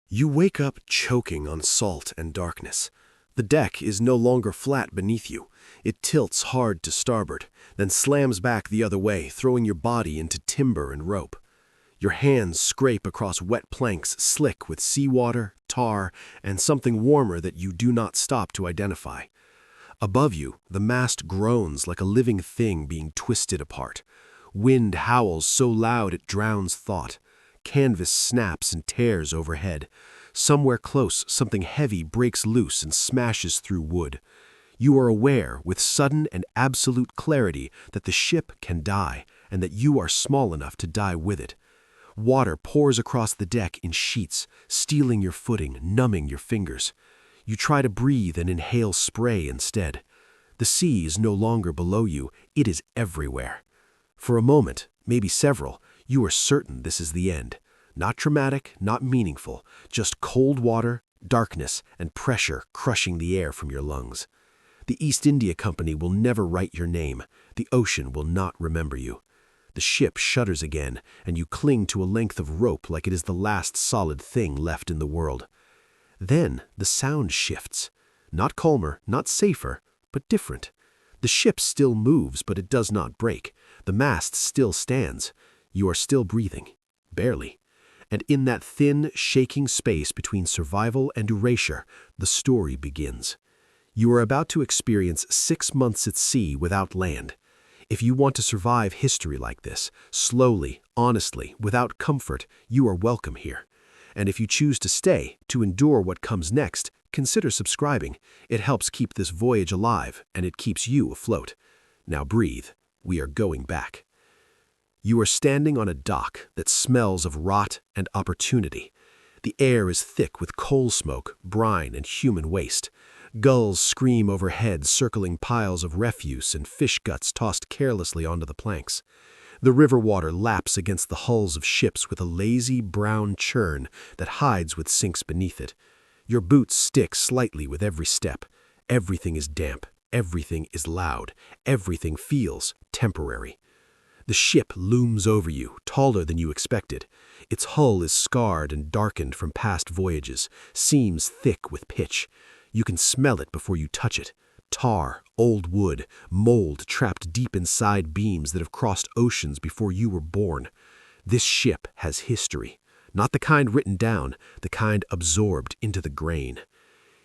You wake up choking on salt and darkness. The deck is no longer flat beneath you. It tilts hard to starboard, then slams back the other way, throwing your body into timber and rope. Your hands scrape across wet planks slick with seawater, tar, and something warmer that you do not stop to identify. Above you, the mast groans like a living thing being twisted apart. Wind howls so loud it drowns thought. Canvas snaps and tears overhead. Somewhere close, something heavy breaks loose and smashes through wood. You are aware, with sudden and absolute clarity, that the ship can die, and that you are small enough to die with it. Water pours across the deck in sheets, stealing your footing, numbing your fingers. You try to breathe and inhale spray instead. The sea is no longer below you, it is everywhere. For a moment, maybe several, you are certain this is the end. Not dramatic, not meaningful, just cold water, darkness, and pressure crushing the air from your lungs. The East India Company will never write your name. The ocean will not remember you. The ship shudders again, and you cling to a length of rope like it is the last solid thing left in the world. Then the sound shifts. Not calmer, not safer, but different. The ship still moves, but it does not break. The mast still stands. You are still breathing. Barely. And in that thin, shaking space between survival and erasure, the story begins. You are about to experience 6 months at sea without land. If you want to survive history like this, slowly, honestly, without comfort, you are welcome here. And if you choose to stay, to endure what comes next, consider subscribing. It helps keep this voyage alive, and it keeps you afloat. Now breathe. We are going back. You are standing on a dock that smells of rot and opportunity. The air is thick with coal smoke, brine, and human waste. Gulls scream overhead, circling piles of refuse and fish guts tossed carelessly onto the planks. The river water laps against the hulls of ships with a lazy brown churn that hides what sinks beneath it. Your boots stick slightly with every step. Everything is damp. Everything is loud. Everything feels temporary. The ship looms over you, taller than you expected. Its hull is scarred and darkened from past voyages, seams thick with pitch. You can smell it before you touch it. Tar, old wood, mold trapped deep inside beams that have crossed oceans before you were born. This ship has history. Not the kind written down, the kind absorbed into the grain.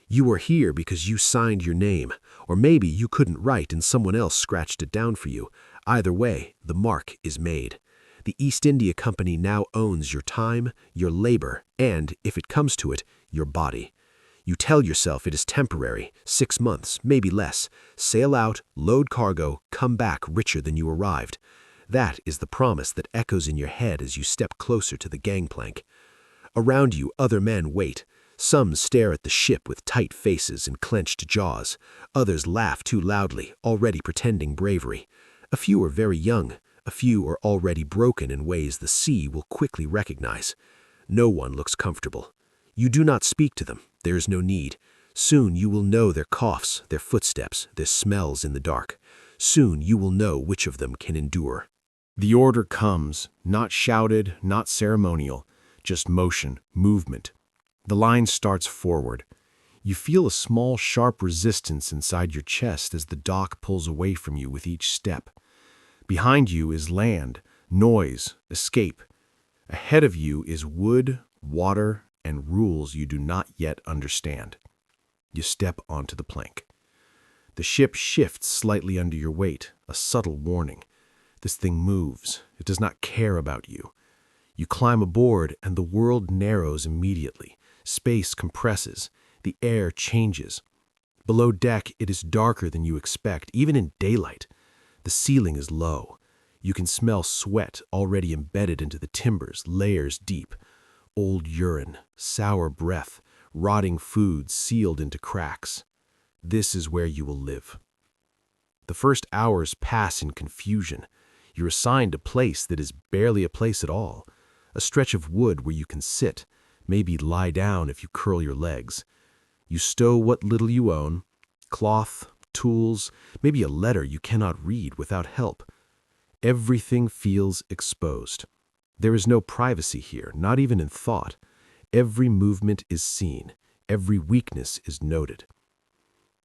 You are here because you signed your name, or maybe you couldn't write and someone else scratched it down for you. Either way, the mark is made. The East India Company now owns your time, your labor, and, if it comes to it, your body. You tell yourself it is temporary, 6 months, maybe less. Sail out, load cargo, come back richer than you arrived. That is the promise that echoes in your head as you step closer to the gangplank. Around you, other men wait. Some stare at the ship with tight faces and clenched jaws. Others laugh too loudly, already pretending bravery. A few are very young. A few are already broken in ways the sea will quickly recognize. No one looks comfortable. You do not speak to them. There is no need. Soon you will know their coughs, their footsteps, their smells in the dark. Soon you will know which of them can endure. The order comes, not shouted, not ceremonial, just motion, movement. The line starts forward. You feel a small, sharp resistance inside your chest as the dock pulls away from you with each step. Behind you is land, noise, escape. Ahead of you is wood, water, and rules you do not yet understand. You step onto the plank. The ship shifts slightly under your weight, a subtle warning. This thing moves. It does not care about you. You climb aboard, and the world narrows immediately. Space compresses. The air changes. Below deck, it is darker than you expect, even in daylight. The ceiling is low. You can smell sweat already embedded into the timbers, layers deep. Old urine, sour breath, rotting food sealed into cracks. This is where you will live. The first hours pass in confusion. You're assigned a place that is barely a place at all. A stretch of wood where you can sit, maybe lie down if you curl your legs. You stow what little you own, cloth, tools, maybe a letter you cannot read without help. Everything feels exposed. There is no privacy here, not even in thought. Every movement is seen. Every weakness is noted.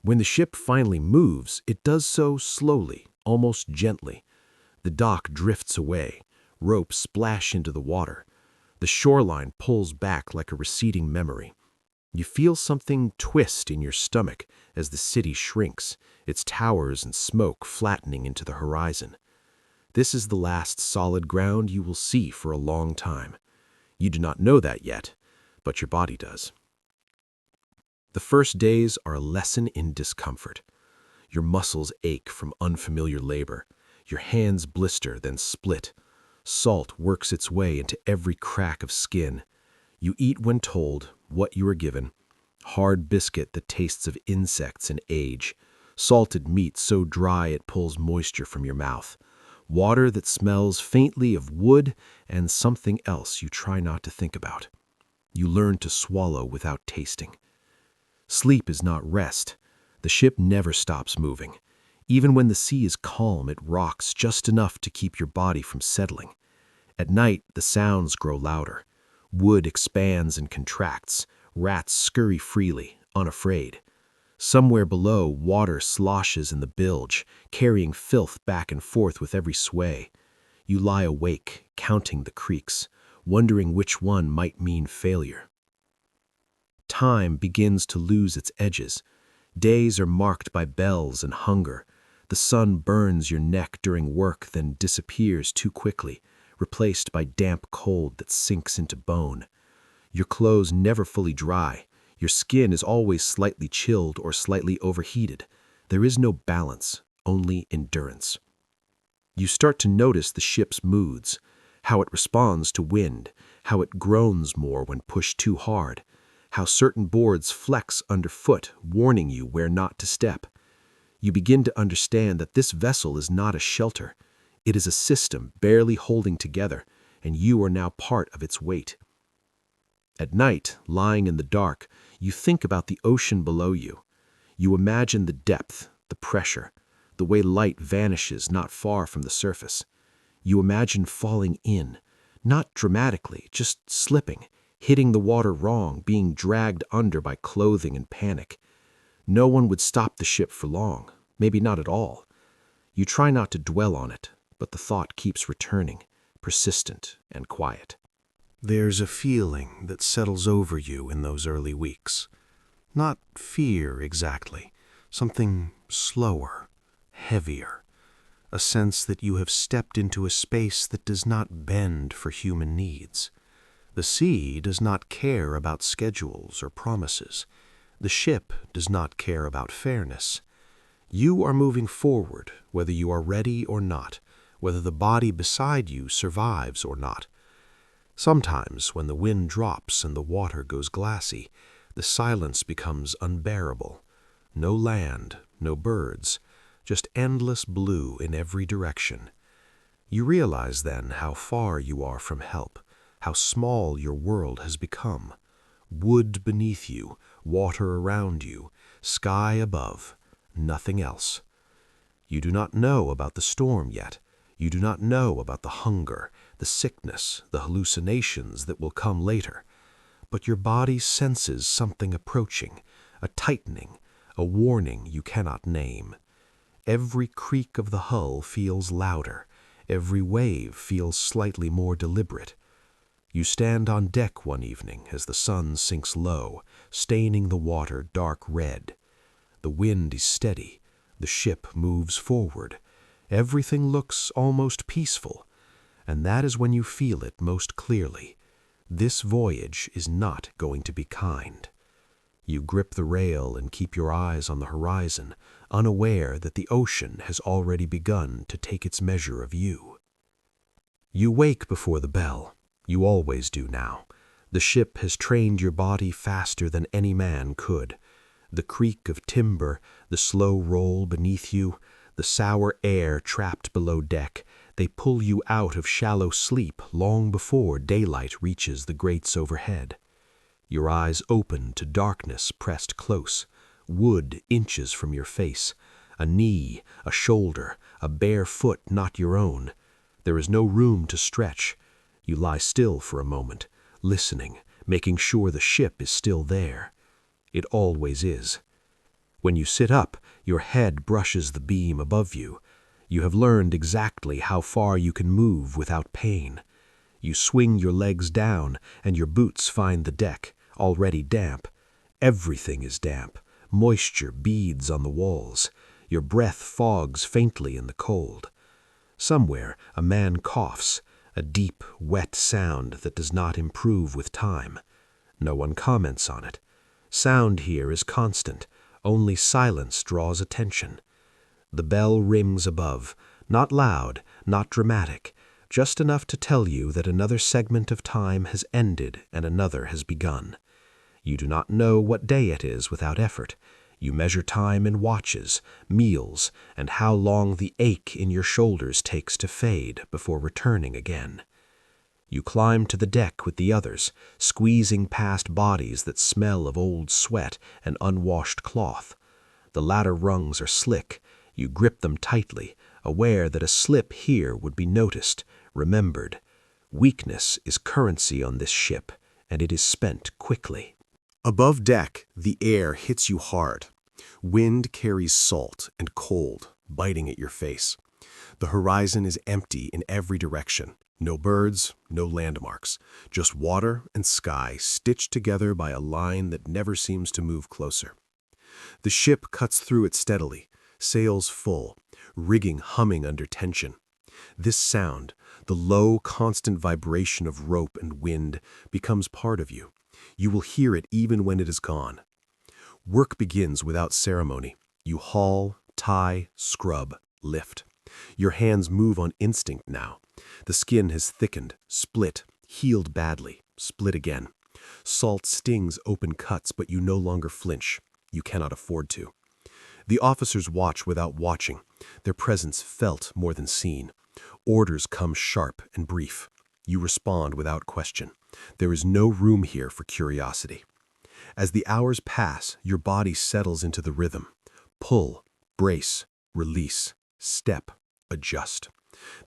When the ship finally moves, it does so slowly, almost gently. The dock drifts away. Ropes splash into the water. The shoreline pulls back like a receding memory. You feel something twist in your stomach as the city shrinks, its towers and smoke flattening into the horizon. This is the last solid ground you will see for a long time. You do not know that yet, but your body does. The first days are a lesson in discomfort. Your muscles ache from unfamiliar labor. Your hands blister, then split. Salt works its way into every crack of skin. You eat when told, what you are given. Hard biscuit that tastes of insects and age. Salted meat so dry it pulls moisture from your mouth. Water that smells faintly of wood and something else you try not to think about. You learn to swallow without tasting. Sleep is not rest. The ship never stops moving. Even when the sea is calm, it rocks just enough to keep your body from settling. At night, the sounds grow louder. Wood expands and contracts. Rats scurry freely, unafraid. Somewhere below, water sloshes in the bilge, carrying filth back and forth with every sway. You lie awake, counting the creaks, wondering which one might mean failure. Time begins to lose its edges. Days are marked by bells and hunger. The sun burns your neck during work, then disappears too quickly, replaced by damp cold that sinks into bone. Your clothes never fully dry. Your skin is always slightly chilled or slightly overheated. There is no balance, only endurance. You start to notice the ship's moods, how it responds to wind, how it groans more when pushed too hard, how certain boards flex underfoot, warning you where not to step. You begin to understand that this vessel is not a shelter. It is a system barely holding together, and you are now part of its weight. At night, lying in the dark, you think about the ocean below you. You imagine the depth, the pressure, the way light vanishes not far from the surface. You imagine falling in, not dramatically, just slipping, hitting the water wrong, being dragged under by clothing and panic. No one would stop the ship for long, maybe not at all. You try not to dwell on it, but the thought keeps returning, persistent and quiet. There's a feeling that settles over you in those early weeks. Not fear exactly, something slower, heavier. A sense that you have stepped into a space that does not bend for human needs. The sea does not care about schedules or promises. The ship does not care about fairness. You are moving forward, whether you are ready or not, whether the body beside you survives or not. Sometimes, when the wind drops and the water goes glassy, the silence becomes unbearable. No land, no birds, just endless blue in every direction. You realize then how far you are from help, how small your world has become. Wood beneath you, water around you, sky above, nothing else. You do not know about the storm yet. You do not know about the hunger, the sickness, the hallucinations that will come later. But your body senses something approaching, a tightening, a warning you cannot name. Every creak of the hull feels louder. Every wave feels slightly more deliberate. You stand on deck one evening as the sun sinks low, staining the water dark red. The wind is steady. The ship moves forward. Everything looks almost peaceful, and that is when you feel it most clearly. This voyage is not going to be kind. You grip the rail and keep your eyes on the horizon, unaware that the ocean has already begun to take its measure of you. You wake before the bell. You always do now. The ship has trained your body faster than any man could. The creak of timber, the slow roll beneath you, the sour air trapped below deck, they pull you out of shallow sleep long before daylight reaches the grates overhead. Your eyes open to darkness pressed close, wood inches from your face, a knee, a shoulder, a bare foot not your own. There is no room to stretch. You lie still for a moment, listening, making sure the ship is still there. It always is. When you sit up, your head brushes the beam above you. You have learned exactly how far you can move without pain. You swing your legs down, and your boots find the deck, already damp. Everything is damp. Moisture beads on the walls. Your breath fogs faintly in the cold. Somewhere, a man coughs, a deep, wet sound that does not improve with time. No one comments on it. Sound here is constant. Only silence draws attention. The bell rings above, not loud, not dramatic, just enough to tell you that another segment of time has ended and another has begun. You do not know what day it is without effort. You measure time in watches, meals, and how long the ache in your shoulders takes to fade before returning again. You climb to the deck with the others, squeezing past bodies that smell of old sweat and unwashed cloth. The ladder rungs are slick. You grip them tightly, aware that a slip here would be noticed, remembered. Weakness is currency on this ship, and it is spent quickly. Above deck, the air hits you hard. Wind carries salt and cold, biting at your face. The horizon is empty in every direction. No birds, no landmarks, just water and sky stitched together by a line that never seems to move closer. The ship cuts through it steadily, sails full, rigging humming under tension. This sound, the low, constant vibration of rope and wind, becomes part of you. You will hear it even when it is gone. Work begins without ceremony. You haul, tie, scrub, lift. Your hands move on instinct now. The skin has thickened, split, healed badly, split again. Salt stings open cuts, but you no longer flinch. You cannot afford to. The officers watch without watching, their presence felt more than seen. Orders come sharp and brief. You respond without question. There is no room here for curiosity. As the hours pass, your body settles into the rhythm. Pull, brace, release, step, adjust.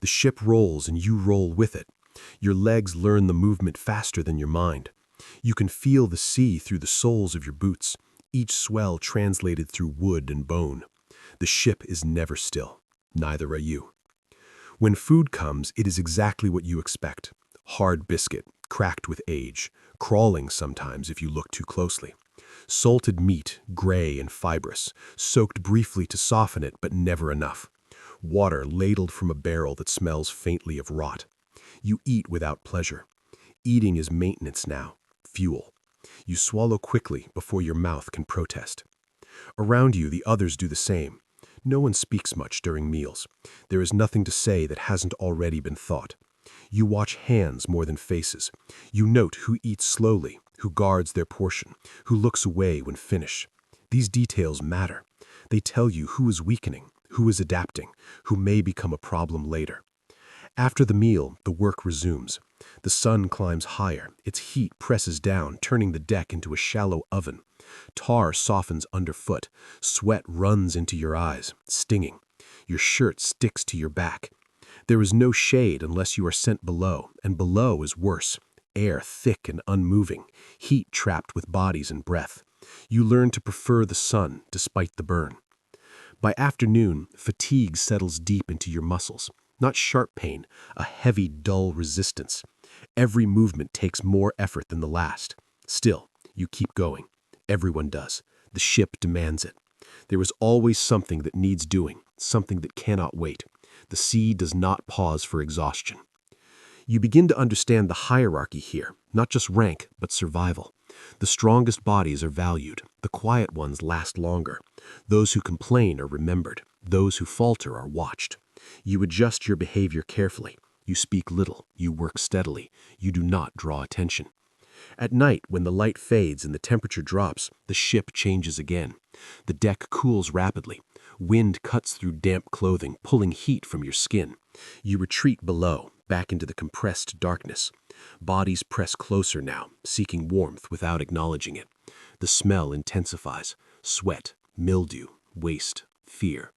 The ship rolls and you roll with it. Your legs learn the movement faster than your mind. You can feel the sea through the soles of your boots, each swell translated through wood and bone. The ship is never still. Neither are you. When food comes, it is exactly what you expect. Hard biscuit, cracked with age, crawling sometimes if you look too closely. Salted meat, gray and fibrous, soaked briefly to soften it, but never enough. Water ladled from a barrel that smells faintly of rot. You eat without pleasure. Eating is maintenance now, fuel. You swallow quickly before your mouth can protest. Around you, the others do the same. No one speaks much during meals. There is nothing to say that hasn't already been thought. You watch hands more than faces. You note who eats slowly, who guards their portion, who looks away when finished. These details matter. They tell you who is weakening, who is adapting, who may become a problem later. After the meal, the work resumes. The sun climbs higher. Its heat presses down, turning the deck into a shallow oven. Tar softens underfoot. Sweat runs into your eyes, stinging. Your shirt sticks to your back. There is no shade unless you are sent below, and below is worse. Air thick and unmoving, heat trapped with bodies and breath. You learn to prefer the sun despite the burn. By afternoon, fatigue settles deep into your muscles. Not sharp pain, a heavy, dull resistance. Every movement takes more effort than the last. Still, you keep going. Everyone does. The ship demands it. There is always something that needs doing, something that cannot wait. The sea does not pause for exhaustion. You begin to understand the hierarchy here, not just rank, but survival. The strongest bodies are valued. The quiet ones last longer. Those who complain are remembered. Those who falter are watched. You adjust your behavior carefully. You speak little. You work steadily. You do not draw attention. At night, when the light fades and the temperature drops, the ship changes again. The deck cools rapidly. Wind cuts through damp clothing, pulling heat from your skin. You retreat below, back into the compressed darkness. Bodies press closer now, seeking warmth without acknowledging it. The smell intensifies. Sweat, mildew, waste, fear.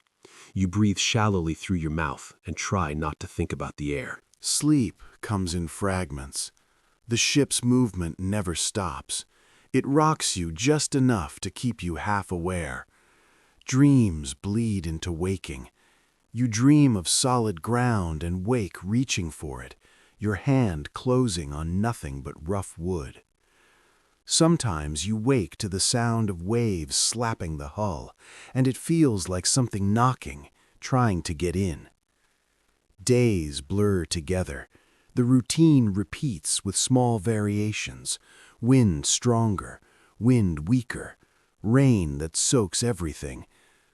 You breathe shallowly through your mouth and try not to think about the air. Sleep comes in fragments. The ship's movement never stops. It rocks you just enough to keep you half aware. Dreams bleed into waking. You dream of solid ground and wake reaching for it, your hand closing on nothing but rough wood. Sometimes you wake to the sound of waves slapping the hull, and it feels like something knocking, trying to get in. Days blur together. The routine repeats with small variations. Wind stronger, wind weaker, rain that soaks everything,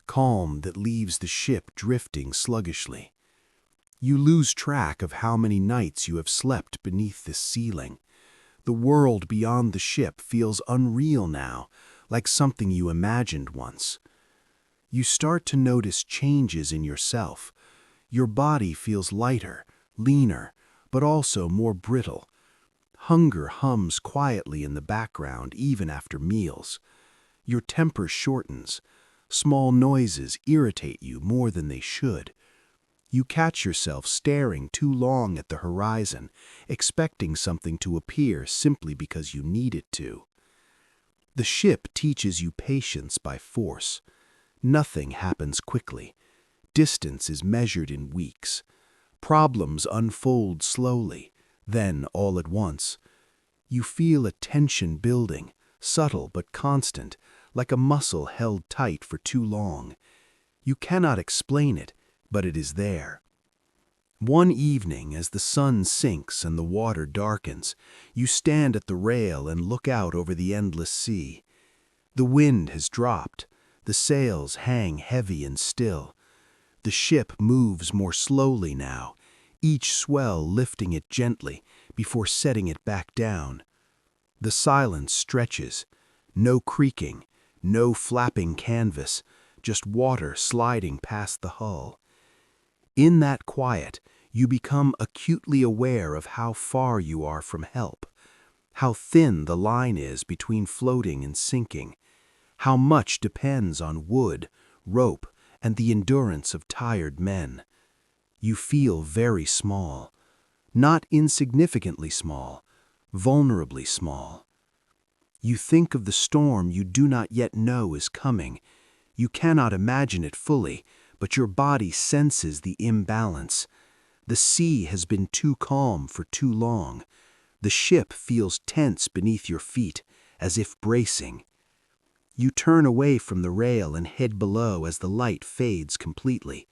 calm that leaves the ship drifting sluggishly. You lose track of how many nights you have slept beneath this ceiling. The world beyond the ship feels unreal now, like something you imagined once. You start to notice changes in yourself. Your body feels lighter, leaner, but also more brittle. Hunger hums quietly in the background even after meals. Your temper shortens. Small noises irritate you more than they should. You catch yourself staring too long at the horizon, expecting something to appear simply because you need it to. The ship teaches you patience by force. Nothing happens quickly. Distance is measured in weeks. Problems unfold slowly, then all at once. You feel a tension building, subtle but constant, like a muscle held tight for too long. You cannot explain it, but it is there. One evening, as the sun sinks and the water darkens, you stand at the rail and look out over the endless sea. The wind has dropped. The sails hang heavy and still. The ship moves more slowly now, each swell lifting it gently before setting it back down. The silence stretches. No creaking, no flapping canvas, just water sliding past the hull. In that quiet, you become acutely aware of how far you are from help, how thin the line is between floating and sinking, how much depends on wood, rope, and the endurance of tired men. You feel very small, not insignificantly small, vulnerably small. You think of the storm you do not yet know is coming. You cannot imagine it fully, but your body senses the imbalance. The sea has been too calm for too long. The ship feels tense beneath your feet, as if bracing. You turn away from the rail and head below as the light fades completely.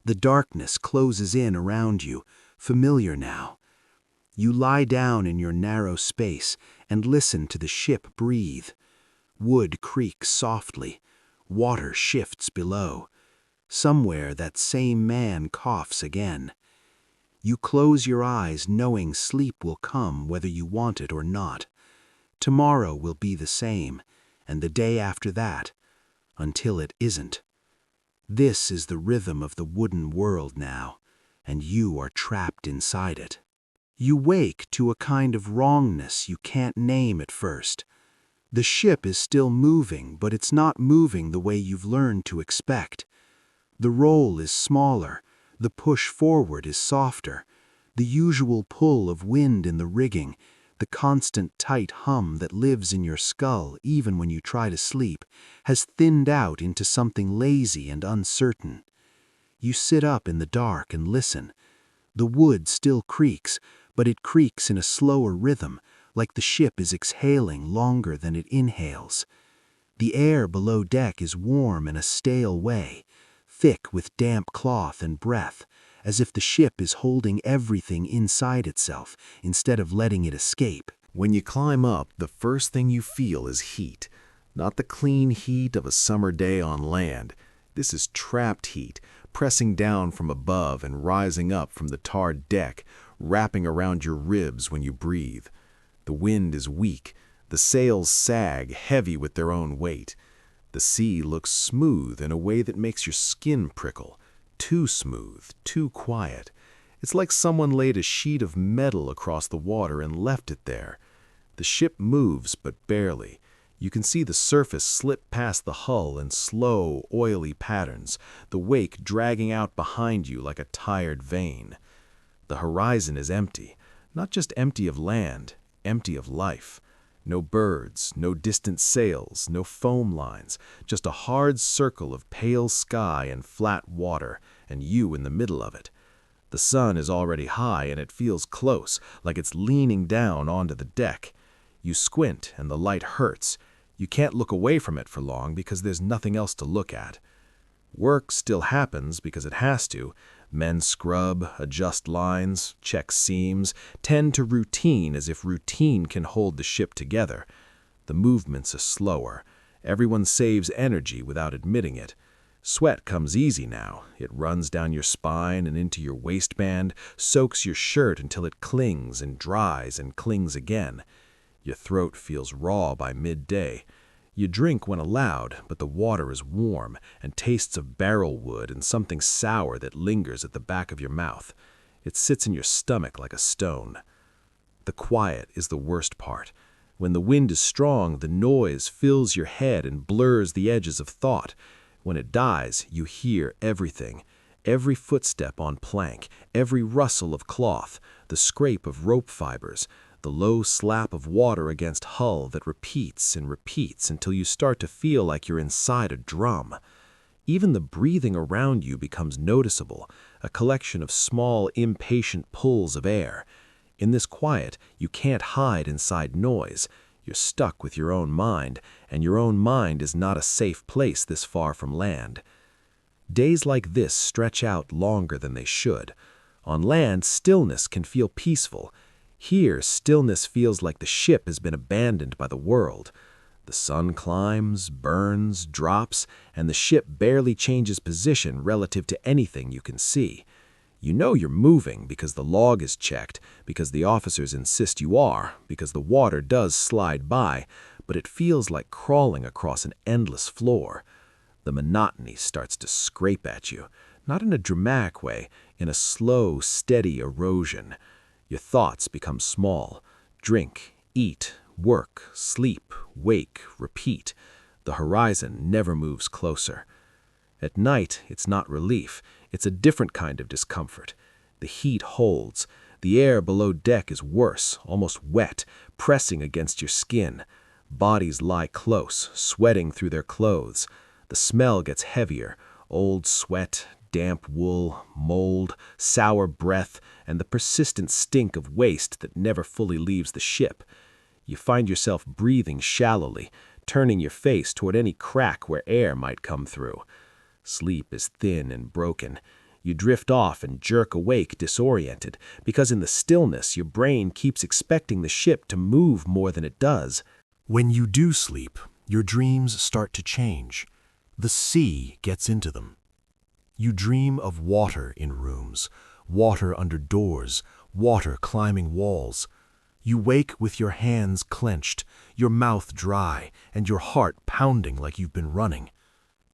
The darkness closes in around you, familiar now. You lie down in your narrow space and listen to the ship breathe. Wood creaks softly. Water shifts below. Somewhere that same man coughs again. You close your eyes knowing sleep will come whether you want it or not. Tomorrow will be the same, and the day after that, until it isn't. This is the rhythm of the wooden world now, and you are trapped inside it. You wake to a kind of wrongness you can't name at first. The ship is still moving, but it's not moving the way you've learned to expect. The roll is smaller, the push forward is softer, the usual pull of wind in the rigging, the constant tight hum that lives in your skull even when you try to sleep, has thinned out into something lazy and uncertain. You sit up in the dark and listen. The wood still creaks, but it creaks in a slower rhythm, like the ship is exhaling longer than it inhales. The air below deck is warm in a stale way, thick with damp cloth and breath, as if the ship is holding everything inside itself instead of letting it escape. When you climb up, the first thing you feel is heat. Not the clean heat of a summer day on land. This is trapped heat, pressing down from above and rising up from the tarred deck, wrapping around your ribs when you breathe. The wind is weak. The sails sag, heavy with their own weight. The sea looks smooth in a way that makes your skin prickle. Too smooth, too quiet. It's like someone laid a sheet of metal across the water and left it there. The ship moves, but barely. You can see the surface slip past the hull in slow, oily patterns, the wake dragging out behind you like a tired vein. The horizon is empty, not just empty of land, empty of life. No birds, no distant sails, no foam lines, just a hard circle of pale sky and flat water, and you in the middle of it. The sun is already high and it feels close, like it's leaning down onto the deck. You squint and the light hurts. You can't look away from it for long because there's nothing else to look at. Work still happens because it has to. Men scrub, adjust lines, check seams, tend to routine as if routine can hold the ship together. The movements are slower. Everyone saves energy without admitting it. Sweat comes easy now. It runs down your spine and into your waistband, soaks your shirt until it clings and dries and clings again. Your throat feels raw by midday. You drink when allowed, but the water is warm and tastes of barrel wood and something sour that lingers at the back of your mouth. It sits in your stomach like a stone. The quiet is the worst part. When the wind is strong, the noise fills your head and blurs the edges of thought. When it dies, you hear everything. Every footstep on plank, every rustle of cloth, the scrape of rope fibers, the low slap of water against hull that repeats and repeats until you start to feel like you're inside a drum. Even the breathing around you becomes noticeable, a collection of small, impatient pulls of air. In this quiet, you can't hide inside noise. You're stuck with your own mind, and your own mind is not a safe place this far from land. Days like this stretch out longer than they should. On land, stillness can feel peaceful. Here, stillness feels like the ship has been abandoned by the world. The sun climbs, burns, drops, and the ship barely changes position relative to anything you can see. You know you're moving because the log is checked, because the officers insist you are, because the water does slide by, but it feels like crawling across an endless floor. The monotony starts to scrape at you, not in a dramatic way, in a slow, steady erosion. Your thoughts become small. Drink, eat, work, sleep, wake, repeat. The horizon never moves closer. At night, it's not relief. It's a different kind of discomfort. The heat holds. The air below deck is worse, almost wet, pressing against your skin. Bodies lie close, sweating through their clothes. The smell gets heavier. Old sweat, damp wool, mold, sour breath, and the persistent stink of waste that never fully leaves the ship. You find yourself breathing shallowly, turning your face toward any crack where air might come through. Sleep is thin and broken. You drift off and jerk awake disoriented, because in the stillness your brain keeps expecting the ship to move more than it does. When you do sleep, your dreams start to change. The sea gets into them. You dream of water in rooms, water under doors, water climbing walls. You wake with your hands clenched, your mouth dry, and your heart pounding like you've been running.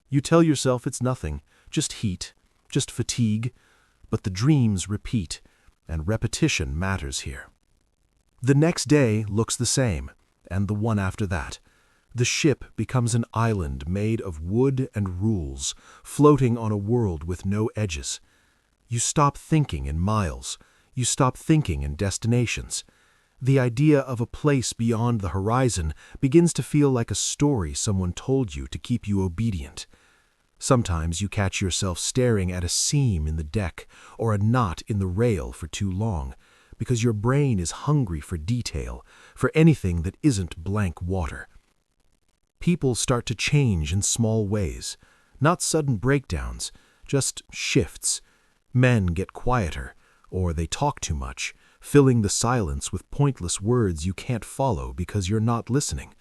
You tell yourself it's nothing, just heat, just fatigue, but the dreams repeat, and repetition matters here. The next day looks the same, and the one after that. The ship becomes an island made of wood and rules, floating on a world with no edges. You stop thinking in miles. You stop thinking in destinations. The idea of a place beyond the horizon begins to feel like a story someone told you to keep you obedient. Sometimes you catch yourself staring at a seam in the deck or a knot in the rail for too long, because your brain is hungry for detail, for anything that isn't blank water. People start to change in small ways, not sudden breakdowns, just shifts. Men get quieter, or they talk too much, filling the silence with pointless words you can't follow because you're not listening.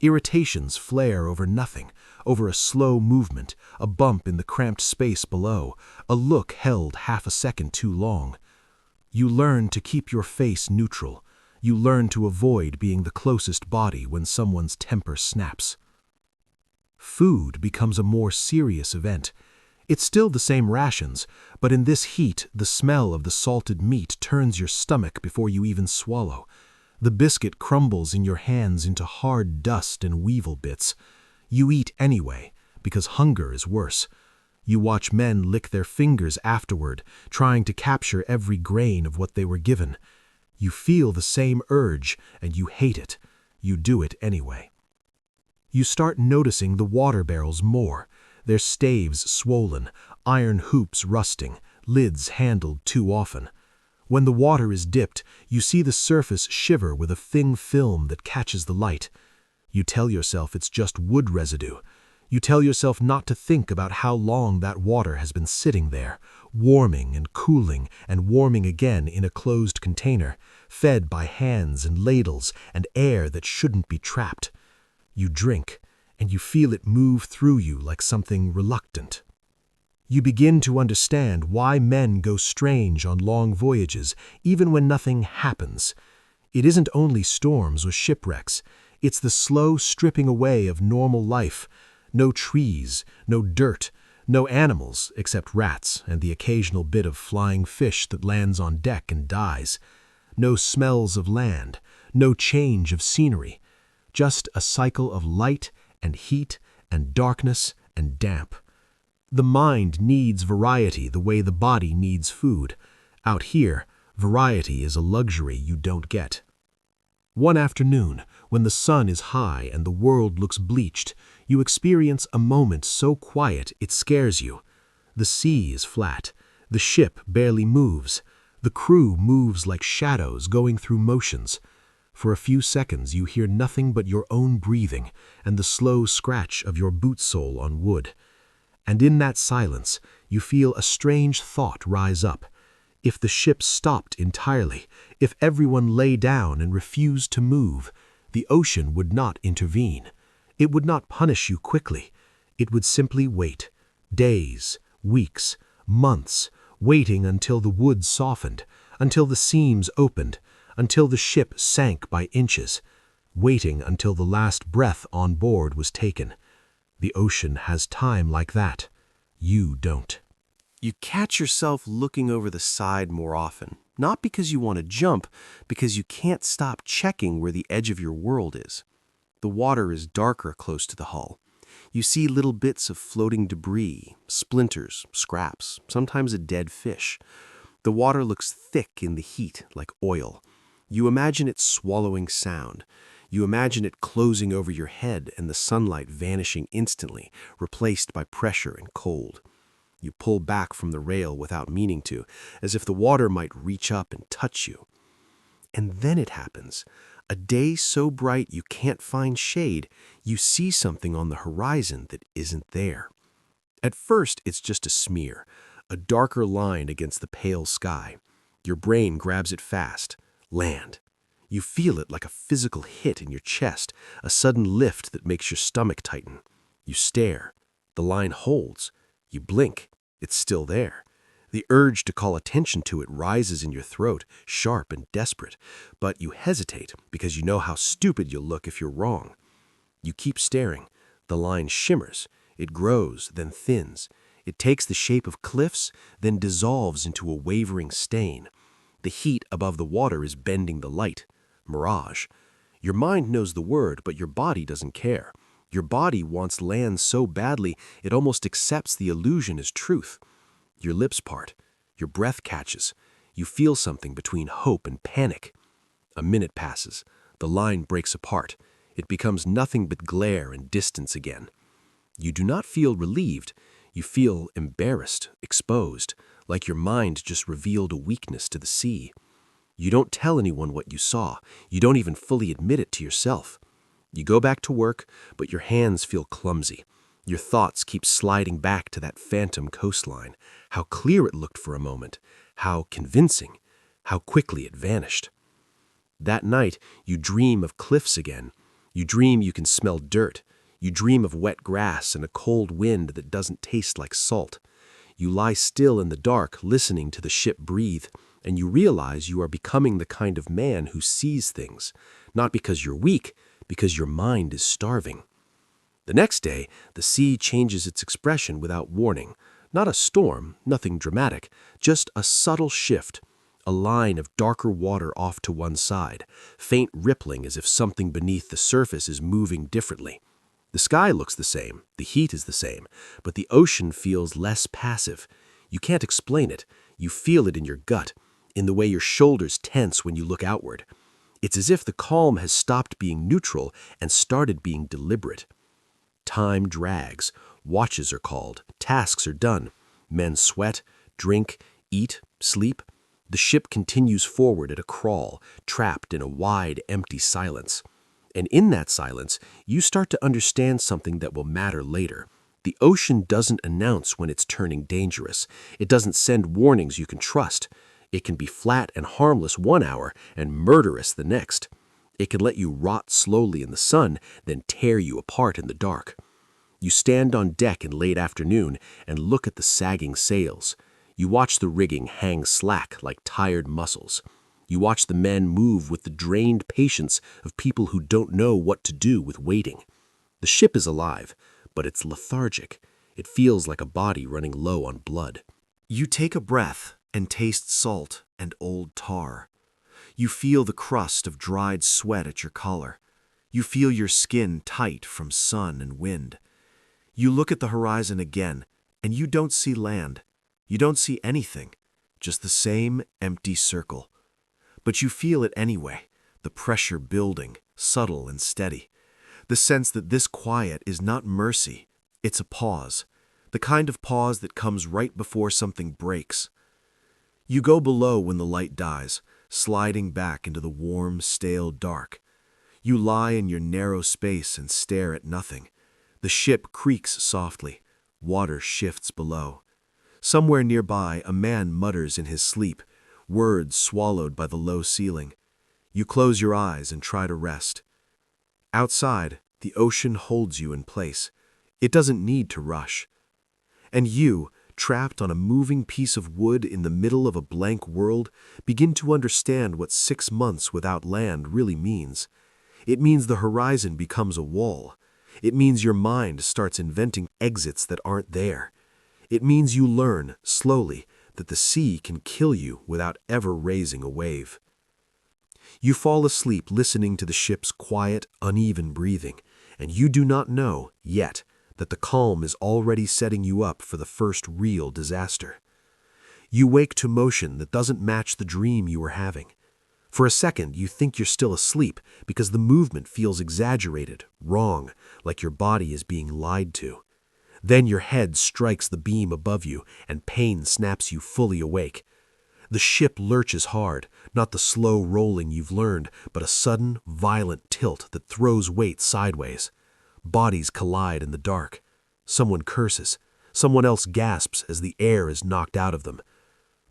Irritations flare over nothing, over a slow movement, a bump in the cramped space below, a look held half a second too long. You learn to keep your face neutral. You learn to avoid being the closest body when someone's temper snaps. Food becomes a more serious event. It's still the same rations, but in this heat, the smell of the salted meat turns your stomach before you even swallow. The biscuit crumbles in your hands into hard dust and weevil bits. You eat anyway, because hunger is worse. You watch men lick their fingers afterward, trying to capture every grain of what they were given. You feel the same urge, and you hate it. You do it anyway. You start noticing the water barrels more, their staves swollen, iron hoops rusting, lids handled too often. When the water is dipped, you see the surface shiver with a thin film that catches the light. You tell yourself it's just wood residue. You tell yourself not to think about how long that water has been sitting there, warming and cooling and warming again in a closed container, fed by hands and ladles and air that shouldn't be trapped. You drink, and you feel it move through you like something reluctant. You begin to understand why men go strange on long voyages, even when nothing happens. It isn't only storms or shipwrecks. It's the slow stripping away of normal life. No trees, no dirt, no animals except rats and the occasional bit of flying fish that lands on deck and dies. No smells of land, no change of scenery. Just a cycle of light and heat and darkness and damp. The mind needs variety the way the body needs food. Out here, variety is a luxury you don't get. One afternoon, when the sun is high and the world looks bleached, you experience a moment so quiet it scares you. The sea is flat. The ship barely moves. The crew moves like shadows going through motions. For a few seconds you hear nothing but your own breathing and the slow scratch of your boot sole on wood. And in that silence, you feel a strange thought rise up. If the ship stopped entirely, if everyone lay down and refused to move, the ocean would not intervene. It would not punish you quickly. It would simply wait. Days, weeks, months, waiting until the wood softened, until the seams opened, until the ship sank by inches, waiting until the last breath on board was taken. The ocean has time like that. You don't. You catch yourself looking over the side more often, not because you want to jump, because you can't stop checking where the edge of your world is. The water is darker close to the hull. You see little bits of floating debris, splinters, scraps, sometimes a dead fish. The water looks thick in the heat, like oil. You imagine it swallowing sound. You imagine it closing over your head and the sunlight vanishing instantly, replaced by pressure and cold. You pull back from the rail without meaning to, as if the water might reach up and touch you. And then it happens. A day so bright you can't find shade, you see something on the horizon that isn't there. At first, it's just a smear, a darker line against the pale sky. Your brain grabs it fast. Land. You feel it like a physical hit in your chest, a sudden lift that makes your stomach tighten. You stare. The line holds. You blink. It's still there. The urge to call attention to it rises in your throat, sharp and desperate, but you hesitate because you know how stupid you'll look if you're wrong. You keep staring. The line shimmers. It grows, then thins. It takes the shape of cliffs, then dissolves into a wavering stain. The heat above the water is bending the light. Mirage. Your mind knows the word, but your body doesn't care. Your body wants land so badly it almost accepts the illusion as truth. Your lips part. Your breath catches. You feel something between hope and panic. A minute passes. The line breaks apart. It becomes nothing but glare and distance again. You do not feel relieved. You feel embarrassed, exposed, like your mind just revealed a weakness to the sea. You don't tell anyone what you saw. You don't even fully admit it to yourself. You go back to work, but your hands feel clumsy. Your thoughts keep sliding back to that phantom coastline. How clear it looked for a moment. How convincing. How quickly it vanished. That night, you dream of cliffs again. You dream you can smell dirt. You dream of wet grass and a cold wind that doesn't taste like salt. You lie still in the dark, listening to the ship breathe, and you realize you are becoming the kind of man who sees things, not because you're weak, because your mind is starving. The next day, the sea changes its expression without warning. Not a storm, nothing dramatic, just a subtle shift, a line of darker water off to one side, faint rippling as if something beneath the surface is moving differently. The sky looks the same, the heat is the same, but the ocean feels less passive. You can't explain it. You feel it in your gut. in the way your shoulders tense when you look outward. It's as if the calm has stopped being neutral and started being deliberate. Time drags, watches are called, tasks are done. Men sweat, drink, eat, sleep. The ship continues forward at a crawl, trapped in a wide, empty silence. And in that silence, you start to understand something that will matter later. The ocean doesn't announce when it's turning dangerous. It doesn't send warnings you can trust. It can be flat and harmless 1 hour and murderous the next. It can let you rot slowly in the sun, then tear you apart in the dark. You stand on deck in late afternoon and look at the sagging sails. You watch the rigging hang slack like tired muscles. You watch the men move with the drained patience of people who don't know what to do with waiting. The ship is alive, but it's lethargic. It feels like a body running low on blood. You take a breath and taste salt and old tar. You feel the crust of dried sweat at your collar. You feel your skin tight from sun and wind. You look at the horizon again, and you don't see land. You don't see anything, just the same empty circle. But you feel it anyway, the pressure building, subtle and steady. The sense that this quiet is not mercy, it's a pause. The kind of pause that comes right before something breaks. You go below when the light dies, sliding back into the warm, stale dark. You lie in your narrow space and stare at nothing. The ship creaks softly. Water shifts below. Somewhere nearby, a man mutters in his sleep, words swallowed by the low ceiling. You close your eyes and try to rest. Outside, the ocean holds you in place. It doesn't need to rush. And you, trapped on a moving piece of wood in the middle of a blank world, begin to understand what 6 months without land really means. It means the horizon becomes a wall. It means your mind starts inventing exits that aren't there. It means you learn, slowly, that the sea can kill you without ever raising a wave. You fall asleep listening to the ship's quiet, uneven breathing, and you do not know, yet, that the calm is already setting you up for the first real disaster. You wake to motion that doesn't match the dream you were having. For a second, you think you're still asleep because the movement feels exaggerated, wrong, like your body is being lied to. Then your head strikes the beam above you, and pain snaps you fully awake. The ship lurches hard, not the slow rolling you've learned, but a sudden, violent tilt that throws weight sideways. Bodies collide in the dark. Someone curses. Someone else gasps as the air is knocked out of them.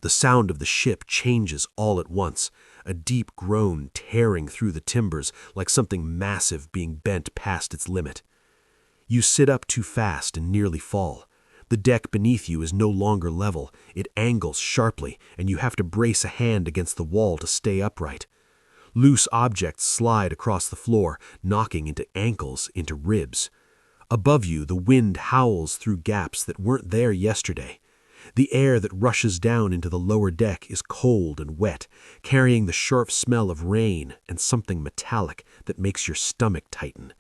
The sound of the ship changes all at once, a deep groan tearing through the timbers like something massive being bent past its limit. You sit up too fast and nearly fall. The deck beneath you is no longer level. It angles sharply, and you have to brace a hand against the wall to stay upright. Loose objects slide across the floor, knocking into ankles, into ribs. Above you, the wind howls through gaps that weren't there yesterday. The air that rushes down into the lower deck is cold and wet, carrying the sharp smell of rain and something metallic that makes your stomach tighten.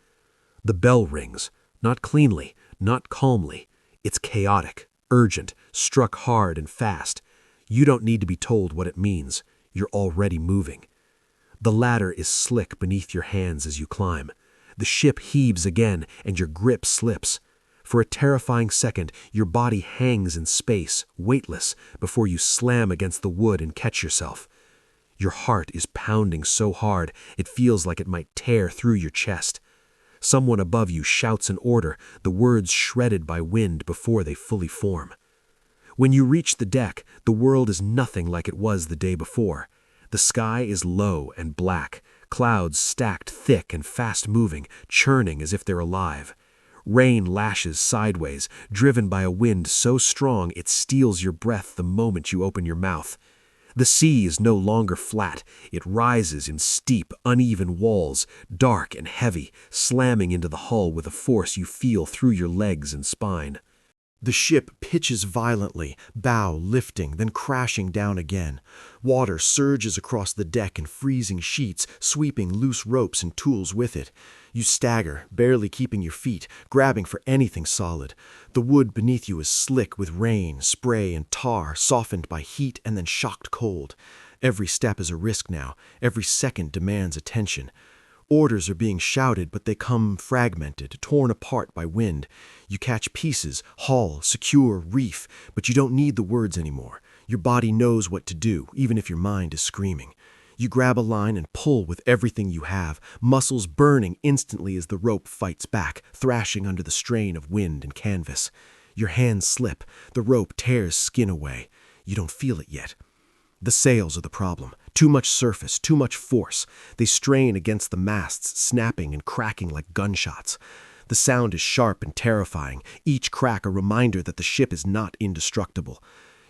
The bell rings, not cleanly, not calmly. It's chaotic, urgent, struck hard and fast. You don't need to be told what it means. You're already moving. The ladder is slick beneath your hands as you climb. The ship heaves again, and your grip slips. For a terrifying second, your body hangs in space, weightless, before you slam against the wood and catch yourself. Your heart is pounding so hard, it feels like it might tear through your chest. Someone above you shouts an order, the words shredded by wind before they fully form. When you reach the deck, the world is nothing like it was the day before. The sky is low and black, clouds stacked thick and fast-moving, churning as if they're alive. Rain lashes sideways, driven by a wind so strong it steals your breath the moment you open your mouth. The sea is no longer flat. It rises in steep, uneven walls, dark and heavy, slamming into the hull with a force you feel through your legs and spine. The ship pitches violently, bow lifting, then crashing down again. Water surges across the deck in freezing sheets, sweeping loose ropes and tools with it. You stagger, barely keeping your feet, grabbing for anything solid. The wood beneath you is slick with rain, spray, and tar, softened by heat and then shocked cold. Every step is a risk now. Every second demands attention. Orders are being shouted, but they come fragmented, torn apart by wind. You catch pieces, haul, secure, reef, but you don't need the words anymore. Your body knows what to do, even if your mind is screaming. You grab a line and pull with everything you have, muscles burning instantly as the rope fights back, thrashing under the strain of wind and canvas. Your hands slip, the rope tears skin away. You don't feel it yet. The sails are the problem. Too much surface, too much force. They strain against the masts, snapping and cracking like gunshots. The sound is sharp and terrifying, each crack a reminder that the ship is not indestructible.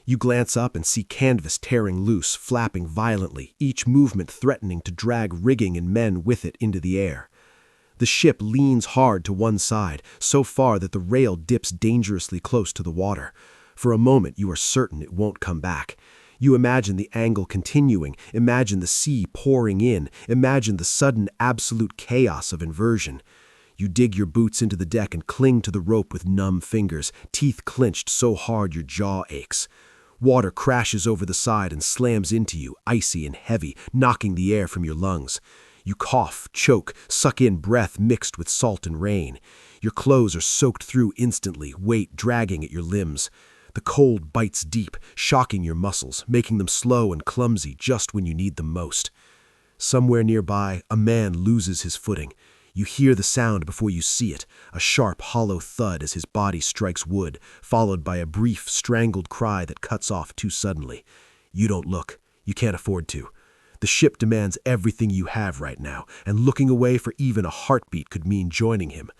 You glance up and see canvas tearing loose, flapping violently, each movement threatening to drag rigging and men with it into the air. The ship leans hard to one side, so far that the rail dips dangerously close to the water. For a moment you are certain it won't come back. You imagine the angle continuing, imagine the sea pouring in, imagine the sudden absolute chaos of inversion. You dig your boots into the deck and cling to the rope with numb fingers, teeth clenched so hard your jaw aches. Water crashes over the side and slams into you, icy and heavy, knocking the air from your lungs. You cough, choke, suck in breath mixed with salt and rain. Your clothes are soaked through instantly, weight dragging at your limbs. The cold bites deep, shocking your muscles, making them slow and clumsy just when you need them most. Somewhere nearby, a man loses his footing. You hear the sound before you see it, a sharp, hollow thud as his body strikes wood, followed by a brief, strangled cry that cuts off too suddenly. You don't look. You can't afford to. The ship demands everything you have right now, and looking away for even a heartbeat could mean joining him.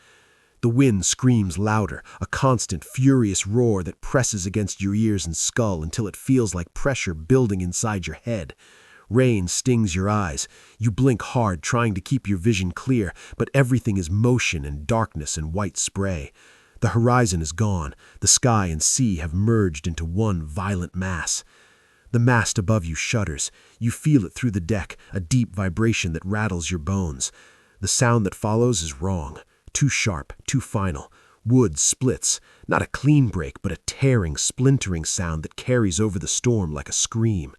The wind screams louder, a constant, furious roar that presses against your ears and skull until it feels like pressure building inside your head. Rain stings your eyes. You blink hard, trying to keep your vision clear, but everything is motion and darkness and white spray. The horizon is gone. The sky and sea have merged into one violent mass. The mast above you shudders. You feel it through the deck, a deep vibration that rattles your bones. The sound that follows is wrong. Too sharp, too final. Wood splits, not a clean break, but a tearing, splintering sound that carries over the storm like a scream.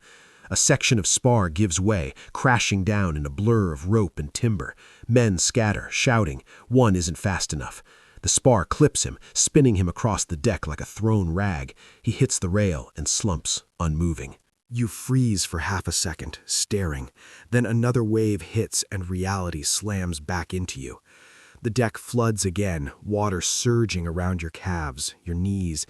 A section of spar gives way, crashing down in a blur of rope and timber. Men scatter, shouting. One isn't fast enough. The spar clips him, spinning him across the deck like a thrown rag. He hits the rail and slumps, unmoving. You freeze for half a second, staring. Then another wave hits and reality slams back into you. The deck floods again, water surging around your calves, your knees.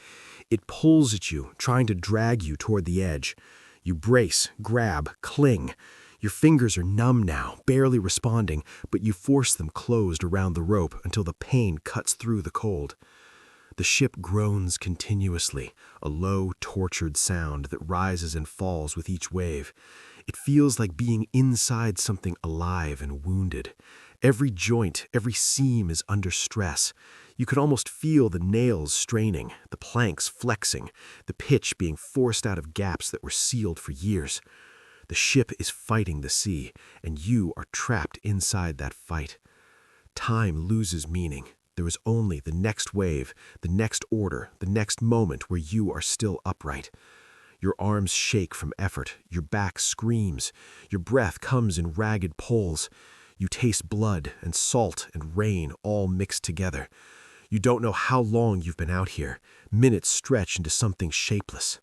It pulls at you, trying to drag you toward the edge. You brace, grab, cling. Your fingers are numb now, barely responding, but you force them closed around the rope until the pain cuts through the cold. The ship groans continuously, a low, tortured sound that rises and falls with each wave. It feels like being inside something alive and wounded. Every joint, every seam is under stress. You could almost feel the nails straining, the planks flexing, the pitch being forced out of gaps that were sealed for years. The ship is fighting the sea, and you are trapped inside that fight. Time loses meaning. There is only the next wave, the next order, the next moment where you are still upright. Your arms shake from effort, your back screams, your breath comes in ragged pulls. You taste blood and salt and rain all mixed together. You don't know how long you've been out here. Minutes stretch into something shapeless.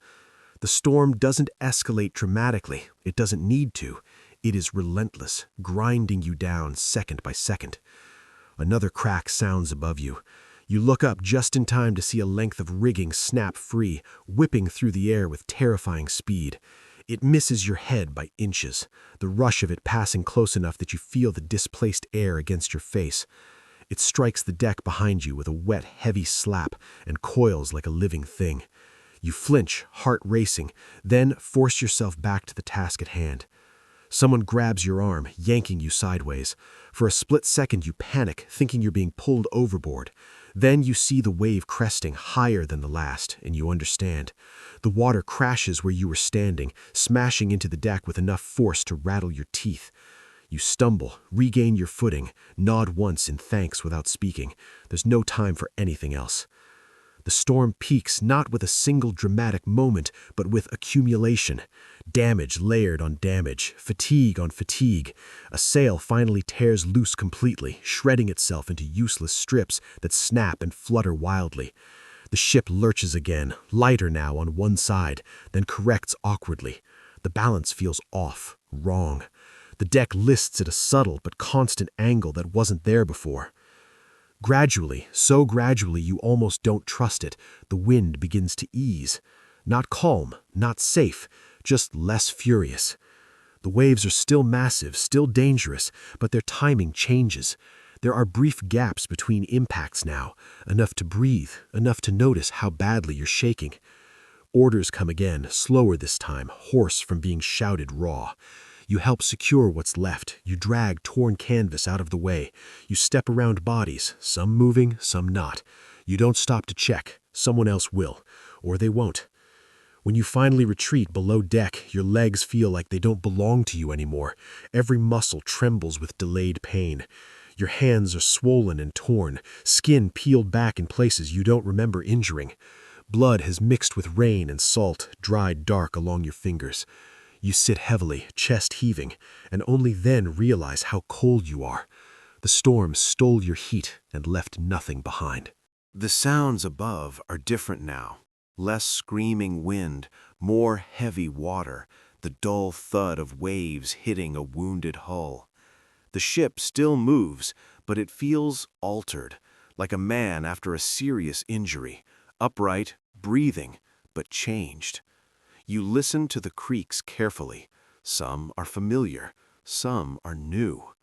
The storm doesn't escalate dramatically. It doesn't need to. It is relentless, grinding you down second by second. Another crack sounds above you. You look up just in time to see a length of rigging snap free, whipping through the air with terrifying speed. It misses your head by inches, the rush of it passing close enough that you feel the displaced air against your face. It strikes the deck behind you with a wet, heavy slap and coils like a living thing. You flinch, heart racing, then force yourself back to the task at hand. Someone grabs your arm, yanking you sideways. For a split second you panic, thinking you're being pulled overboard. Then you see the wave cresting higher than the last, and you understand. The water crashes where you were standing, smashing into the deck with enough force to rattle your teeth. You stumble, regain your footing, nod once in thanks without speaking. There's no time for anything else. The storm peaks not with a single dramatic moment, but with accumulation. Damage layered on damage, fatigue on fatigue. A sail finally tears loose completely, shredding itself into useless strips that snap and flutter wildly. The ship lurches again, lighter now on one side, then corrects awkwardly. The balance feels off, wrong. The deck lists at a subtle but constant angle that wasn't there before. Gradually, so gradually you almost don't trust it, the wind begins to ease. Not calm, not safe, just less furious. The waves are still massive, still dangerous, but their timing changes. There are brief gaps between impacts now, enough to breathe, enough to notice how badly you're shaking. Orders come again, slower this time, hoarse from being shouted raw. You help secure what's left. You drag torn canvas out of the way. You step around bodies, some moving, some not. You don't stop to check. Someone else will, or they won't. When you finally retreat below deck, your legs feel like they don't belong to you anymore. Every muscle trembles with delayed pain. Your hands are swollen and torn, skin peeled back in places you don't remember injuring. Blood has mixed with rain and salt, dried dark along your fingers. You sit heavily, chest heaving, and only then realize how cold you are. The storm stole your heat and left nothing behind. The sounds above are different now. Less screaming wind, more heavy water, the dull thud of waves hitting a wounded hull. The ship still moves, but it feels altered, like a man after a serious injury, upright, breathing, but changed. You listen to the creaks carefully. Some are familiar, some are new.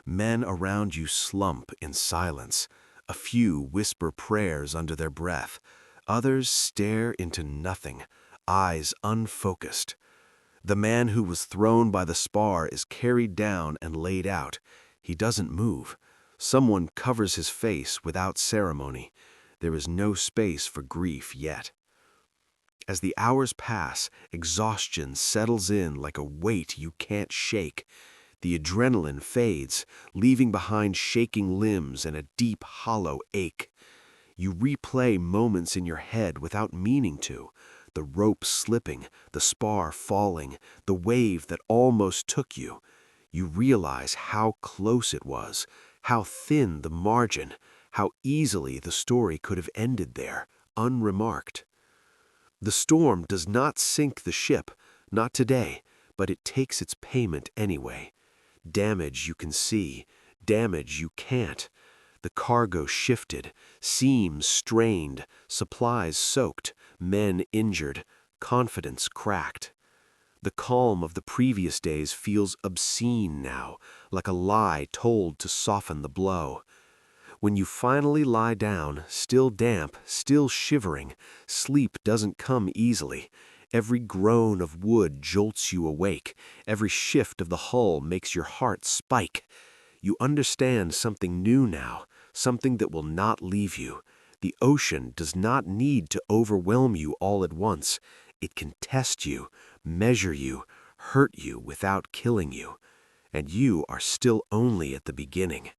Men around you slump in silence. A few whisper prayers under their breath. Others stare into nothing, eyes unfocused. The man who was thrown by the spar is carried down and laid out. He doesn't move. Someone covers his face without ceremony. There is no space for grief yet. As the hours pass, exhaustion settles in like a weight you can't shake. The adrenaline fades, leaving behind shaking limbs and a deep, hollow ache. You replay moments in your head without meaning to. The rope slipping, the spar falling, the wave that almost took you. You realize how close it was, how thin the margin, how easily the story could have ended there, unremarked. The storm does not sink the ship, not today, but it takes its payment anyway. Damage you can see, damage you can't. The cargo shifted, seams strained, supplies soaked, men injured, confidence cracked. The calm of the previous days feels obscene now, like a lie told to soften the blow. When you finally lie down, still damp, still shivering, sleep doesn't come easily. Every groan of wood jolts you awake. Every shift of the hull makes your heart spike. You understand something new now, something that will not leave you. The ocean does not need to overwhelm you all at once. It can test you, measure you, hurt you without killing you. And you are still only at the beginning.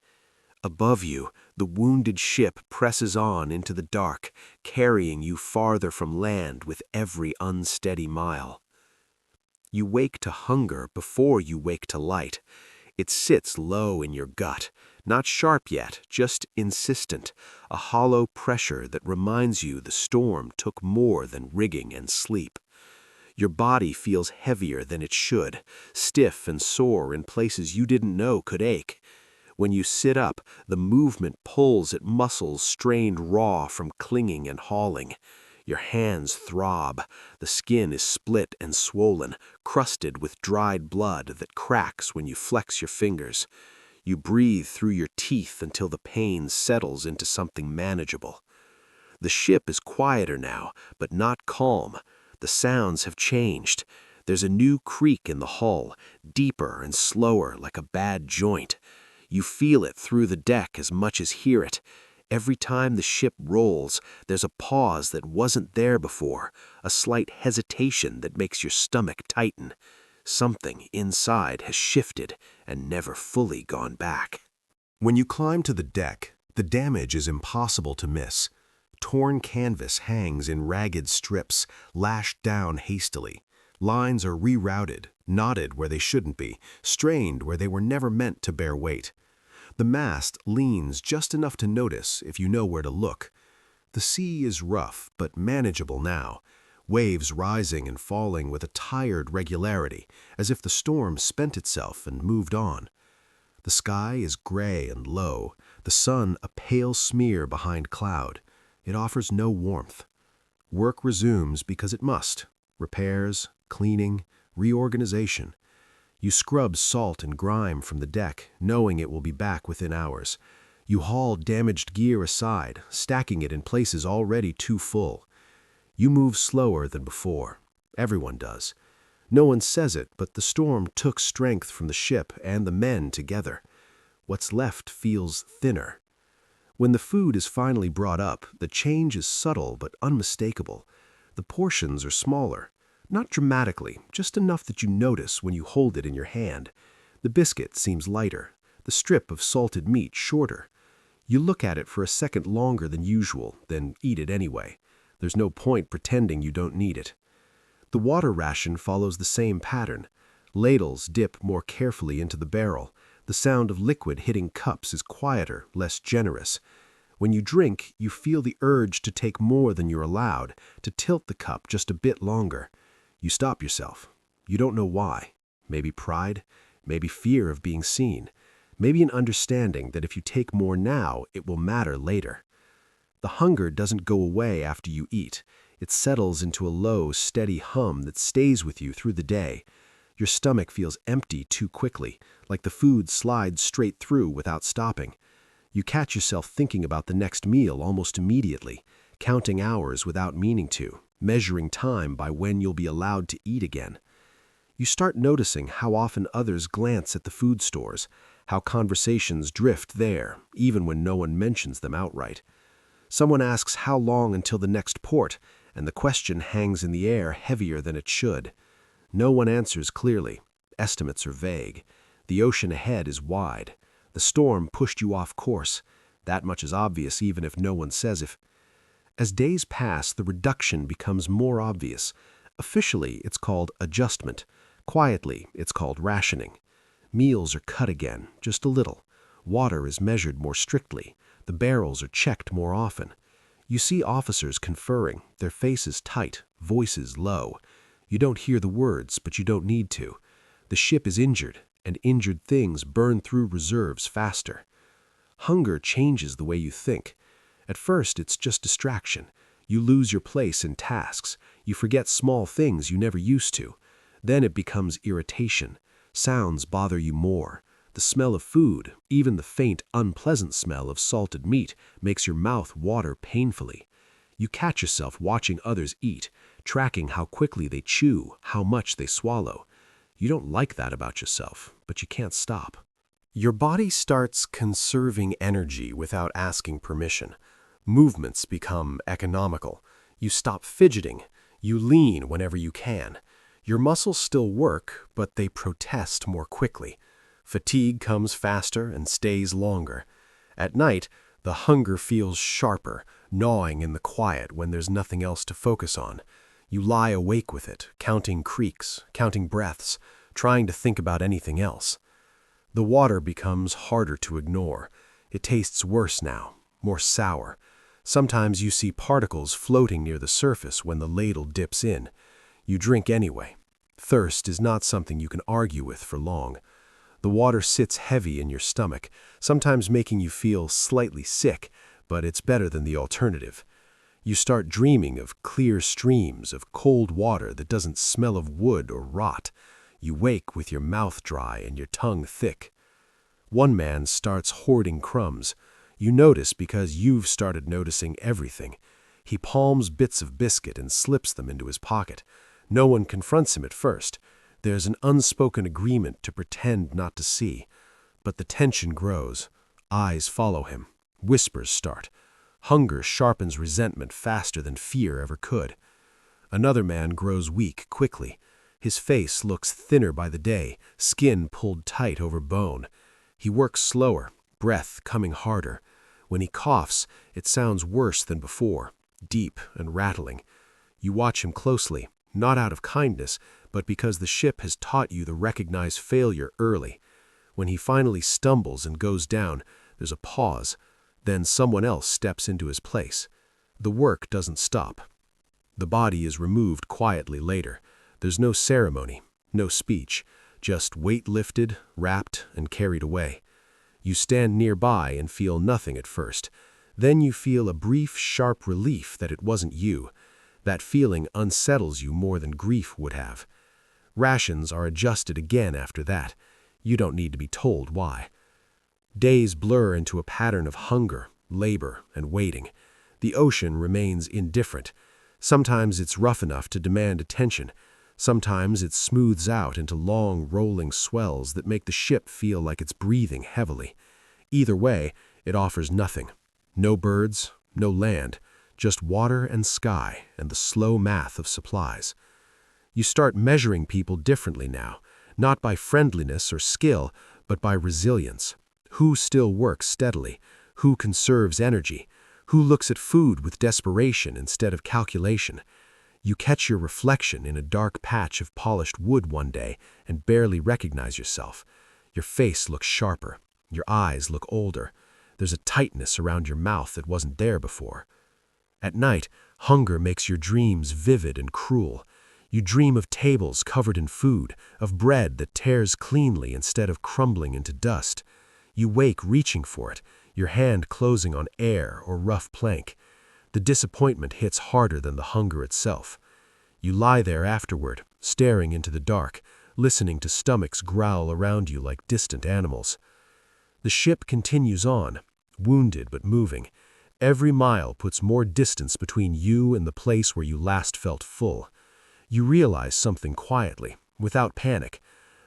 Above you, the wounded ship presses on into the dark, carrying you farther from land with every unsteady mile. You wake to hunger before you wake to light. It sits low in your gut, not sharp yet, just insistent, a hollow pressure that reminds you the storm took more than rigging and sleep. Your body feels heavier than it should, stiff and sore in places you didn't know could ache. When you sit up, the movement pulls at muscles strained raw from clinging and hauling. Your hands throb. The skin is split and swollen, crusted with dried blood that cracks when you flex your fingers. You breathe through your teeth until the pain settles into something manageable. The ship is quieter now, but not calm. The sounds have changed. There's a new creak in the hull, deeper and slower like a bad joint. You feel it through the deck as much as hear it. Every time the ship rolls, there's a pause that wasn't there before, a slight hesitation that makes your stomach tighten. Something inside has shifted and never fully gone back. When you climb to the deck, the damage is impossible to miss. Torn canvas hangs in ragged strips, lashed down hastily. Lines are rerouted, knotted where they shouldn't be, strained where they were never meant to bear weight. The mast leans just enough to notice if you know where to look. The sea is rough, but manageable now, waves rising and falling with a tired regularity, as if the storm spent itself and moved on. The sky is gray and low, the sun a pale smear behind cloud. It offers no warmth. Work resumes because it must. Repairs, cleaning, reorganization. You scrub salt and grime from the deck, knowing it will be back within hours. You haul damaged gear aside, stacking it in places already too full. You move slower than before. Everyone does. No one says it, but the storm took strength from the ship and the men together. What's left feels thinner. When the food is finally brought up, the change is subtle but unmistakable. The portions are smaller. Not dramatically, just enough that you notice when you hold it in your hand. The biscuit seems lighter, the strip of salted meat shorter. You look at it for a second longer than usual, then eat it anyway. There's no point pretending you don't need it. The water ration follows the same pattern. Ladles dip more carefully into the barrel. The sound of liquid hitting cups is quieter, less generous. When you drink, you feel the urge to take more than you're allowed, to tilt the cup just a bit longer. You stop yourself. You don't know why. Maybe pride, maybe fear of being seen, maybe an understanding that if you take more now, it will matter later. The hunger doesn't go away after you eat. It settles into a low, steady hum that stays with you through the day. Your stomach feels empty too quickly, like the food slides straight through without stopping. You catch yourself thinking about the next meal almost immediately, counting hours without meaning to, measuring time by when you'll be allowed to eat again. You start noticing how often others glance at the food stores, how conversations drift there, even when no one mentions them outright. Someone asks how long until the next port, and the question hangs in the air heavier than it should. No one answers clearly. Estimates are vague. The ocean ahead is wide. The storm pushed you off course. That much is obvious even if no one says it. As days pass, the reduction becomes more obvious. Officially, it's called adjustment. Quietly, it's called rationing. Meals are cut again, just a little. Water is measured more strictly. The barrels are checked more often. You see officers conferring, their faces tight, voices low. You don't hear the words, but you don't need to. The ship is injured, and injured things burn through reserves faster. Hunger changes the way you think. At first, it's just distraction. You lose your place in tasks. You forget small things you never used to. Then it becomes irritation. Sounds bother you more. The smell of food, even the faint, unpleasant smell of salted meat, makes your mouth water painfully. You catch yourself watching others eat, tracking how quickly they chew, how much they swallow. You don't like that about yourself, but you can't stop. Your body starts conserving energy without asking permission. Movements become economical. You stop fidgeting. You lean whenever you can. Your muscles still work, but they protest more quickly. Fatigue comes faster and stays longer. At night, the hunger feels sharper, gnawing in the quiet when there's nothing else to focus on. You lie awake with it, counting creaks, counting breaths, trying to think about anything else. The water becomes harder to ignore. It tastes worse now, more sour. Sometimes you see particles floating near the surface when the ladle dips in. You drink anyway. Thirst is not something you can argue with for long. The water sits heavy in your stomach, sometimes making you feel slightly sick, but it's better than the alternative. You start dreaming of clear streams, of cold water that doesn't smell of wood or rot. You wake with your mouth dry and your tongue thick. One man starts hoarding crumbs. You notice because you've started noticing everything. He palms bits of biscuit and slips them into his pocket. No one confronts him at first. There's an unspoken agreement to pretend not to see. But the tension grows. Eyes follow him. Whispers start. Hunger sharpens resentment faster than fear ever could. Another man grows weak quickly. His face looks thinner by the day, skin pulled tight over bone. He works slower, breath coming harder. When he coughs, it sounds worse than before, deep and rattling. You watch him closely, not out of kindness, but because the ship has taught you to recognize failure early. When he finally stumbles and goes down, there's a pause. Then someone else steps into his place. The work doesn't stop. The body is removed quietly later. There's no ceremony, no speech, just weight lifted, wrapped, and carried away. You stand nearby and feel nothing at first. Then you feel a brief, sharp relief that it wasn't you. That feeling unsettles you more than grief would have. Rations are adjusted again after that. You don't need to be told why. Days blur into a pattern of hunger, labor, and waiting. The ocean remains indifferent. Sometimes it's rough enough to demand attention. Sometimes it smooths out into long, rolling swells that make the ship feel like it's breathing heavily. Either way, it offers nothing. No birds, no land, just water and sky and the slow math of supplies. You start measuring people differently now, not by friendliness or skill, but by resilience. Who still works steadily? Who conserves energy? Who looks at food with desperation instead of calculation? You catch your reflection in a dark patch of polished wood one day and barely recognize yourself. Your face looks sharper. Your eyes look older. There's a tightness around your mouth that wasn't there before. At night, hunger makes your dreams vivid and cruel. You dream of tables covered in food, of bread that tears cleanly instead of crumbling into dust. You wake reaching for it, your hand closing on air or rough plank. The disappointment hits harder than the hunger itself. You lie there afterward, staring into the dark, listening to stomachs growl around you like distant animals. The ship continues on, wounded but moving. Every mile puts more distance between you and the place where you last felt full. You realize something quietly, without panic.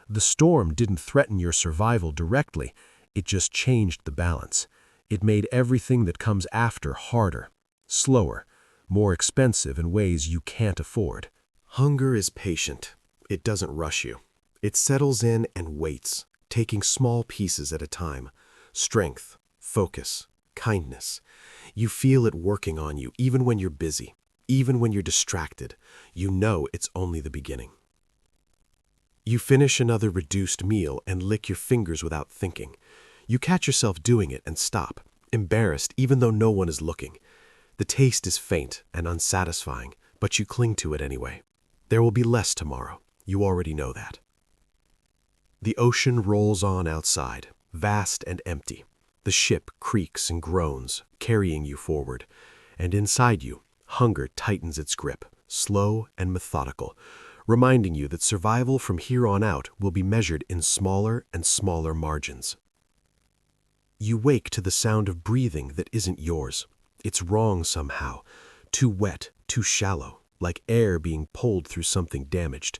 The storm didn't threaten your survival directly, it just changed the balance. It made everything that comes after harder, slower, more expensive in ways you can't afford. Hunger is patient. It doesn't rush you. It settles in and waits, taking small pieces at a time. Strength, focus, kindness. You feel it working on you even when you're busy, even when you're distracted. You know it's only the beginning. You finish another reduced meal and lick your fingers without thinking. You catch yourself doing it and stop, embarrassed even though no one is looking. The taste is faint and unsatisfying, but you cling to it anyway. There will be less tomorrow. You already know that. The ocean rolls on outside, vast and empty. The ship creaks and groans, carrying you forward. And inside you, hunger tightens its grip, slow and methodical, reminding you that survival from here on out will be measured in smaller and smaller margins. You wake to the sound of breathing that isn't yours. It's wrong somehow, too wet, too shallow, like air being pulled through something damaged.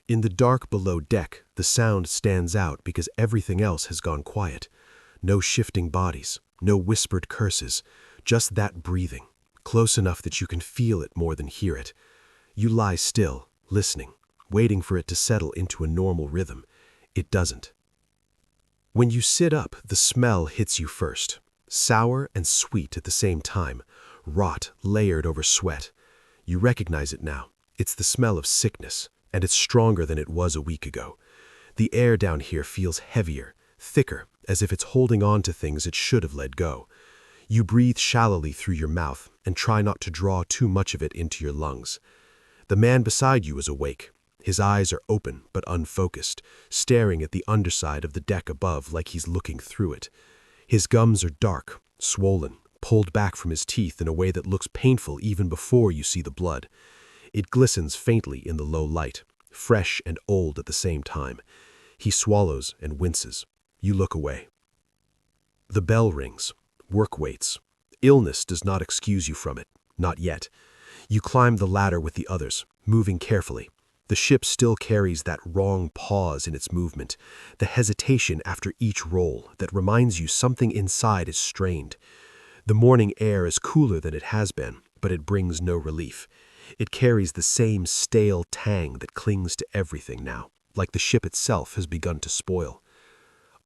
In the dark below deck, the sound stands out because everything else has gone quiet. No shifting bodies, no whispered curses, just that breathing, close enough that you can feel it more than hear it. You lie still, listening, waiting for it to settle into a normal rhythm. It doesn't. When you sit up, the smell hits you first. Sour and sweet at the same time, rot layered over sweat. You recognize it now. It's the smell of sickness, and it's stronger than it was a week ago. The air down here feels heavier, thicker, as if it's holding on to things it should have let go. You breathe shallowly through your mouth and try not to draw too much of it into your lungs. The man beside you is awake. His eyes are open but unfocused, staring at the underside of the deck above like he's looking through it. His gums are dark, swollen, pulled back from his teeth in a way that looks painful even before you see the blood. It glistens faintly in the low light, fresh and old at the same time. He swallows and winces. You look away. The bell rings. Work waits. Illness does not excuse you from it. Not yet. You climb the ladder with the others, moving carefully. The ship still carries that wrong pause in its movement, the hesitation after each roll that reminds you something inside is strained. The morning air is cooler than it has been, but it brings no relief. It carries the same stale tang that clings to everything now, like the ship itself has begun to spoil.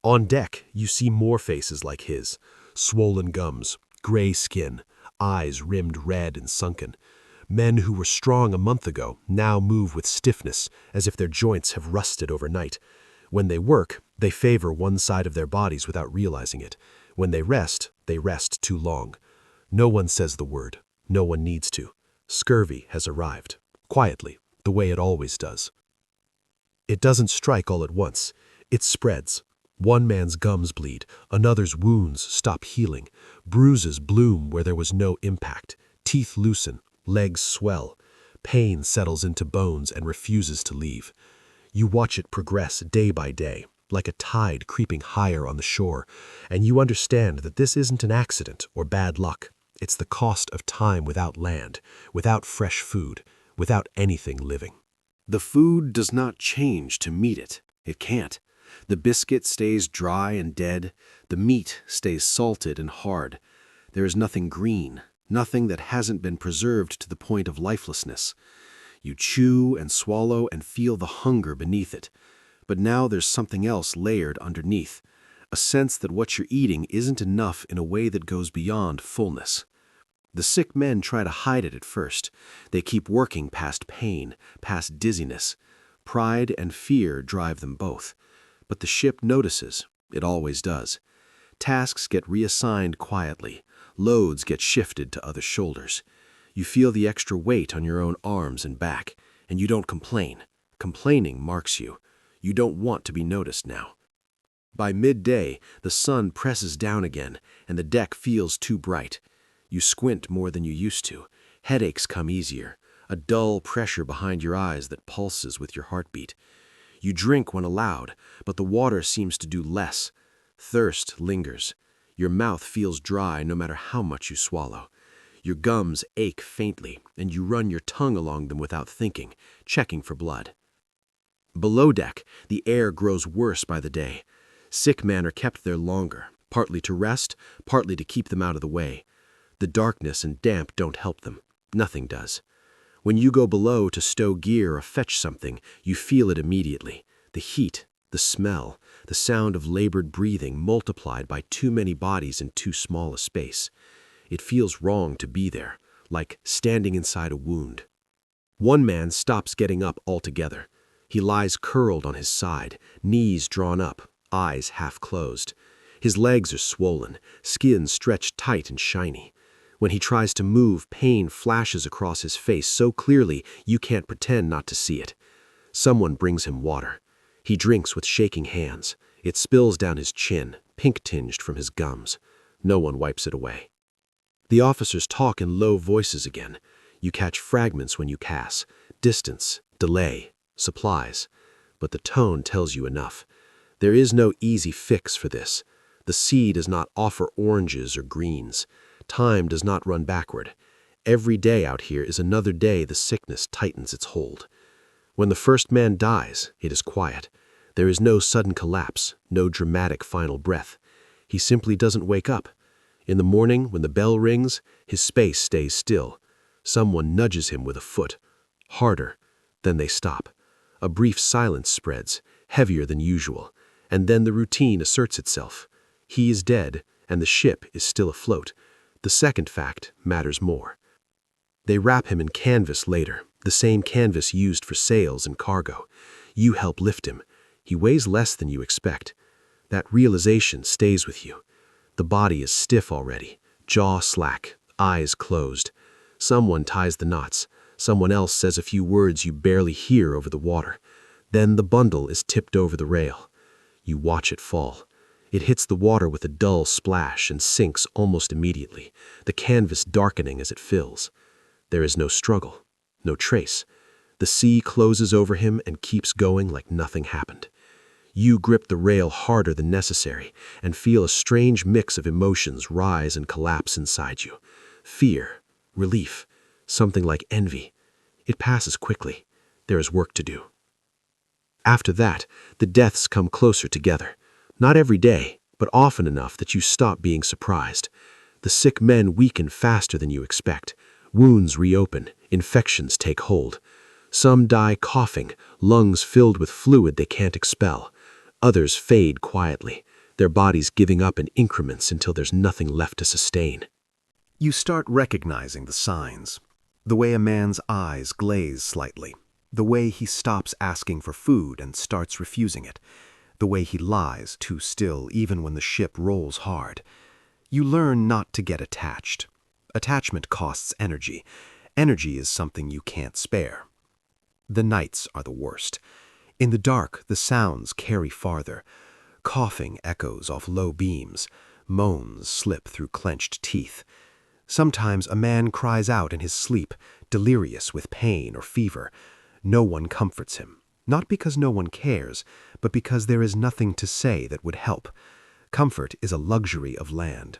On deck, you see more faces like his, swollen gums, gray skin, eyes rimmed red and sunken. Men who were strong a month ago now move with stiffness, as if their joints have rusted overnight. When they work, they favor one side of their bodies without realizing it. When they rest too long. No one says the word. No one needs to. Scurvy has arrived. Quietly, the way it always does. It doesn't strike all at once. It spreads. One man's gums bleed, another's wounds stop healing. Bruises bloom where there was no impact. Teeth loosen, legs swell. Pain settles into bones and refuses to leave. You watch it progress day by day, like a tide creeping higher on the shore, and you understand that this isn't an accident or bad luck. It's the cost of time without land, without fresh food, without anything living. The food does not change to meet it. It can't. The biscuit stays dry and dead. The meat stays salted and hard. There is nothing green, nothing that hasn't been preserved to the point of lifelessness. You chew and swallow and feel the hunger beneath it. But now there's something else layered underneath, a sense that what you're eating isn't enough in a way that goes beyond fullness. The sick men try to hide it at first. They keep working past pain, past dizziness. Pride and fear drive them both. But the ship notices. It always does. Tasks get reassigned quietly. Loads get shifted to other shoulders. You feel the extra weight on your own arms and back, and you don't complain. Complaining marks you. You don't want to be noticed now. By midday, the sun presses down again, and the deck feels too bright. You squint more than you used to. Headaches come easier, a dull pressure behind your eyes that pulses with your heartbeat. You drink when allowed, but the water seems to do less. Thirst lingers. Your mouth feels dry no matter how much you swallow. Your gums ache faintly, and you run your tongue along them without thinking, checking for blood. Below deck, the air grows worse by the day. Sick men are kept there longer, partly to rest, partly to keep them out of the way. The darkness and damp don't help them. Nothing does. When you go below to stow gear or fetch something, you feel it immediately. The heat, the smell, the sound of labored breathing multiplied by too many bodies in too small a space. It feels wrong to be there, like standing inside a wound. One man stops getting up altogether. He lies curled on his side, knees drawn up, eyes half closed. His legs are swollen, skin stretched tight and shiny. When he tries to move, pain flashes across his face so clearly you can't pretend not to see it. Someone brings him water. He drinks with shaking hands. It spills down his chin, pink-tinged from his gums. No one wipes it away. The officers talk in low voices again. You catch fragments when you pass. Distance, delay, supplies. But the tone tells you enough. There is no easy fix for this. The sea does not offer oranges or greens. Time does not run backward. Every day out here is another day the sickness tightens its hold. When the first man dies, it is quiet. There is no sudden collapse, no dramatic final breath. He simply doesn't wake up. In the morning, when the bell rings, his space stays still. Someone nudges him with a foot. Harder. Then they stop. A brief silence spreads, heavier than usual, and then the routine asserts itself. He is dead, and the ship is still afloat. The second fact matters more. They wrap him in canvas later, the same canvas used for sails and cargo. You help lift him. He weighs less than you expect. That realization stays with you. The body is stiff already, jaw slack, eyes closed. Someone ties the knots. Someone else says a few words you barely hear over the water. Then the bundle is tipped over the rail. You watch it fall. It hits the water with a dull splash and sinks almost immediately, the canvas darkening as it fills. There is no struggle, no trace. The sea closes over him and keeps going like nothing happened. You grip the rail harder than necessary and feel a strange mix of emotions rise and collapse inside you. Fear, relief, something like envy. It passes quickly. There is work to do. After that, the deaths come closer together. Not every day, but often enough that you stop being surprised. The sick men weaken faster than you expect. Wounds reopen, infections take hold. Some die coughing, lungs filled with fluid they can't expel. Others fade quietly, their bodies giving up in increments until there's nothing left to sustain. You start recognizing the signs. The way a man's eyes glaze slightly. The way he stops asking for food and starts refusing it. The way he lies too still even when the ship rolls hard. You learn not to get attached. Attachment costs energy. Energy is something you can't spare. The nights are the worst. In the dark, the sounds carry farther. Coughing echoes off low beams. Moans slip through clenched teeth. Sometimes a man cries out in his sleep, delirious with pain or fever. No one comforts him, not because no one cares, but because there is nothing to say that would help. Comfort is a luxury of land.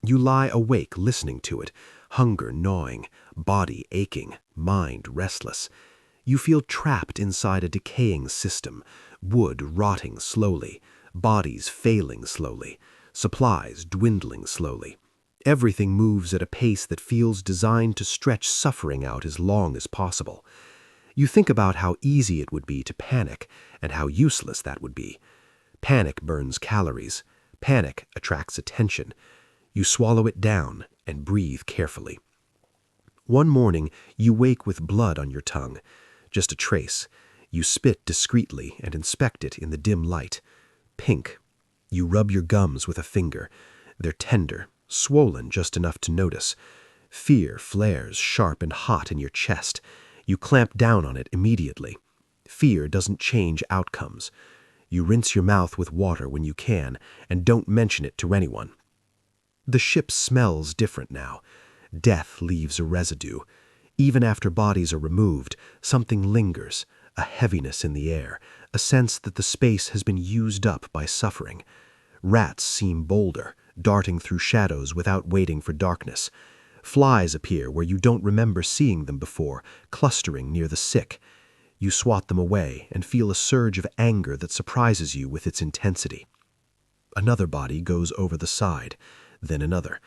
You lie awake listening to it, hunger gnawing, body aching, mind restless. You feel trapped inside a decaying system, wood rotting slowly, bodies failing slowly, supplies dwindling slowly. Everything moves at a pace that feels designed to stretch suffering out as long as possible. You think about how easy it would be to panic and how useless that would be. Panic burns calories. Panic attracts attention. You swallow it down and breathe carefully. One morning, you wake with blood on your tongue. Just a trace. You spit discreetly and inspect it in the dim light. Pink. You rub your gums with a finger. They're tender, swollen just enough to notice. Fear flares sharp and hot in your chest. You clamp down on it immediately. Fear doesn't change outcomes. You rinse your mouth with water when you can and don't mention it to anyone. The ship smells different now. Death leaves a residue. Even after bodies are removed, something lingers, a heaviness in the air, a sense that the space has been used up by suffering. Rats seem bolder, darting through shadows without waiting for darkness. Flies appear where you don't remember seeing them before, clustering near the sick. You swat them away and feel a surge of anger that surprises you with its intensity. Another body goes over the side, then another.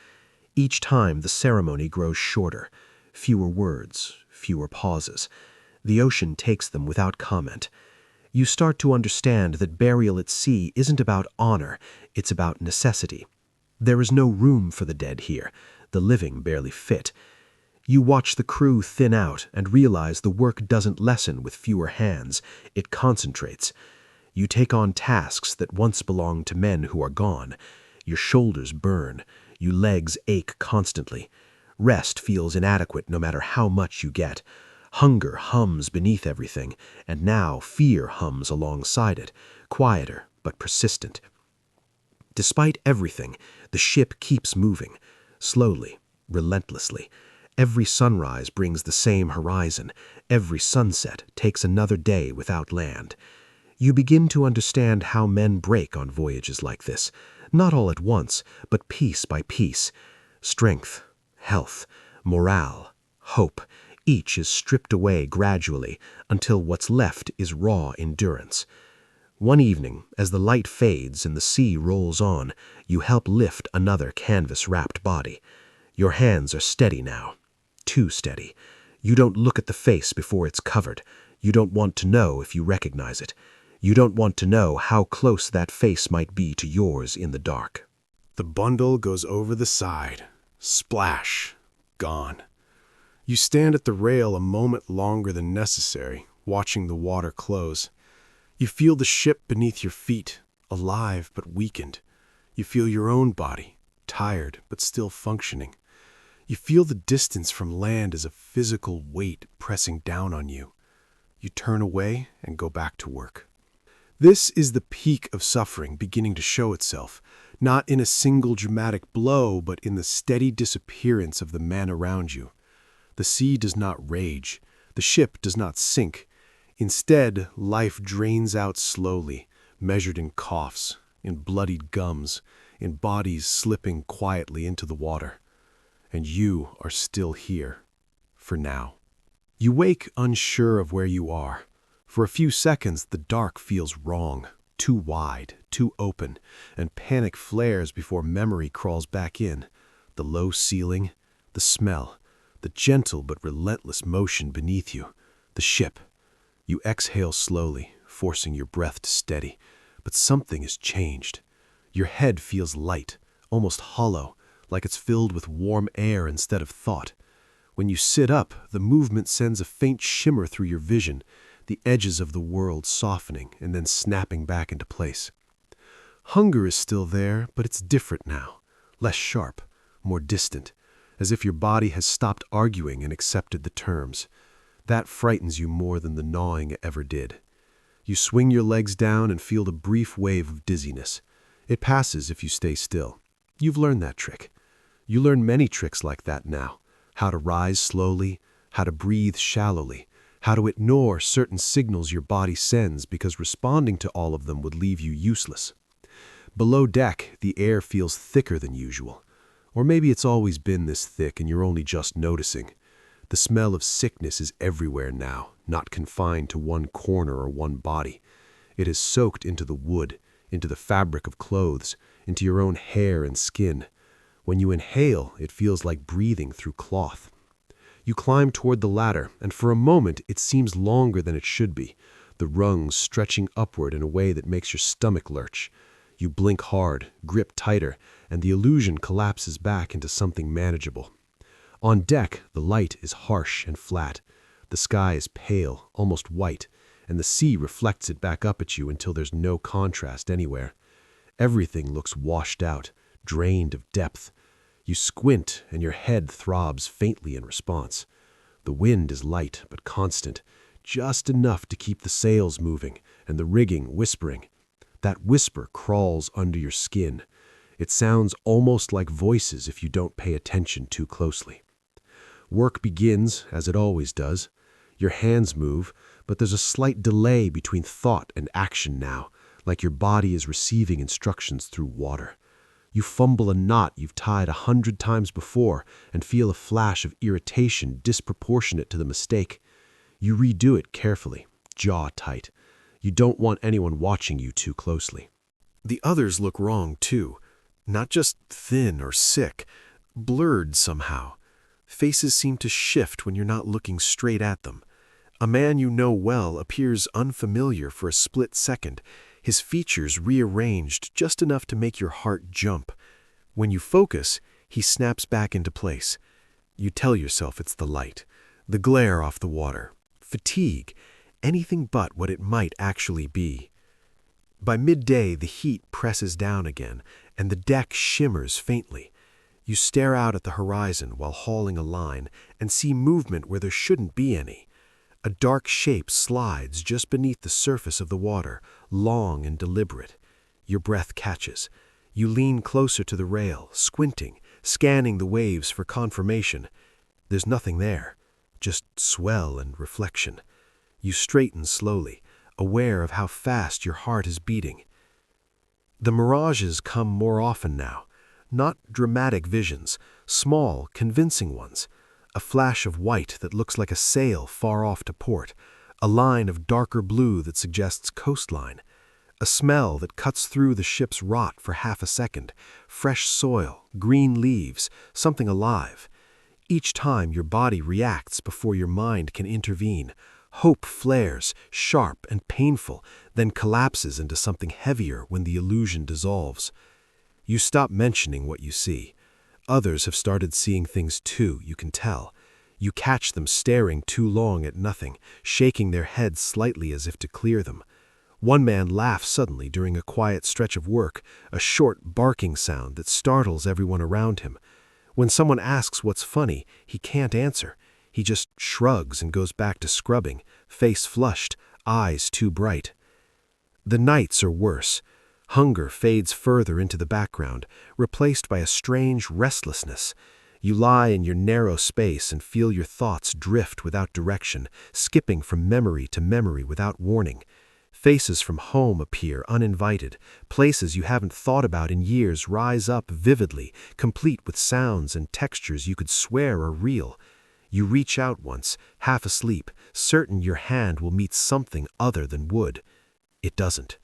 Each time the ceremony grows shorter. Fewer words, fewer pauses. The ocean takes them without comment. You start to understand that burial at sea isn't about honor, it's about necessity. There is no room for the dead here. The living barely fit. You watch the crew thin out and realize the work doesn't lessen with fewer hands. It concentrates. You take on tasks that once belonged to men who are gone. Your shoulders burn. Your legs ache constantly. Rest feels inadequate no matter how much you get. Hunger hums beneath everything, and now fear hums alongside it, quieter but persistent. Despite everything, the ship keeps moving, slowly, relentlessly. Every sunrise brings the same horizon. Every sunset takes another day without land. You begin to understand how men break on voyages like this, not all at once, but piece by piece. Strength, health, morale, hope, each is stripped away gradually until what's left is raw endurance. One evening, as the light fades and the sea rolls on, you help lift another canvas-wrapped body. Your hands are steady now. Too steady. You don't look at the face before it's covered. You don't want to know if you recognize it. You don't want to know how close that face might be to yours in the dark. The bundle goes over the side. Splash. Gone. You stand at the rail a moment longer than necessary, watching the water close. You feel the ship beneath your feet, alive but weakened. You feel your own body, tired but still functioning. You feel the distance from land as a physical weight pressing down on you. You turn away and go back to work. This is the peak of suffering beginning to show itself, not in a single dramatic blow, but in the steady disappearance of the man around you. The sea does not rage. The ship does not sink. Instead, life drains out slowly, measured in coughs, in bloodied gums, in bodies slipping quietly into the water. And you are still here, for now. You wake unsure of where you are. For a few seconds, the dark feels wrong, too wide, too open, and panic flares before memory crawls back in. The low ceiling, the smell, the gentle but relentless motion beneath you, the ship. You exhale slowly, forcing your breath to steady, but something has changed. Your head feels light, almost hollow, like it's filled with warm air instead of thought. When you sit up, the movement sends a faint shimmer through your vision, the edges of the world softening and then snapping back into place. Hunger is still there, but it's different now, less sharp, more distant, as if your body has stopped arguing and accepted the terms. That frightens you more than the gnawing ever did. You swing your legs down and feel the brief wave of dizziness. It passes if you stay still. You've learned that trick. You learn many tricks like that now. How to rise slowly, how to breathe shallowly, how to ignore certain signals your body sends because responding to all of them would leave you useless. Below deck, the air feels thicker than usual. Or maybe it's always been this thick and you're only just noticing. The smell of sickness is everywhere now, not confined to one corner or one body. It is soaked into the wood, into the fabric of clothes, into your own hair and skin. When you inhale, it feels like breathing through cloth. You climb toward the ladder, and for a moment it seems longer than it should be, the rungs stretching upward in a way that makes your stomach lurch. You blink hard, grip tighter, and the illusion collapses back into something manageable. On deck, the light is harsh and flat. The sky is pale, almost white, and the sea reflects it back up at you until there's no contrast anywhere. Everything looks washed out, drained of depth. You squint, and your head throbs faintly in response. The wind is light but constant, just enough to keep the sails moving and the rigging whispering. That whisper crawls under your skin. It sounds almost like voices if you don't pay attention too closely. Work begins, as it always does. Your hands move, but there's a slight delay between thought and action now, like your body is receiving instructions through water. You fumble a knot you've tied 100 times before and feel a flash of irritation disproportionate to the mistake. You redo it carefully, jaw tight. You don't want anyone watching you too closely. The others look wrong too, not just thin or sick, blurred somehow. Faces seem to shift when you're not looking straight at them. A man you know well appears unfamiliar for a split second, his features rearranged just enough to make your heart jump. When you focus, he snaps back into place. You tell yourself it's the light, the glare off the water, fatigue, anything but what it might actually be. By midday, the heat presses down again, and the deck shimmers faintly. You stare out at the horizon while hauling a line and see movement where there shouldn't be any. A dark shape slides just beneath the surface of the water, long and deliberate. Your breath catches. You lean closer to the rail, squinting, scanning the waves for confirmation. There's nothing there, just swell and reflection. You straighten slowly, aware of how fast your heart is beating. The mirages come more often now. Not dramatic visions, small, convincing ones. A flash of white that looks like a sail far off to port, a line of darker blue that suggests coastline, a smell that cuts through the ship's rot for half a second, fresh soil, green leaves, something alive. Each time your body reacts before your mind can intervene. Hope flares, sharp and painful, then collapses into something heavier when the illusion dissolves. You stop mentioning what you see. Others have started seeing things too, you can tell. You catch them staring too long at nothing, shaking their heads slightly as if to clear them. One man laughs suddenly during a quiet stretch of work, a short barking sound that startles everyone around him. When someone asks what's funny, he can't answer. He just shrugs and goes back to scrubbing, face flushed, eyes too bright. The nights are worse. Hunger fades further into the background, replaced by a strange restlessness. You lie in your narrow space and feel your thoughts drift without direction, skipping from memory to memory without warning. Faces from home appear uninvited. Places you haven't thought about in years rise up vividly, complete with sounds and textures you could swear are real. You reach out once, half asleep, certain your hand will meet something other than wood. It doesn't.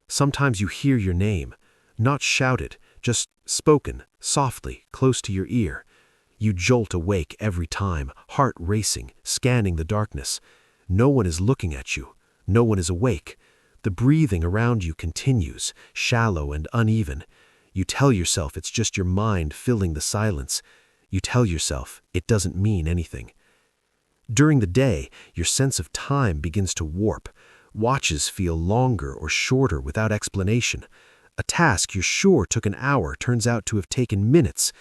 Sometimes you hear your name, not shouted, just spoken, softly, close to your ear. You jolt awake every time, heart racing, scanning the darkness. No one is looking at you. No one is awake. The breathing around you continues, shallow and uneven. You tell yourself it's just your mind filling the silence. You tell yourself it doesn't mean anything. During the day, your sense of time begins to warp. Watches feel longer or shorter without explanation. A task you're sure took an hour turns out to have taken minutes.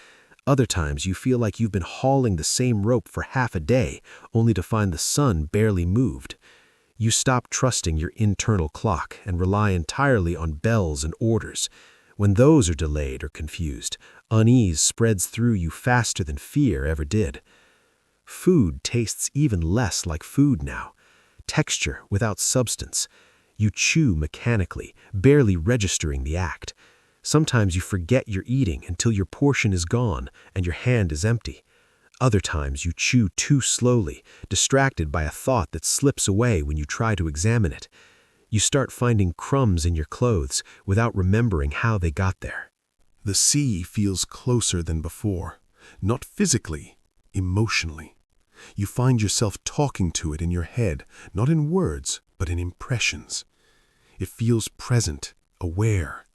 Other times you feel like you've been hauling the same rope for half a day, only to find the sun barely moved. You stop trusting your internal clock and rely entirely on bells and orders. When those are delayed or confused, unease spreads through you faster than fear ever did. Food tastes even less like food now. Texture without substance. You chew mechanically, barely registering the act. Sometimes you forget you're eating until your portion is gone and your hand is empty. Other times you chew too slowly, distracted by a thought that slips away when you try to examine it. You start finding crumbs in your clothes without remembering how they got there. The sea feels closer than before, not physically, emotionally. You find yourself talking to it in your head, not in words, but in impressions. It feels present, aware.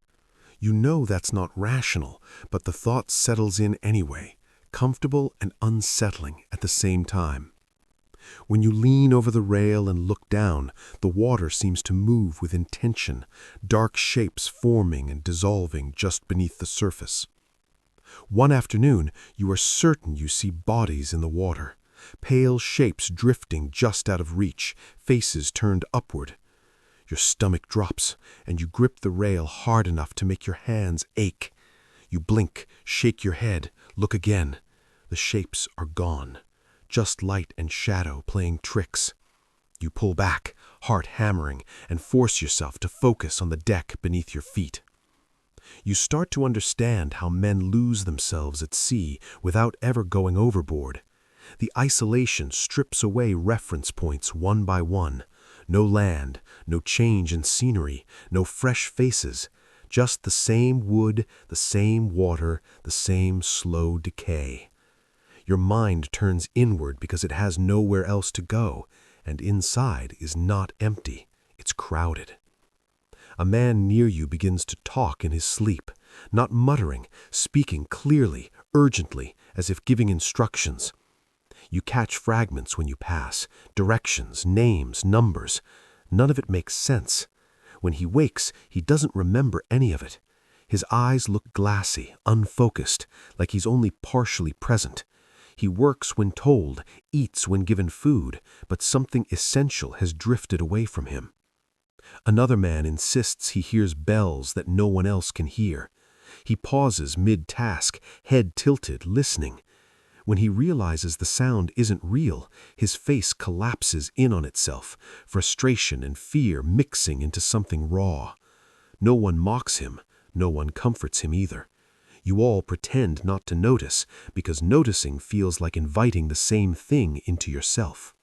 You know that's not rational, but the thought settles in anyway, comfortable and unsettling at the same time. When you lean over the rail and look down, the water seems to move with intention, dark shapes forming and dissolving just beneath the surface. One afternoon, you are certain you see bodies in the water, pale shapes drifting just out of reach, faces turned upward. Your stomach drops, and you grip the rail hard enough to make your hands ache. You blink, shake your head, look again. The shapes are gone. Just light and shadow playing tricks. You pull back, heart hammering, and force yourself to focus on the deck beneath your feet. You start to understand how men lose themselves at sea without ever going overboard. The isolation strips away reference points one by one. No land, no change in scenery, no fresh faces, just the same wood, the same water, the same slow decay. Your mind turns inward because it has nowhere else to go, and inside is not empty, it's crowded. A man near you begins to talk in his sleep, not muttering, speaking clearly, urgently, as if giving instructions. You catch fragments when you pass, directions, names, numbers. None of it makes sense. When he wakes, he doesn't remember any of it. His eyes look glassy, unfocused, like he's only partially present. He works when told, eats when given food, but something essential has drifted away from him. Another man insists he hears bells that no one else can hear. He pauses mid-task, head tilted, listening. When he realizes the sound isn't real, his face collapses in on itself, frustration and fear mixing into something raw. No one mocks him, no one comforts him either. You all pretend not to notice, because noticing feels like inviting the same thing into yourself.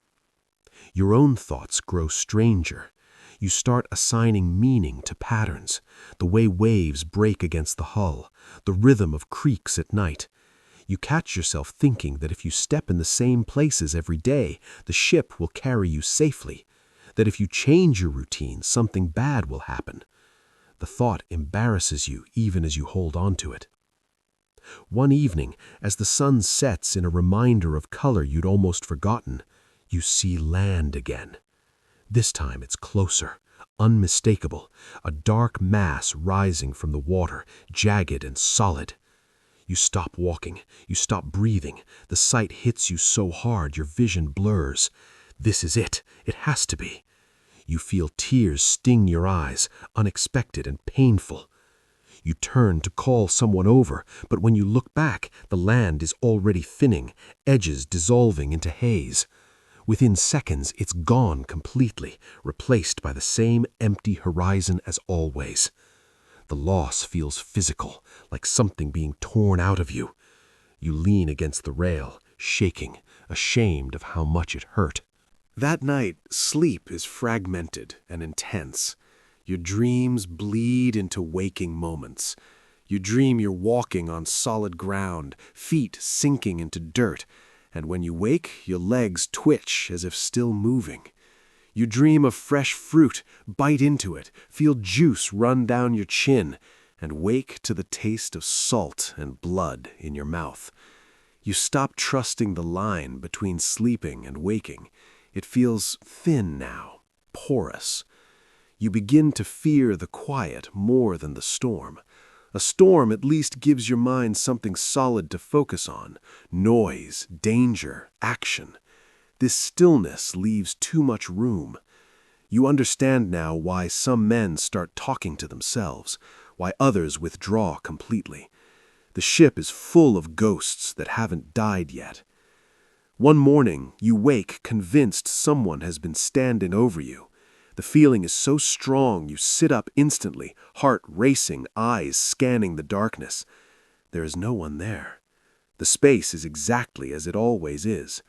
Your own thoughts grow stranger. You start assigning meaning to patterns, the way waves break against the hull, the rhythm of creaks at night. You catch yourself thinking that if you step in the same places every day, the ship will carry you safely, that if you change your routine, something bad will happen. The thought embarrasses you even as you hold on to it. One evening, as the sun sets in a reminder of color you'd almost forgotten, you see land again. This time it's closer, unmistakable, a dark mass rising from the water, jagged and solid. You stop walking, you stop breathing, the sight hits you so hard your vision blurs. This is it has to be. You feel tears sting your eyes, unexpected and painful. You turn to call someone over, but when you look back, the land is already thinning, edges dissolving into haze. Within seconds, it's gone completely, replaced by the same empty horizon as always. The loss feels physical, like something being torn out of you. You lean against the rail, shaking, ashamed of how much it hurt. That night, sleep is fragmented and intense. Your dreams bleed into waking moments. You dream you're walking on solid ground, feet sinking into dirt, and when you wake, your legs twitch as if still moving. You dream of fresh fruit, bite into it, feel juice run down your chin, and wake to the taste of salt and blood in your mouth. You stop trusting the line between sleeping and waking. It feels thin now, porous. You begin to fear the quiet more than the storm. A storm at least gives your mind something solid to focus on: noise, danger, action. This stillness leaves too much room. You understand now why some men start talking to themselves, why others withdraw completely. The ship is full of ghosts that haven't died yet. One morning, you wake convinced someone has been standing over you. The feeling is so strong you sit up instantly, heart racing, eyes scanning the darkness. There is no one there. The space is exactly as it always is.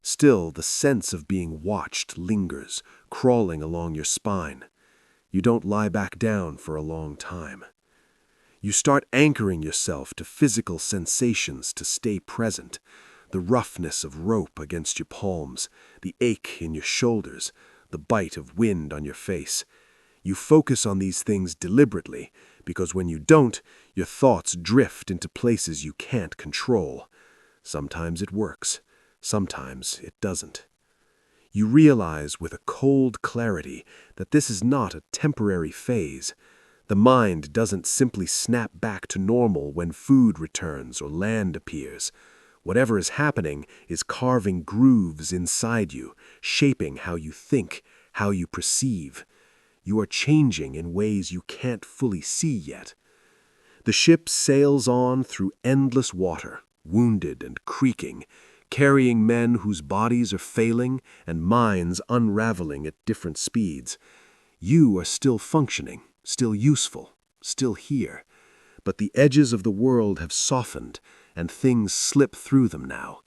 Still, the sense of being watched lingers, crawling along your spine. You don't lie back down for a long time. You start anchoring yourself to physical sensations to stay present. The roughness of rope against your palms, the ache in your shoulders, the bite of wind on your face. You focus on these things deliberately, because when you don't, your thoughts drift into places you can't control. Sometimes it works, sometimes it doesn't. You realize with a cold clarity that this is not a temporary phase. The mind doesn't simply snap back to normal when food returns or land appears. Whatever is happening is carving grooves inside you, shaping how you think, how you perceive. You are changing in ways you can't fully see yet. The ship sails on through endless water, wounded and creaking, carrying men whose bodies are failing and minds unraveling at different speeds. You are still functioning, still useful, still here. But the edges of the world have softened, and things slip through them now.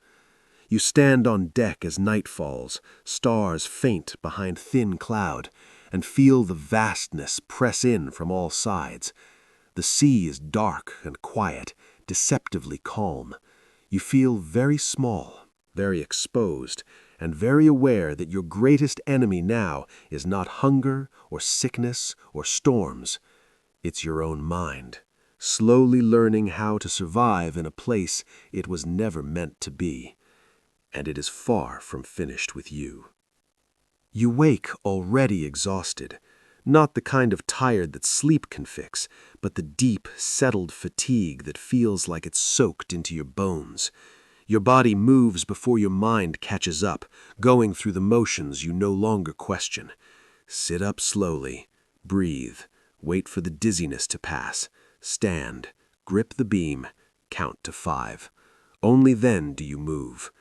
You stand on deck as night falls, stars faint behind thin cloud, and feel the vastness press in from all sides. The sea is dark and quiet, deceptively calm. You feel very small, very exposed, and very aware that your greatest enemy now is not hunger or sickness or storms. It's your own mind, slowly learning how to survive in a place it was never meant to be. And it is far from finished with you. You wake already exhausted, not the kind of tired that sleep can fix, but the deep, settled fatigue that feels like it's soaked into your bones. Your body moves before your mind catches up, going through the motions you no longer question. Sit up slowly, breathe, wait for the dizziness to pass, stand, grip the beam, count to 5. Only then do you move.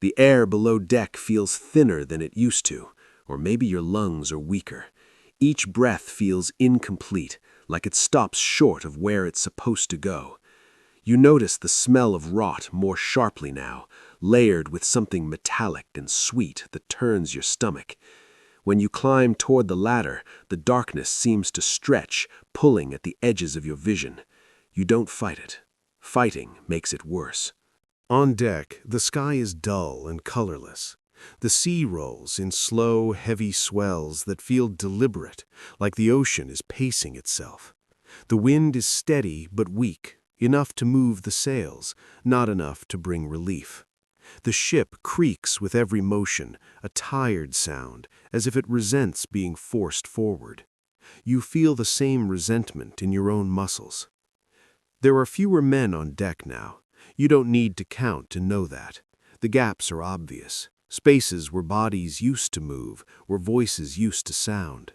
The air below deck feels thinner than it used to, or maybe your lungs are weaker. Each breath feels incomplete, like it stops short of where it's supposed to go. You notice the smell of rot more sharply now, layered with something metallic and sweet that turns your stomach. When you climb toward the ladder, the darkness seems to stretch, pulling at the edges of your vision. You don't fight it. Fighting makes it worse. On deck, the sky is dull and colorless. The sea rolls in slow, heavy swells that feel deliberate, like the ocean is pacing itself. The wind is steady but weak, enough to move the sails, not enough to bring relief. The ship creaks with every motion, a tired sound, as if it resents being forced forward. You feel the same resentment in your own muscles. There are fewer men on deck now. You don't need to count to know that. The gaps are obvious. Spaces where bodies used to move, where voices used to sound.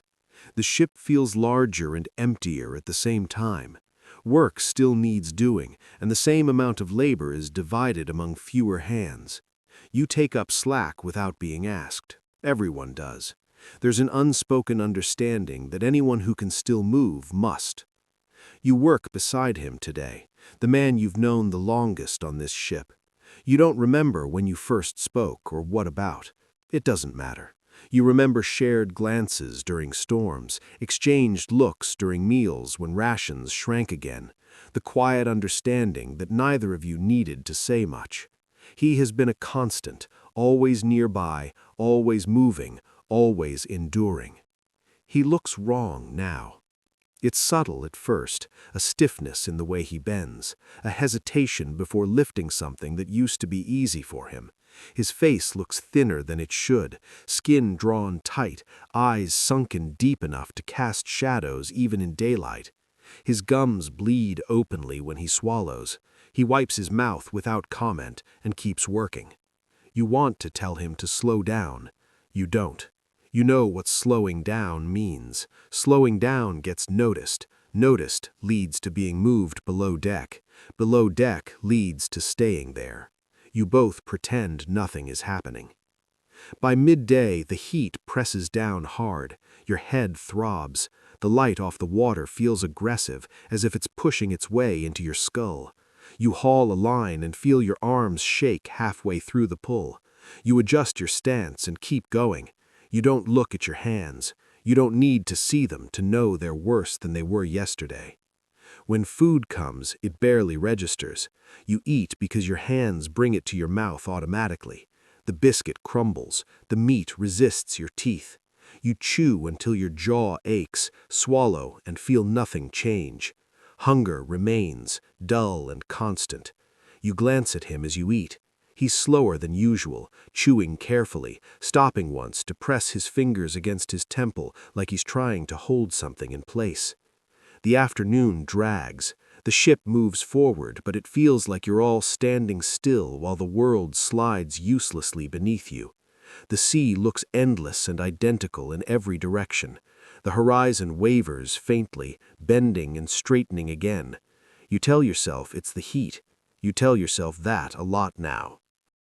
The ship feels larger and emptier at the same time. Work still needs doing, and the same amount of labor is divided among fewer hands. You take up slack without being asked. Everyone does. There's an unspoken understanding that anyone who can still move must. You work beside him today, the man you've known the longest on this ship. You don't remember when you first spoke or what about. It doesn't matter. You remember shared glances during storms, exchanged looks during meals when rations shrank again, the quiet understanding that neither of you needed to say much. He has been a constant, always nearby, always moving, always enduring. He looks wrong now. It's subtle at first, a stiffness in the way he bends, a hesitation before lifting something that used to be easy for him. His face looks thinner than it should, skin drawn tight, eyes sunken deep enough to cast shadows even in daylight. His gums bleed openly when he swallows. He wipes his mouth without comment and keeps working. You want to tell him to slow down. You don't. You know what slowing down means. Slowing down gets noticed. Noticed leads to being moved below deck. Below deck leads to staying there. You both pretend nothing is happening. By midday, the heat presses down hard. Your head throbs. The light off the water feels aggressive, as if it's pushing its way into your skull. You haul a line and feel your arms shake halfway through the pull. You adjust your stance and keep going. You don't look at your hands. You don't need to see them to know they're worse than they were yesterday. When food comes, it barely registers. You eat because your hands bring it to your mouth automatically. The biscuit crumbles. The meat resists your teeth. You chew until your jaw aches, swallow, and feel nothing change. Hunger remains, dull and constant. You glance at him as you eat. He's slower than usual, chewing carefully, stopping once to press his fingers against his temple like he's trying to hold something in place. The afternoon drags. The ship moves forward, but it feels like you're all standing still while the world slides uselessly beneath you. The sea looks endless and identical in every direction. The horizon wavers faintly, bending and straightening again. You tell yourself it's the heat. You tell yourself that a lot now.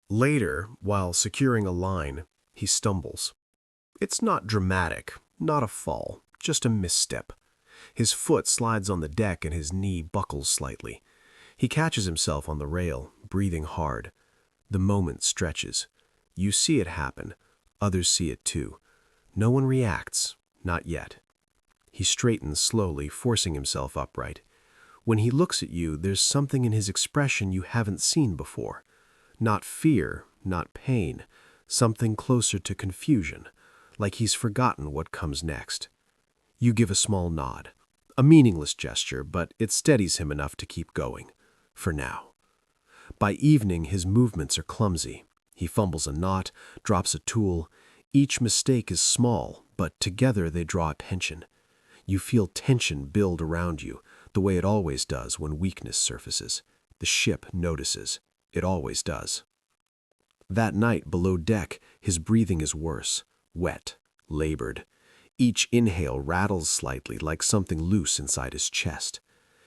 Later, while securing a line, he stumbles. It's not dramatic, not a fall, just a misstep. His foot slides on the deck and his knee buckles slightly. He catches himself on the rail, breathing hard. The moment stretches. You see it happen. Others see it too. No one reacts, not yet. He straightens slowly, forcing himself upright. When he looks at you, there's something in his expression you haven't seen before. Not fear, not pain, something closer to confusion, like he's forgotten what comes next. You give a small nod, a meaningless gesture, but it steadies him enough to keep going, for now. By evening, his movements are clumsy. He fumbles a knot, drops a tool. Each mistake is small, but together they draw attention. You feel tension build around you, the way it always does when weakness surfaces. The ship notices. It always does. That night below deck, his breathing is worse, wet, labored. Each inhale rattles slightly like something loose inside his chest.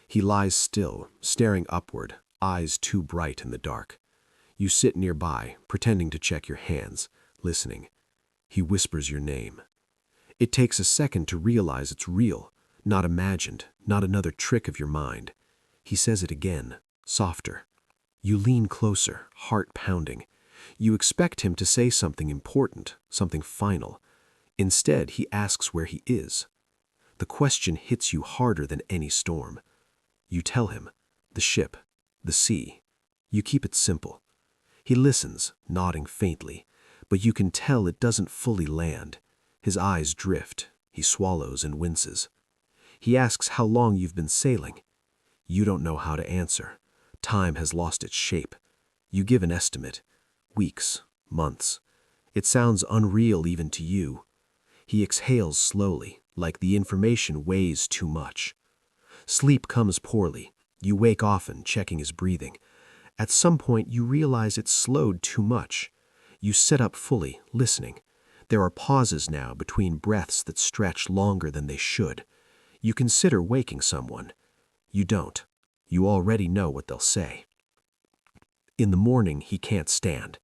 He lies still, staring upward, eyes too bright in the dark. You sit nearby, pretending to check your hands, listening. He whispers your name. It takes a second to realize it's real, not imagined, not another trick of your mind. He says it again, softer. You lean closer, heart pounding. You expect him to say something important, something final. Instead, he asks where he is. The question hits you harder than any storm. You tell him, the ship, the sea. You keep it simple. He listens, nodding faintly, but you can tell it doesn't fully land. His eyes drift. He swallows and winces. He asks how long you've been sailing. You don't know how to answer. Time has lost its shape. You give an estimate. Weeks, months. It sounds unreal even to you. He exhales slowly, like the information weighs too much. Sleep comes poorly. You wake often, checking his breathing. At some point, you realize it's slowed too much. You sit up fully, listening. There are pauses now between breaths that stretch longer than they should. You consider waking someone. You don't. You already know what they'll say. In the morning, he can't stand.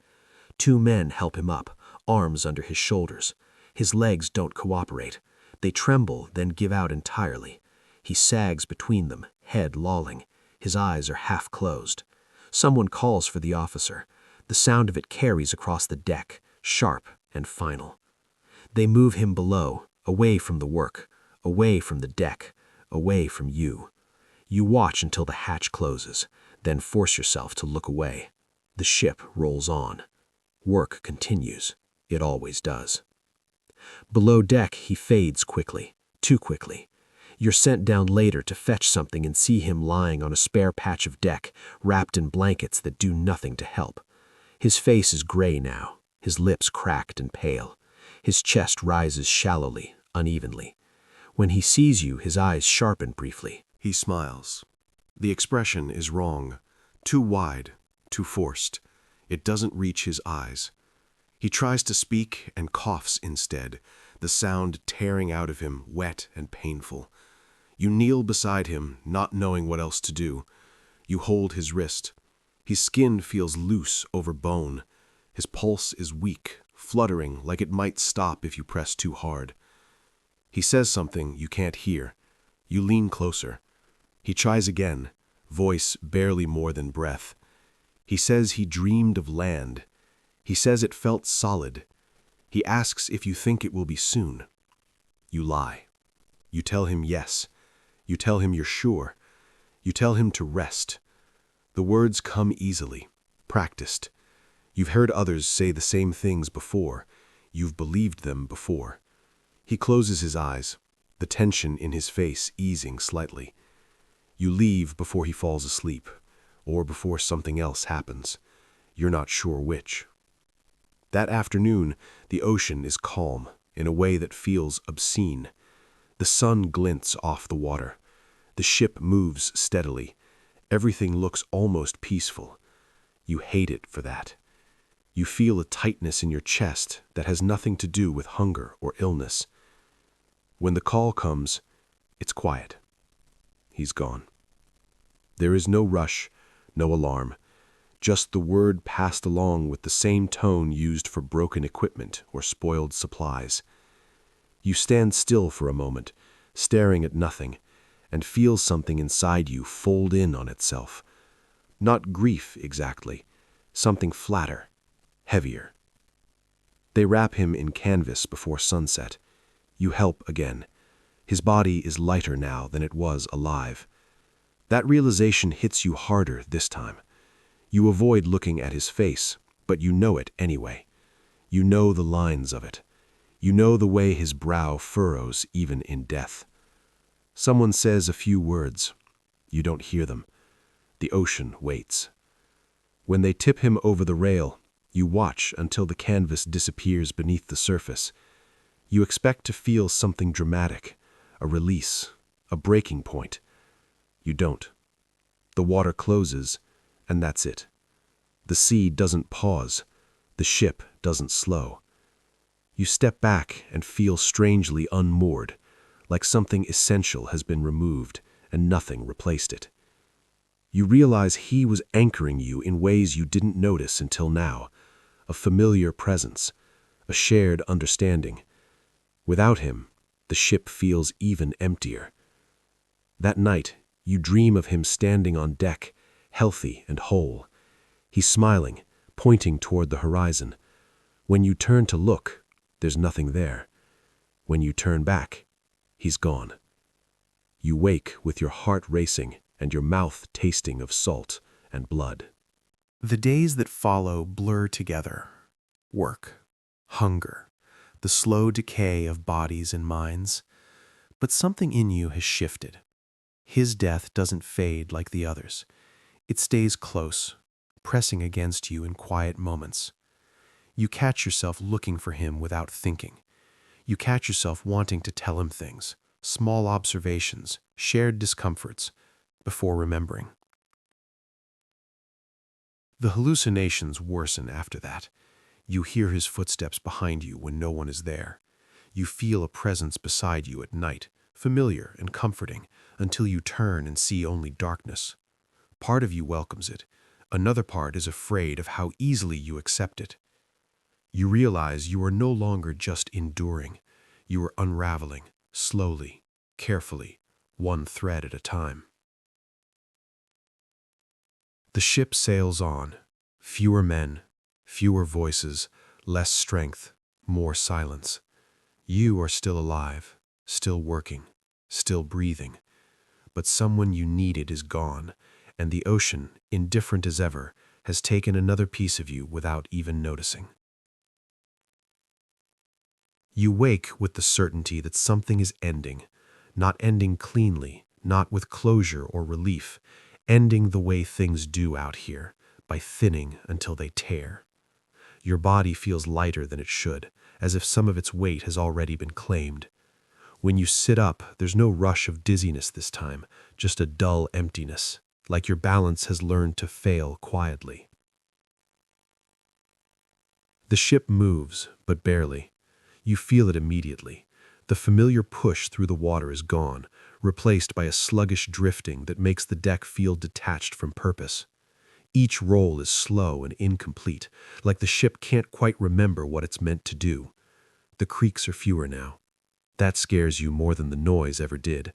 2 men help him up, arms under his shoulders. His legs don't cooperate. They tremble, then give out entirely. He sags between them, head lolling. His eyes are half closed. Someone calls for the officer. The sound of it carries across the deck, sharp and final. They move him below, away from the work, away from the deck, away from you. You watch until the hatch closes, then force yourself to look away. The ship rolls on. Work continues. It always does. Below deck, he fades quickly, too quickly. You're sent down later to fetch something and see him lying on a spare patch of deck, wrapped in blankets that do nothing to help. His face is gray now, his lips cracked and pale. His chest rises shallowly, unevenly. When he sees you, his eyes sharpen briefly. He smiles. The expression is wrong, too wide, too forced. It doesn't reach his eyes. He tries to speak and coughs instead, the sound tearing out of him, wet and painful. You kneel beside him, not knowing what else to do. You hold his wrist. His skin feels loose over bone. His pulse is weak, fluttering like it might stop if you press too hard. He says something you can't hear. You lean closer. He tries again, voice barely more than breath. He says he dreamed of land. He says it felt solid. He asks if you think it will be soon. You lie. You tell him yes. You tell him you're sure. You tell him to rest. The words come easily, practiced. You've heard others say the same things before. You've believed them before. He closes his eyes, the tension in his face easing slightly. You leave before he falls asleep, or before something else happens. You're not sure which. That afternoon, the ocean is calm in a way that feels obscene. The sun glints off the water. The ship moves steadily. Everything looks almost peaceful. You hate it for that. You feel a tightness in your chest that has nothing to do with hunger or illness. When the call comes, it's quiet. He's gone. There is no rush, no alarm, just the word passed along with the same tone used for broken equipment or spoiled supplies. You stand still for a moment, staring at nothing, and feel something inside you fold in on itself. Not grief exactly, something flatter, heavier. They wrap him in canvas before sunset. You help again. His body is lighter now than it was alive. That realization hits you harder this time. You avoid looking at his face, but you know it anyway. You know the lines of it. You know the way his brow furrows even in death. Someone says a few words. You don't hear them. The ocean waits. When they tip him over the rail, you watch until the canvas disappears beneath the surface. You expect to feel something dramatic, a release, a breaking point. You don't. The water closes, and that's it. The sea doesn't pause. The ship doesn't slow. You step back and feel strangely unmoored, like something essential has been removed and nothing replaced it. You realize he was anchoring you in ways you didn't notice until now, a familiar presence, a shared understanding. Without him, the ship feels even emptier. That night, you dream of him standing on deck, healthy and whole. He's smiling, pointing toward the horizon. When you turn to look, there's nothing there. When you turn back, he's gone. You wake with your heart racing and your mouth tasting of salt and blood. The days that follow blur together. Work, hunger, the slow decay of bodies and minds. But something in you has shifted. His death doesn't fade like the others. It stays close, pressing against you in quiet moments. You catch yourself looking for him without thinking. You catch yourself wanting to tell him things, small observations, shared discomforts, before remembering. The hallucinations worsen after that. You hear his footsteps behind you when no one is there. You feel a presence beside you at night, familiar and comforting, until you turn and see only darkness. Part of you welcomes it. Another part is afraid of how easily you accept it. You realize you are no longer just enduring. You are unraveling, slowly, carefully, one thread at a time. The ship sails on. Fewer men, fewer voices, less strength, more silence. You are still alive, still working, still breathing. But someone you needed is gone, and the ocean, indifferent as ever, has taken another piece of you without even noticing. You wake with the certainty that something is ending, not ending cleanly, not with closure or relief, ending the way things do out here, by thinning until they tear. Your body feels lighter than it should, as if some of its weight has already been claimed. When you sit up, there's no rush of dizziness this time, just a dull emptiness, like your balance has learned to fail quietly. The ship moves, but barely. You feel it immediately. The familiar push through the water is gone, replaced by a sluggish drifting that makes the deck feel detached from purpose. Each roll is slow and incomplete, like the ship can't quite remember what it's meant to do. The creaks are fewer now. That scares you more than the noise ever did.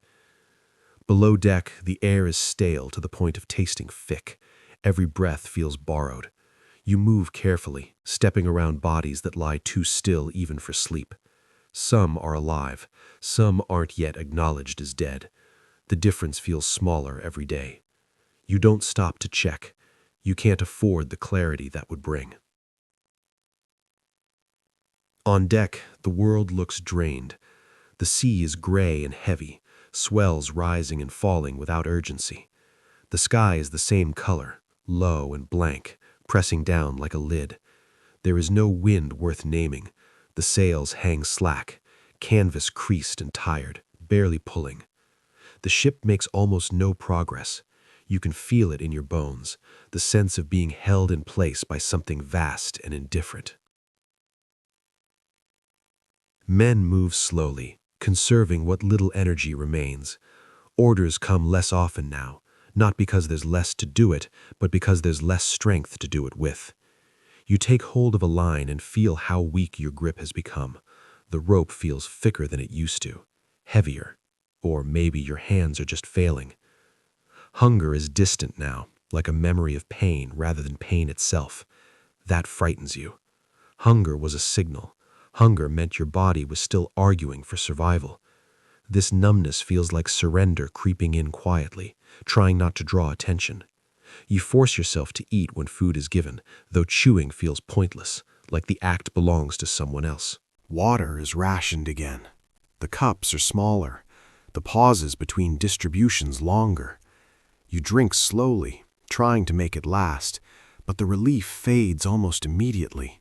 Below deck, the air is stale to the point of tasting thick. Every breath feels borrowed. You move carefully, stepping around bodies that lie too still even for sleep. Some are alive, some aren't yet acknowledged as dead. The difference feels smaller every day. You don't stop to check. You can't afford the clarity that would bring. On deck, the world looks drained. The sea is gray and heavy, swells rising and falling without urgency. The sky is the same color, low and blank, pressing down like a lid. There is no wind worth naming. The sails hang slack, canvas creased and tired, barely pulling. The ship makes almost no progress. You can feel it in your bones, the sense of being held in place by something vast and indifferent. Men move slowly, conserving what little energy remains. Orders come less often now, not because there's less to do it, but because there's less strength to do it with. You take hold of a line and feel how weak your grip has become. The rope feels thicker than it used to, heavier, or maybe your hands are just failing. Hunger is distant now, like a memory of pain rather than pain itself. That frightens you. Hunger was a signal. Hunger meant your body was still arguing for survival. This numbness feels like surrender creeping in quietly, trying not to draw attention. You force yourself to eat when food is given, though chewing feels pointless, like the act belongs to someone else. Water is rationed again. The cups are smaller, the pauses between distributions longer. You drink slowly, trying to make it last, but the relief fades almost immediately.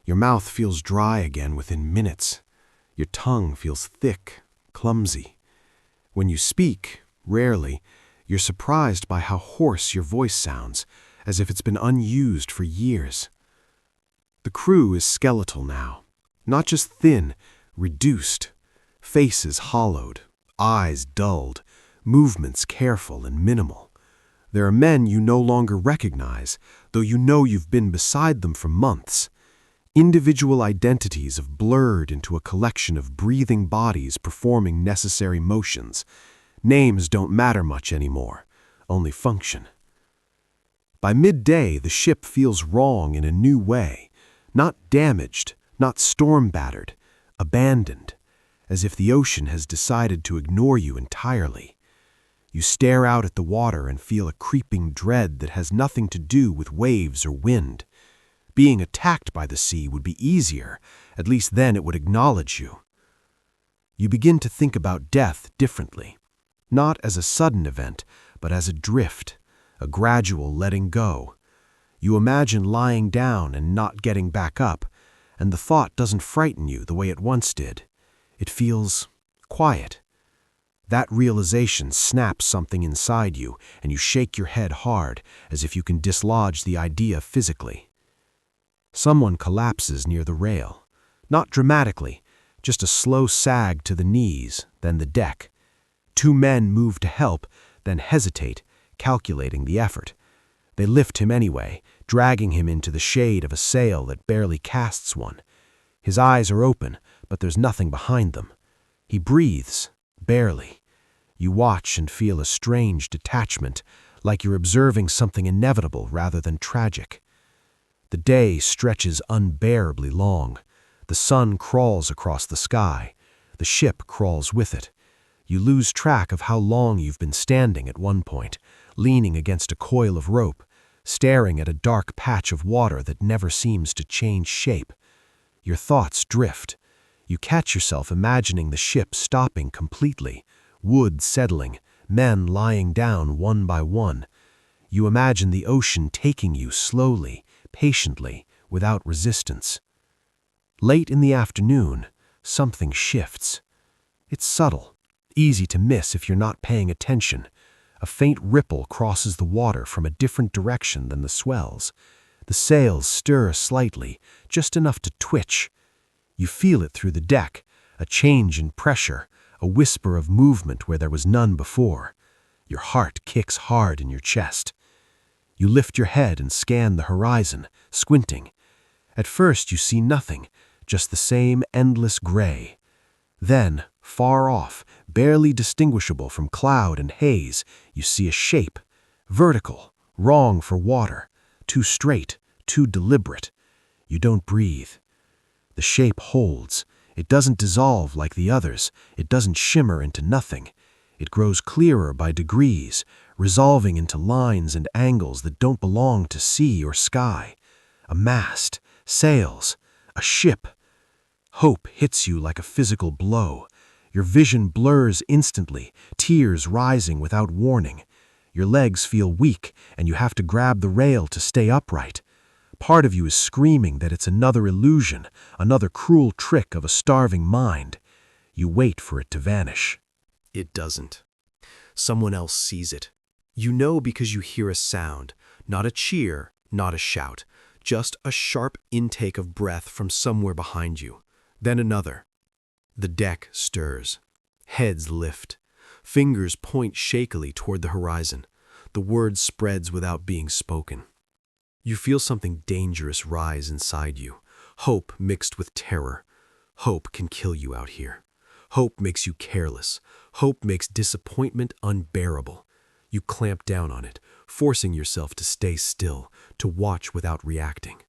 Your mouth feels dry again within minutes. Your tongue feels thick, clumsy. When you speak, rarely, you're surprised by how hoarse your voice sounds, as if it's been unused for years. The crew is skeletal now, not just thin, reduced. Faces hollowed, eyes dulled, movements careful and minimal. There are men you no longer recognize, though you know you've been beside them for months. Individual identities have blurred into a collection of breathing bodies performing necessary motions. Names don't matter much anymore, only function. By midday, the ship feels wrong in a new way, not damaged, not storm-battered, abandoned, as if the ocean has decided to ignore you entirely. You stare out at the water and feel a creeping dread that has nothing to do with waves or wind. Being attacked by the sea would be easier, at least then it would acknowledge you. You begin to think about death differently, not as a sudden event, but as a drift, a gradual letting go. You imagine lying down and not getting back up, and the thought doesn't frighten you the way it once did. It feels quiet. That realization snaps something inside you, and you shake your head hard, as if you can dislodge the idea physically. Someone collapses near the rail. Not dramatically, just a slow sag to the knees, then the deck. Two men move to help, then hesitate, calculating the effort. They lift him anyway, dragging him into the shade of a sail that barely casts one. His eyes are open, but there's nothing behind them. He breathes, barely. You watch and feel a strange detachment, like you're observing something inevitable rather than tragic. The day stretches unbearably long. The sun crawls across the sky. The ship crawls with it. You lose track of how long you've been standing at one point, leaning against a coil of rope, staring at a dark patch of water that never seems to change shape. Your thoughts drift. You catch yourself imagining the ship stopping completely, wood settling, men lying down one by one. You imagine the ocean taking you slowly, patiently, without resistance. Late in the afternoon, something shifts. It's subtle, easy to miss if you're not paying attention. A faint ripple crosses the water from a different direction than the swells. The sails stir slightly, just enough to twitch. You feel it through the deck, a change in pressure, a whisper of movement where there was none before. Your heart kicks hard in your chest. You lift your head and scan the horizon, squinting. At first you see nothing, just the same endless gray. Then, far off, barely distinguishable from cloud and haze, you see a shape. Vertical, wrong for water, too straight, too deliberate. You don't breathe. The shape holds. It doesn't dissolve like the others. It doesn't shimmer into nothing. It grows clearer by degrees, resolving into lines and angles that don't belong to sea or sky. A mast, sails, a ship. Hope hits you like a physical blow. Your vision blurs instantly, tears rising without warning. Your legs feel weak, and you have to grab the rail to stay upright. Part of you is screaming that it's another illusion, another cruel trick of a starving mind. You wait for it to vanish. It doesn't. Someone else sees it. You know because you hear a sound, not a cheer, not a shout, just a sharp intake of breath from somewhere behind you. Then another. The deck stirs. Heads lift. Fingers point shakily toward the horizon. The word spreads without being spoken. You feel something dangerous rise inside you. Hope mixed with terror. Hope can kill you out here. Hope makes you careless. Hope makes disappointment unbearable. You clamp down on it, forcing yourself to stay still, to watch without reacting.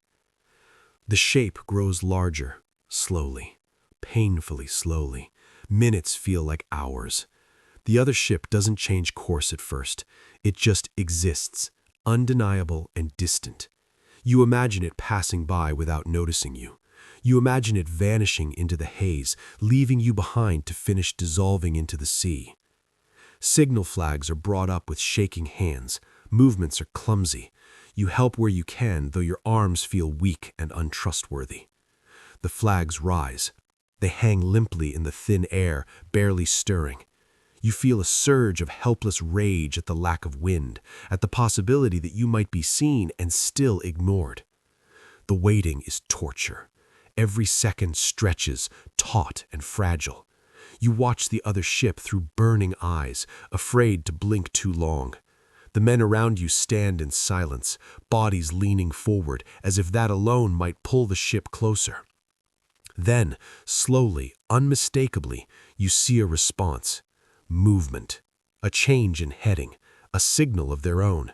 The shape grows larger, slowly, painfully slowly. Minutes feel like hours. The other ship doesn't change course at first. It just exists, undeniable and distant. You imagine it passing by without noticing you. You imagine it vanishing into the haze, leaving you behind to finish dissolving into the sea. Signal flags are brought up with shaking hands. Movements are clumsy. You help where you can, though your arms feel weak and untrustworthy. The flags rise. They hang limply in the thin air, barely stirring. You feel a surge of helpless rage at the lack of wind, at the possibility that you might be seen and still ignored. The waiting is torture. Every second stretches, taut and fragile. You watch the other ship through burning eyes, afraid to blink too long. The men around you stand in silence, bodies leaning forward, as if that alone might pull the ship closer. Then, slowly, unmistakably, you see a response. Movement. A change in heading. A signal of their own.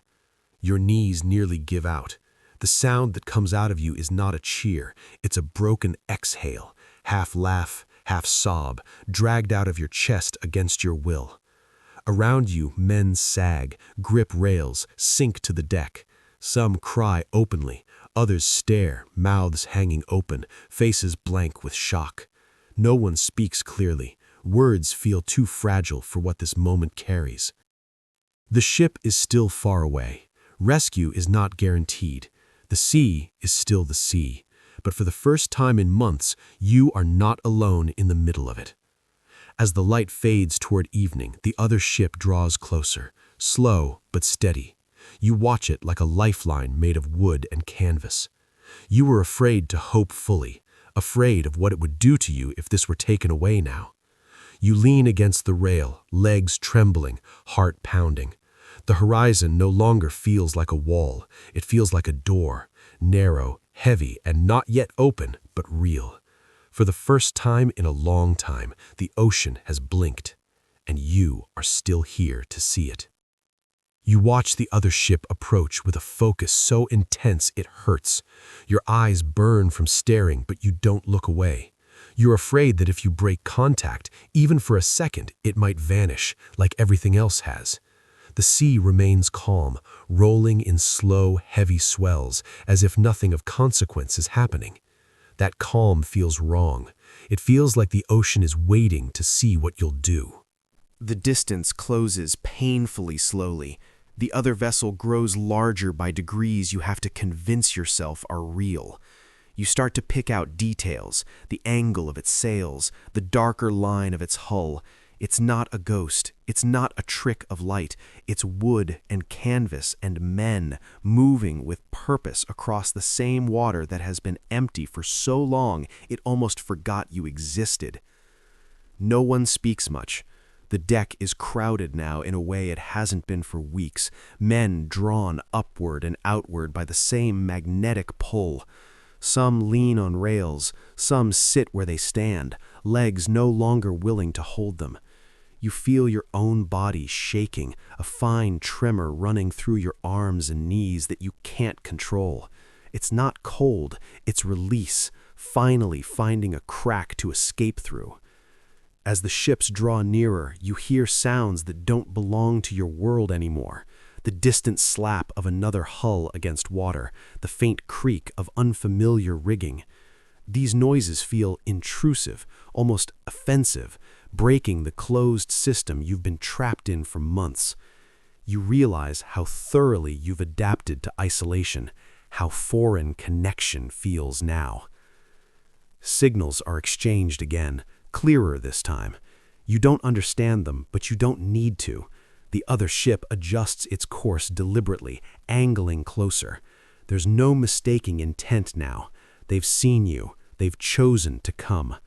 Your knees nearly give out. The sound that comes out of you is not a cheer. It's a broken exhale, half laugh, half sob, dragged out of your chest against your will. Around you, men sag, grip rails, sink to the deck. Some cry openly. Others stare, mouths hanging open, faces blank with shock. No one speaks clearly. Words feel too fragile for what this moment carries. The ship is still far away. Rescue is not guaranteed. The sea is still the sea. But for the first time in months, you are not alone in the middle of it. As the light fades toward evening, the other ship draws closer, slow but steady. You watch it like a lifeline made of wood and canvas. You were afraid to hope fully, afraid of what it would do to you if this were taken away now. You lean against the rail, legs trembling, heart pounding. The horizon no longer feels like a wall. It feels like a door, narrow, heavy, and not yet open, but real. For the first time in a long time, the ocean has blinked, and you are still here to see it. You watch the other ship approach with a focus so intense it hurts. Your eyes burn from staring, but you don't look away. You're afraid that if you break contact, even for a second, it might vanish, like everything else has. The sea remains calm, rolling in slow, heavy swells, as if nothing of consequence is happening. That calm feels wrong. It feels like the ocean is waiting to see what you'll do. The distance closes painfully slowly. The other vessel grows larger by degrees you have to convince yourself are real. You start to pick out details, the angle of its sails, the darker line of its hull. It's not a ghost. It's not a trick of light. It's wood and canvas and men moving with purpose across the same water that has been empty for so long it almost forgot you existed. No one speaks much. The deck is crowded now in a way it hasn't been for weeks, men drawn upward and outward by the same magnetic pull. Some lean on rails, some sit where they stand, legs no longer willing to hold them. You feel your own body shaking, a fine tremor running through your arms and knees that you can't control. It's not cold, it's release, finally finding a crack to escape through. As the ships draw nearer, you hear sounds that don't belong to your world anymore. The distant slap of another hull against water, the faint creak of unfamiliar rigging. These noises feel intrusive, almost offensive, breaking the closed system you've been trapped in for months. You realize how thoroughly you've adapted to isolation, how foreign connection feels now. Signals are exchanged again, clearer this time. You don't understand them, but you don't need to. The other ship adjusts its course deliberately, angling closer. There's no mistaking intent now. They've seen you. They've chosen to come.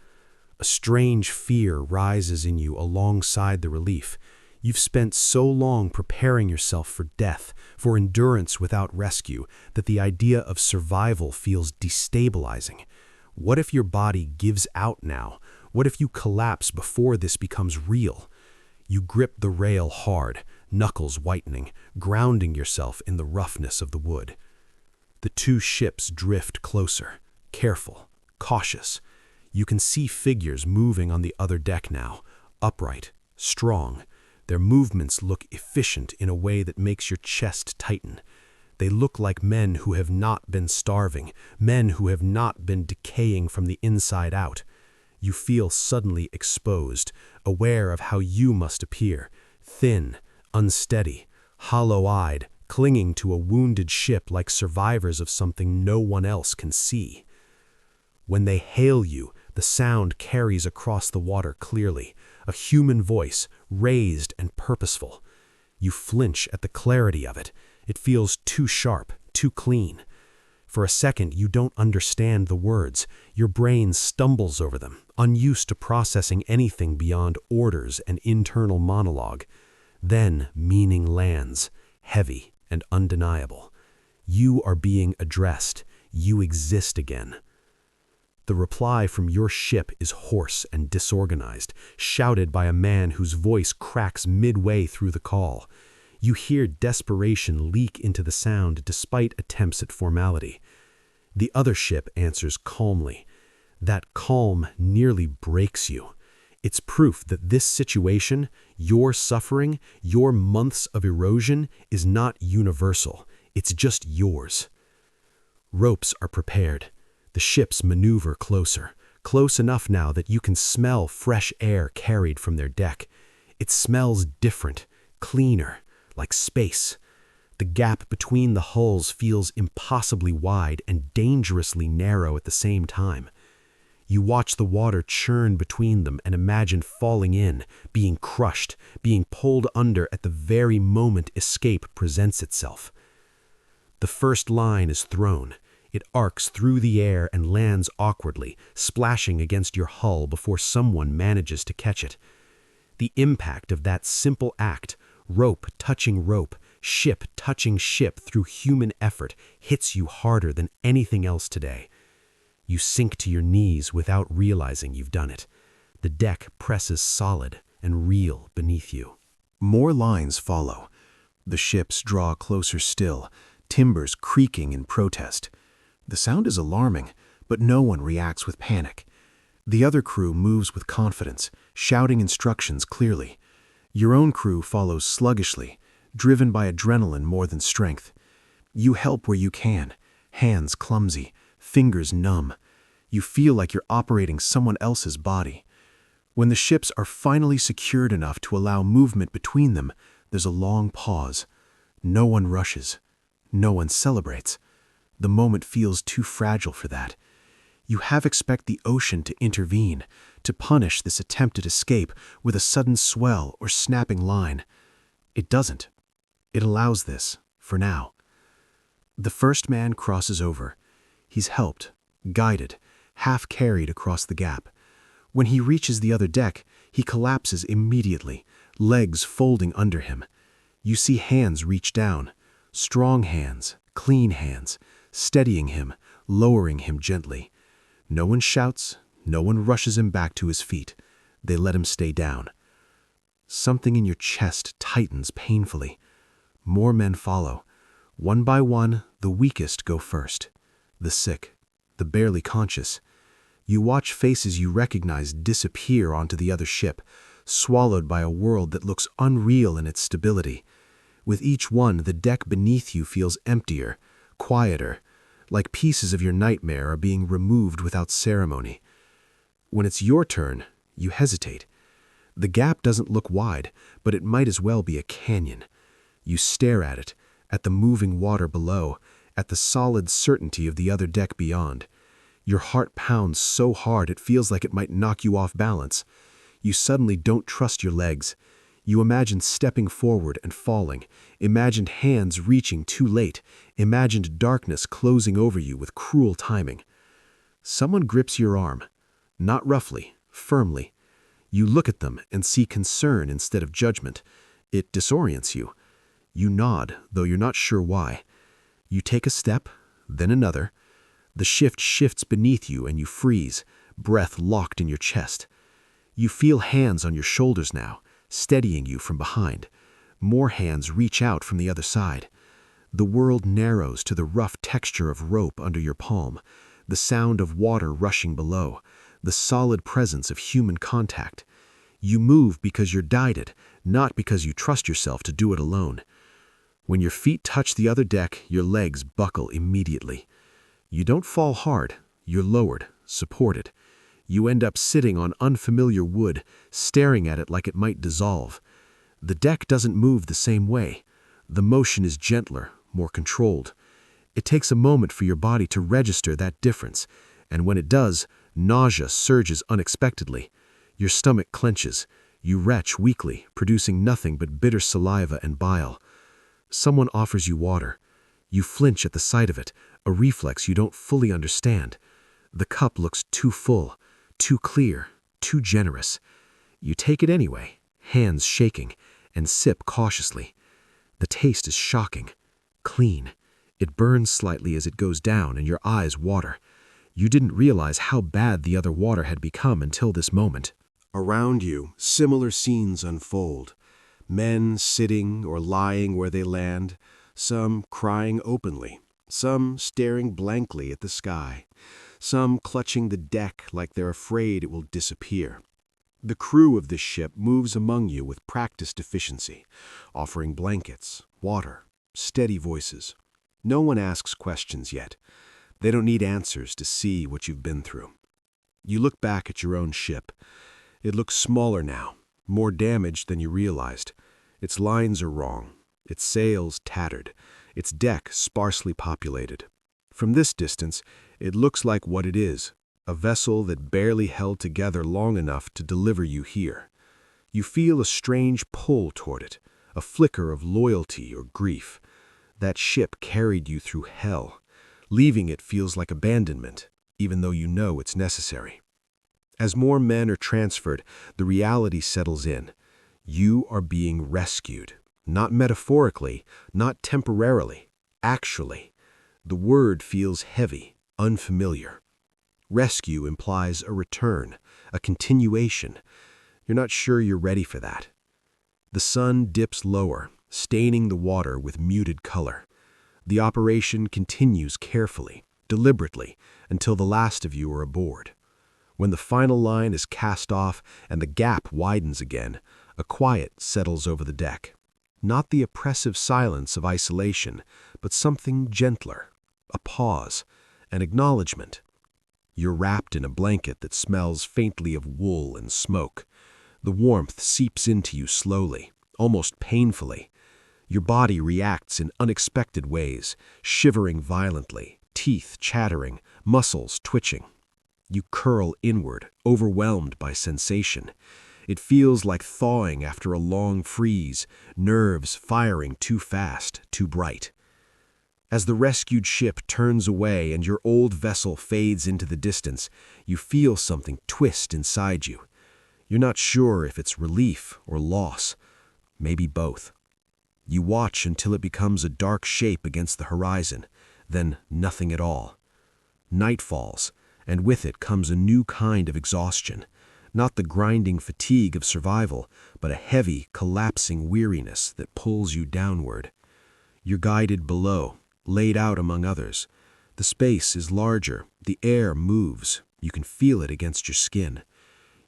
A strange fear rises in you alongside the relief. You've spent so long preparing yourself for death, for endurance without rescue, that the idea of survival feels destabilizing. What if your body gives out now? What if you collapse before this becomes real? You grip the rail hard, knuckles whitening, grounding yourself in the roughness of the wood. The two ships drift closer, careful, cautious. You can see figures moving on the other deck now, upright, strong. Their movements look efficient in a way that makes your chest tighten. They look like men who have not been starving, men who have not been decaying from the inside out. You feel suddenly exposed, aware of how you must appear, thin, unsteady, hollow-eyed, clinging to a wounded ship like survivors of something no one else can see. When they hail you, the sound carries across the water clearly, a human voice, raised and purposeful. You flinch at the clarity of it. It feels too sharp, too clean. For a second, you don't understand the words. Your brain stumbles over them, unused to processing anything beyond orders and internal monologue. Then meaning lands, heavy and undeniable. You are being addressed. You exist again. The reply from your ship is hoarse and disorganized, shouted by a man whose voice cracks midway through the call. You hear desperation leak into the sound despite attempts at formality. The other ship answers calmly. That calm nearly breaks you. It's proof that this situation, your suffering, your months of erosion, is not universal. It's just yours. Ropes are prepared. The ships maneuver closer, close enough now that you can smell fresh air carried from their deck. It smells different, cleaner, like space. The gap between the hulls feels impossibly wide and dangerously narrow at the same time. You watch the water churn between them and imagine falling in, being crushed, being pulled under at the very moment escape presents itself. The first line is thrown. It arcs through the air and lands awkwardly, splashing against your hull before someone manages to catch it. The impact of that simple act, rope touching rope, ship touching ship through human effort, hits you harder than anything else today. You sink to your knees without realizing you've done it. The deck presses solid and real beneath you. More lines follow. The ships draw closer still, timbers creaking in protest. The sound is alarming, but no one reacts with panic. The other crew moves with confidence, shouting instructions clearly. Your own crew follows sluggishly, driven by adrenaline more than strength. You help where you can, hands clumsy, fingers numb. You feel like you're operating someone else's body. When the ships are finally secured enough to allow movement between them, there's a long pause. No one rushes. No one celebrates. The moment feels too fragile for that. You half expect the ocean to intervene, to punish this attempted escape with a sudden swell or snapping line. It doesn't. It allows this, for now. The first man crosses over. He's helped, guided, half carried across the gap. When he reaches the other deck, he collapses immediately, legs folding under him. You see hands reach down, strong hands, clean hands, steadying him, lowering him gently. No one shouts, no one rushes him back to his feet. They let him stay down. Something in your chest tightens painfully. More men follow. One by one, the weakest go first. The sick, the barely conscious. You watch faces you recognize disappear onto the other ship, swallowed by a world that looks unreal in its stability. With each one, the deck beneath you feels emptier, quieter, like pieces of your nightmare are being removed without ceremony. When it's your turn, you hesitate. The gap doesn't look wide, but it might as well be a canyon. You stare at it, at the moving water below, at the solid certainty of the other deck beyond. Your heart pounds so hard it feels like it might knock you off balance. You suddenly don't trust your legs. You imagine stepping forward and falling, imagined hands reaching too late, imagined darkness closing over you with cruel timing. Someone grips your arm, not roughly, firmly. You look at them and see concern instead of judgment. It disorients you. You nod, though you're not sure why. You take a step, then another. The shift shifts beneath you and you freeze, breath locked in your chest. You feel hands on your shoulders now, steadying you from behind. More hands reach out from the other side. The world narrows to the rough texture of rope under your palm, the sound of water rushing below, the solid presence of human contact. You move because you're guided, not because you trust yourself to do it alone. When your feet touch the other deck, your legs buckle immediately. You don't fall hard, you're lowered, supported. You end up sitting on unfamiliar wood, staring at it like it might dissolve. The deck doesn't move the same way. The motion is gentler, more controlled. It takes a moment for your body to register that difference, and when it does, nausea surges unexpectedly. Your stomach clenches. You retch weakly, producing nothing but bitter saliva and bile. Someone offers you water. You flinch at the sight of it, a reflex you don't fully understand. The cup looks too full, too clear, too generous. You take it anyway, hands shaking, and sip cautiously. The taste is shocking, clean. It burns slightly as it goes down and your eyes water. You didn't realize how bad the other water had become until this moment. Around you, similar scenes unfold. Men sitting or lying where they land, some crying openly, some staring blankly at the sky, some clutching the deck like they're afraid it will disappear. The crew of this ship moves among you with practiced efficiency, offering blankets, water, steady voices. No one asks questions yet. They don't need answers to see what you've been through. You look back at your own ship. It looks smaller now, more damaged than you realized. Its lines are wrong, its sails tattered, its deck sparsely populated. From this distance, it looks like what it is, a vessel that barely held together long enough to deliver you here. You feel a strange pull toward it, a flicker of loyalty or grief. That ship carried you through hell. Leaving it feels like abandonment, even though you know it's necessary. As more men are transferred, the reality settles in. You are being rescued, not metaphorically, not temporarily, actually. The word feels heavy, unfamiliar. Rescue implies a return, a continuation. You're not sure you're ready for that. The sun dips lower, staining the water with muted color. The operation continues carefully, deliberately, until the last of you are aboard. When the final line is cast off and the gap widens again, a quiet settles over the deck. Not the oppressive silence of isolation, but something gentler, a pause, an acknowledgement. You're wrapped in a blanket that smells faintly of wool and smoke. The warmth seeps into you slowly, almost painfully. Your body reacts in unexpected ways, shivering violently, teeth chattering, muscles twitching. You curl inward, overwhelmed by sensation. It feels like thawing after a long freeze, nerves firing too fast, too bright. As the rescued ship turns away and your old vessel fades into the distance, you feel something twist inside you. You're not sure if it's relief or loss, maybe both. You watch until it becomes a dark shape against the horizon, then nothing at all. Night falls, and with it comes a new kind of exhaustion, not the grinding fatigue of survival, but a heavy, collapsing weariness that pulls you downward. You're guided below, laid out among others. The space is larger, the air moves, you can feel it against your skin.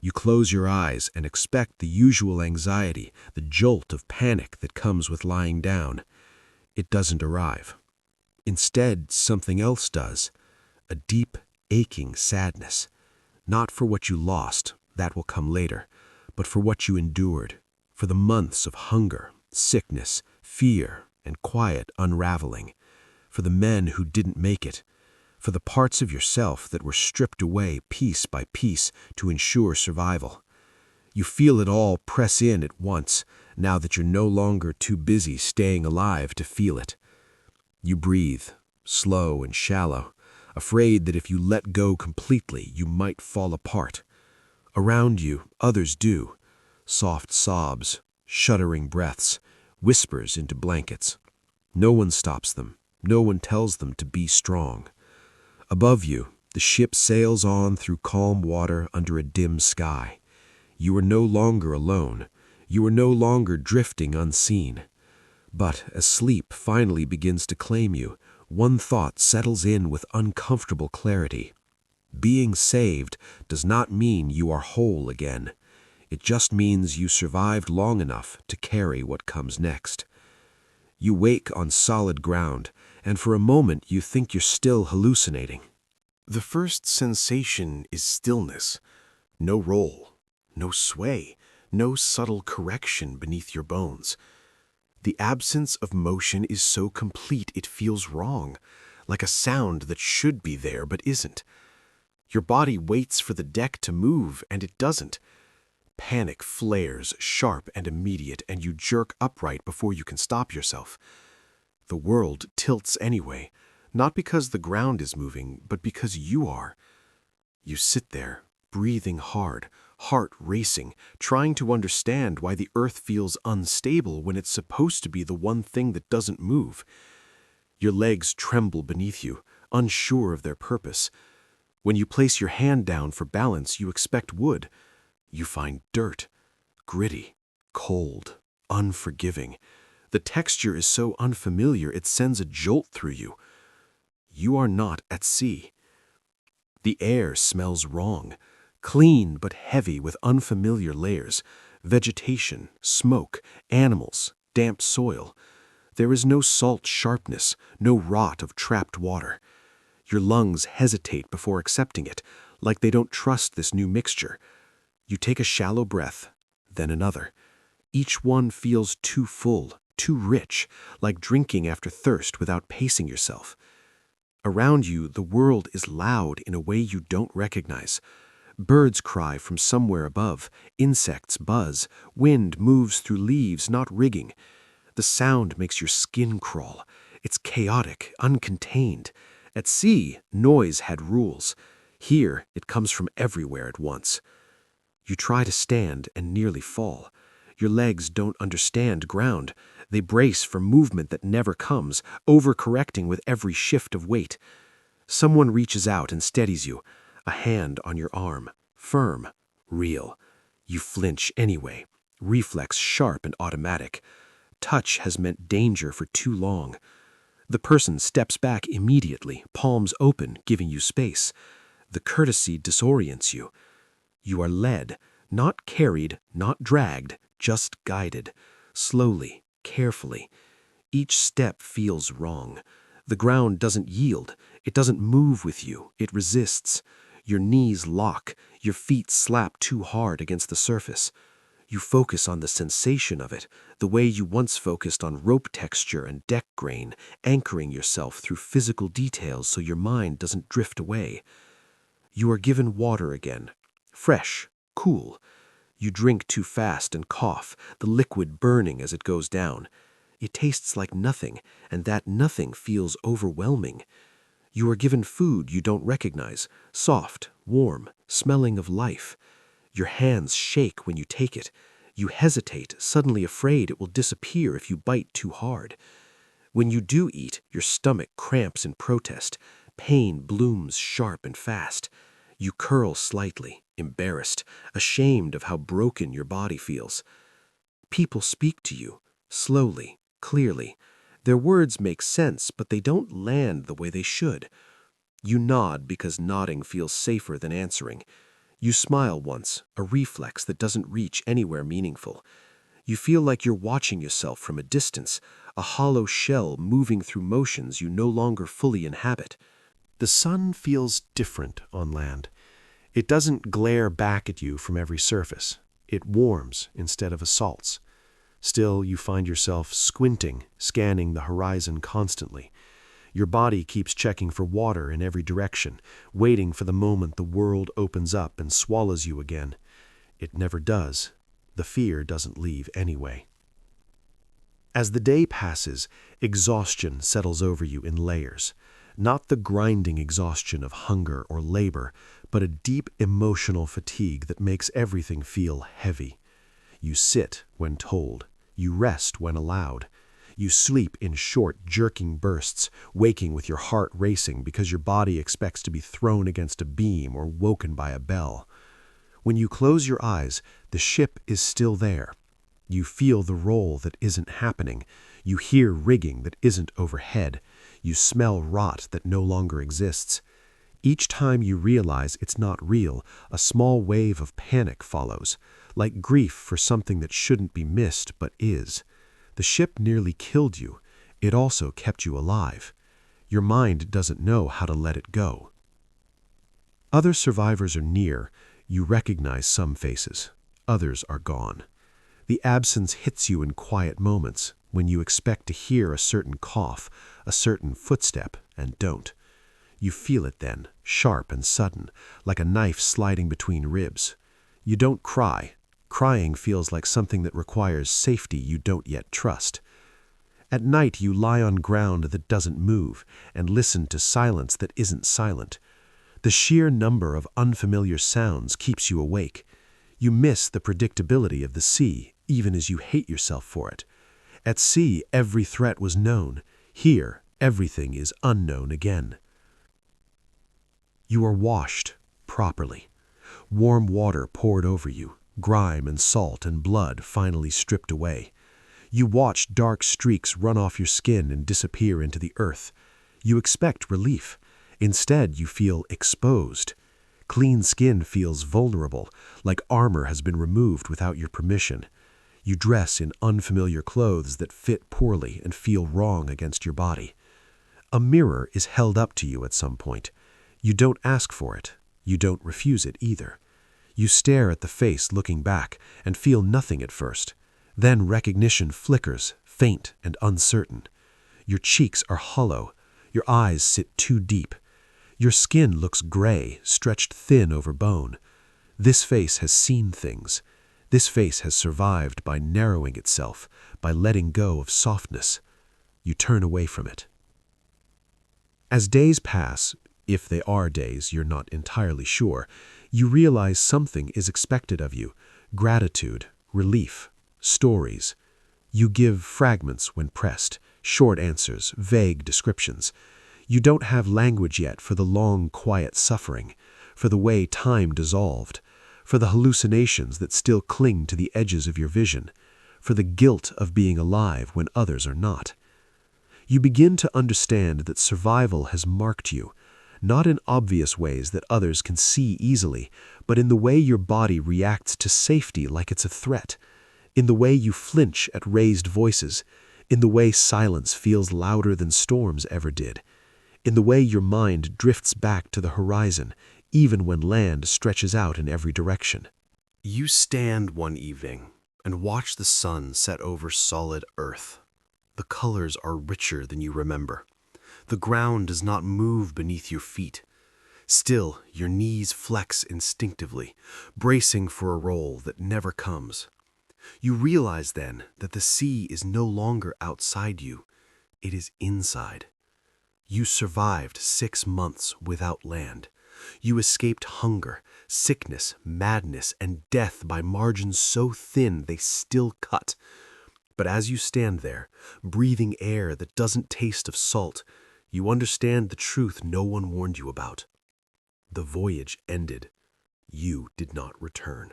You close your eyes and expect the usual anxiety, the jolt of panic that comes with lying down. It doesn't arrive. Instead, something else does. A deep, aching sadness. Not for what you lost, that will come later, but for what you endured, for the months of hunger, sickness, fear, and quiet unraveling, for the men who didn't make it, for the parts of yourself that were stripped away piece by piece to ensure survival. You feel it all press in at once, now that you're no longer too busy staying alive to feel it. You breathe, slow and shallow, afraid that if you let go completely, you might fall apart. Around you, others do. Soft sobs, shuddering breaths, whispers into blankets. No one stops them. No one tells them to be strong. Above you, the ship sails on through calm water under a dim sky. You are no longer alone. You are no longer drifting unseen. But as sleep finally begins to claim you, one thought settles in with uncomfortable clarity. Being saved does not mean you are whole again. It just means you survived long enough to carry what comes next. You wake on solid ground, and for a moment you think you're still hallucinating. The first sensation is stillness. No roll, no sway, no subtle correction beneath your bones. The absence of motion is so complete it feels wrong, like a sound that should be there but isn't. Your body waits for the deck to move, and it doesn't. Panic flares, sharp and immediate, and you jerk upright before you can stop yourself. The world tilts anyway, not because the ground is moving, but because you are. You sit there, breathing hard, heart racing, trying to understand why the earth feels unstable when it's supposed to be the one thing that doesn't move. Your legs tremble beneath you, unsure of their purpose. When you place your hand down for balance, you expect wood. You find dirt, gritty, cold, unforgiving. The texture is so unfamiliar it sends a jolt through you. You are not at sea. The air smells wrong, clean but heavy with unfamiliar layers, vegetation, smoke, animals, damp soil. There is no salt sharpness, no rot of trapped water. Your lungs hesitate before accepting it, like they don't trust this new mixture. You take a shallow breath, then another. Each one feels too full, too rich, like drinking after thirst without pacing yourself. Around you, the world is loud in a way you don't recognize. Birds cry from somewhere above, insects buzz, wind moves through leaves, not rigging. The sound makes your skin crawl. It's chaotic, uncontained. At sea, noise had rules. Here, it comes from everywhere at once. You try to stand and nearly fall. Your legs don't understand ground. They brace for movement that never comes, overcorrecting with every shift of weight. Someone reaches out and steadies you, a hand on your arm, firm, real. You flinch anyway, reflex sharp and automatic. Touch has meant danger for too long. The person steps back immediately, palms open, giving you space. The courtesy disorients you. You are led, not carried, not dragged, just guided, slowly, carefully. Each step feels wrong. The ground doesn't yield. It doesn't move with you. It resists. Your knees lock, your feet slap too hard against the surface. You focus on the sensation of it, the way you once focused on rope texture and deck grain, anchoring yourself through physical details so your mind doesn't drift away. You are given water again, fresh, cool. You drink too fast and cough, the liquid burning as it goes down. It tastes like nothing, and that nothing feels overwhelming. You are given food you don't recognize, soft, warm, smelling of life. Your hands shake when you take it. You hesitate, suddenly afraid it will disappear if you bite too hard. When you do eat, your stomach cramps in protest. Pain blooms sharp and fast. You curl slightly, embarrassed, ashamed of how broken your body feels. People speak to you, slowly, clearly. Their words make sense, but they don't land the way they should. You nod because nodding feels safer than answering. You smile once, a reflex that doesn't reach anywhere meaningful. You feel like you're watching yourself from a distance, a hollow shell moving through motions you no longer fully inhabit. The sun feels different on land. It doesn't glare back at you from every surface. It warms instead of assaults. Still, you find yourself squinting, scanning the horizon constantly. Your body keeps checking for water in every direction, waiting for the moment the world opens up and swallows you again. It never does. The fear doesn't leave anyway. As the day passes, exhaustion settles over you in layers. Not the grinding exhaustion of hunger or labor, but a deep emotional fatigue that makes everything feel heavy. You sit when told. You rest when allowed. You sleep in short, jerking bursts, waking with your heart racing because your body expects to be thrown against a beam or woken by a bell. When you close your eyes, the ship is still there. You feel the roll that isn't happening. You hear rigging that isn't overhead. You smell rot that no longer exists. Each time you realize it's not real, a small wave of panic follows, like grief for something that shouldn't be missed but is. The ship nearly killed you. It also kept you alive. Your mind doesn't know how to let it go. Other survivors are near. You recognize some faces. Others are gone. The absence hits you in quiet moments when you expect to hear a certain cough, a certain footstep, and don't. You feel it then, sharp and sudden, like a knife sliding between ribs. You don't cry. Crying feels like something that requires safety you don't yet trust. At night you lie on ground that doesn't move and listen to silence that isn't silent. The sheer number of unfamiliar sounds keeps you awake. You miss the predictability of the sea, even as you hate yourself for it. At sea, every threat was known. Here, everything is unknown again. You are washed properly. Warm water poured over you, grime and salt and blood finally stripped away. You watch dark streaks run off your skin and disappear into the earth. You expect relief. Instead, you feel exposed. Clean skin feels vulnerable, like armor has been removed without your permission. You dress in unfamiliar clothes that fit poorly and feel wrong against your body. A mirror is held up to you at some point. You don't ask for it. You don't refuse it either. You stare at the face looking back and feel nothing at first. Then recognition flickers, faint and uncertain. Your cheeks are hollow. Your eyes sit too deep. Your skin looks gray, stretched thin over bone. This face has seen things. This face has survived by narrowing itself, by letting go of softness. You turn away from it. As days pass, if they are days, you're not entirely sure, you realize something is expected of you. Gratitude, relief, stories. You give fragments when pressed, short answers, vague descriptions. You don't have language yet for the long, quiet suffering, for the way time dissolved, for the hallucinations that still cling to the edges of your vision, for the guilt of being alive when others are not. You begin to understand that survival has marked you, not in obvious ways that others can see easily, but in the way your body reacts to safety like it's a threat, in the way you flinch at raised voices, in the way silence feels louder than storms ever did, in the way your mind drifts back to the horizon, even when land stretches out in every direction. You stand one evening and watch the sun set over solid earth. The colors are richer than you remember. The ground does not move beneath your feet. Still, your knees flex instinctively, bracing for a roll that never comes. You realize then that the sea is no longer outside you, it is inside. You survived 6 months without land. You escaped hunger, sickness, madness, and death by margins so thin they still cut. But as you stand there, breathing air that doesn't taste of salt, you understand the truth no one warned you about. The voyage ended. You did not return.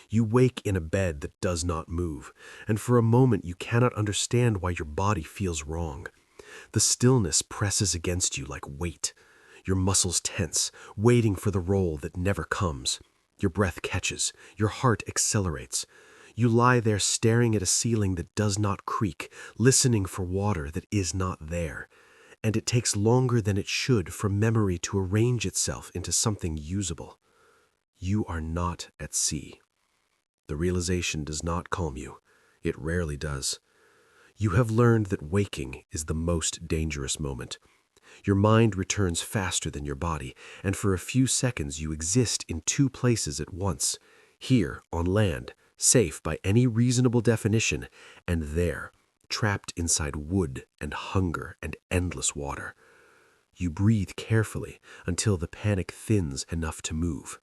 You wake in a bed that does not move, and for a moment you cannot understand why your body feels wrong. The stillness presses against you like weight. Your muscles tense, waiting for the roll that never comes. Your breath catches, your heart accelerates. You lie there staring at a ceiling that does not creak, listening for water that is not there. And it takes longer than it should for memory to arrange itself into something usable. You are not at sea. The realization does not calm you. It rarely does. You have learned that waking is the most dangerous moment. Your mind returns faster than your body, and for a few seconds you exist in 2 places at once. Here, on land, safe by any reasonable definition, and there, trapped inside wood and hunger and endless water. You breathe carefully until the panic thins enough to move.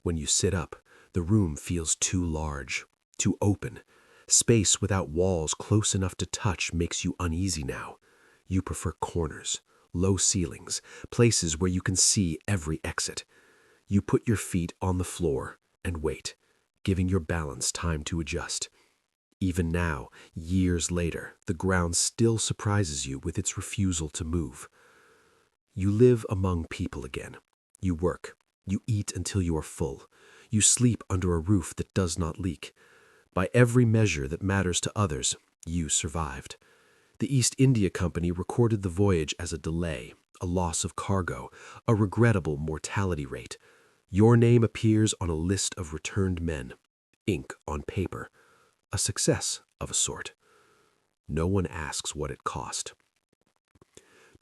When you sit up, the room feels too large, too open. Space without walls close enough to touch makes you uneasy now. You prefer corners, low ceilings, places where you can see every exit. You put your feet on the floor and wait, giving your balance time to adjust. Even now, years later, the ground still surprises you with its refusal to move. You live among people again. You work. You eat until you are full. You sleep under a roof that does not leak. By every measure that matters to others, you survived. The East India Company recorded the voyage as a delay, a loss of cargo, a regrettable mortality rate. Your name appears on a list of returned men, ink on paper. A success of a sort. No one asks what it cost.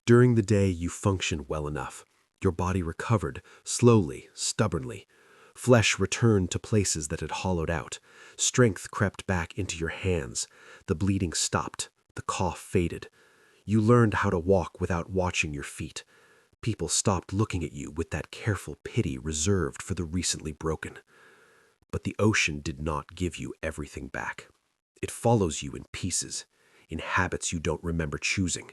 During the day, you function well enough. Your body recovered, slowly, stubbornly. Flesh returned to places that had hollowed out. Strength crept back into your hands. The bleeding stopped. The cough faded. You learned how to walk without watching your feet. People stopped looking at you with that careful pity reserved for the recently broken. But the ocean did not give you everything back. It follows you in pieces, in habits you don't remember choosing.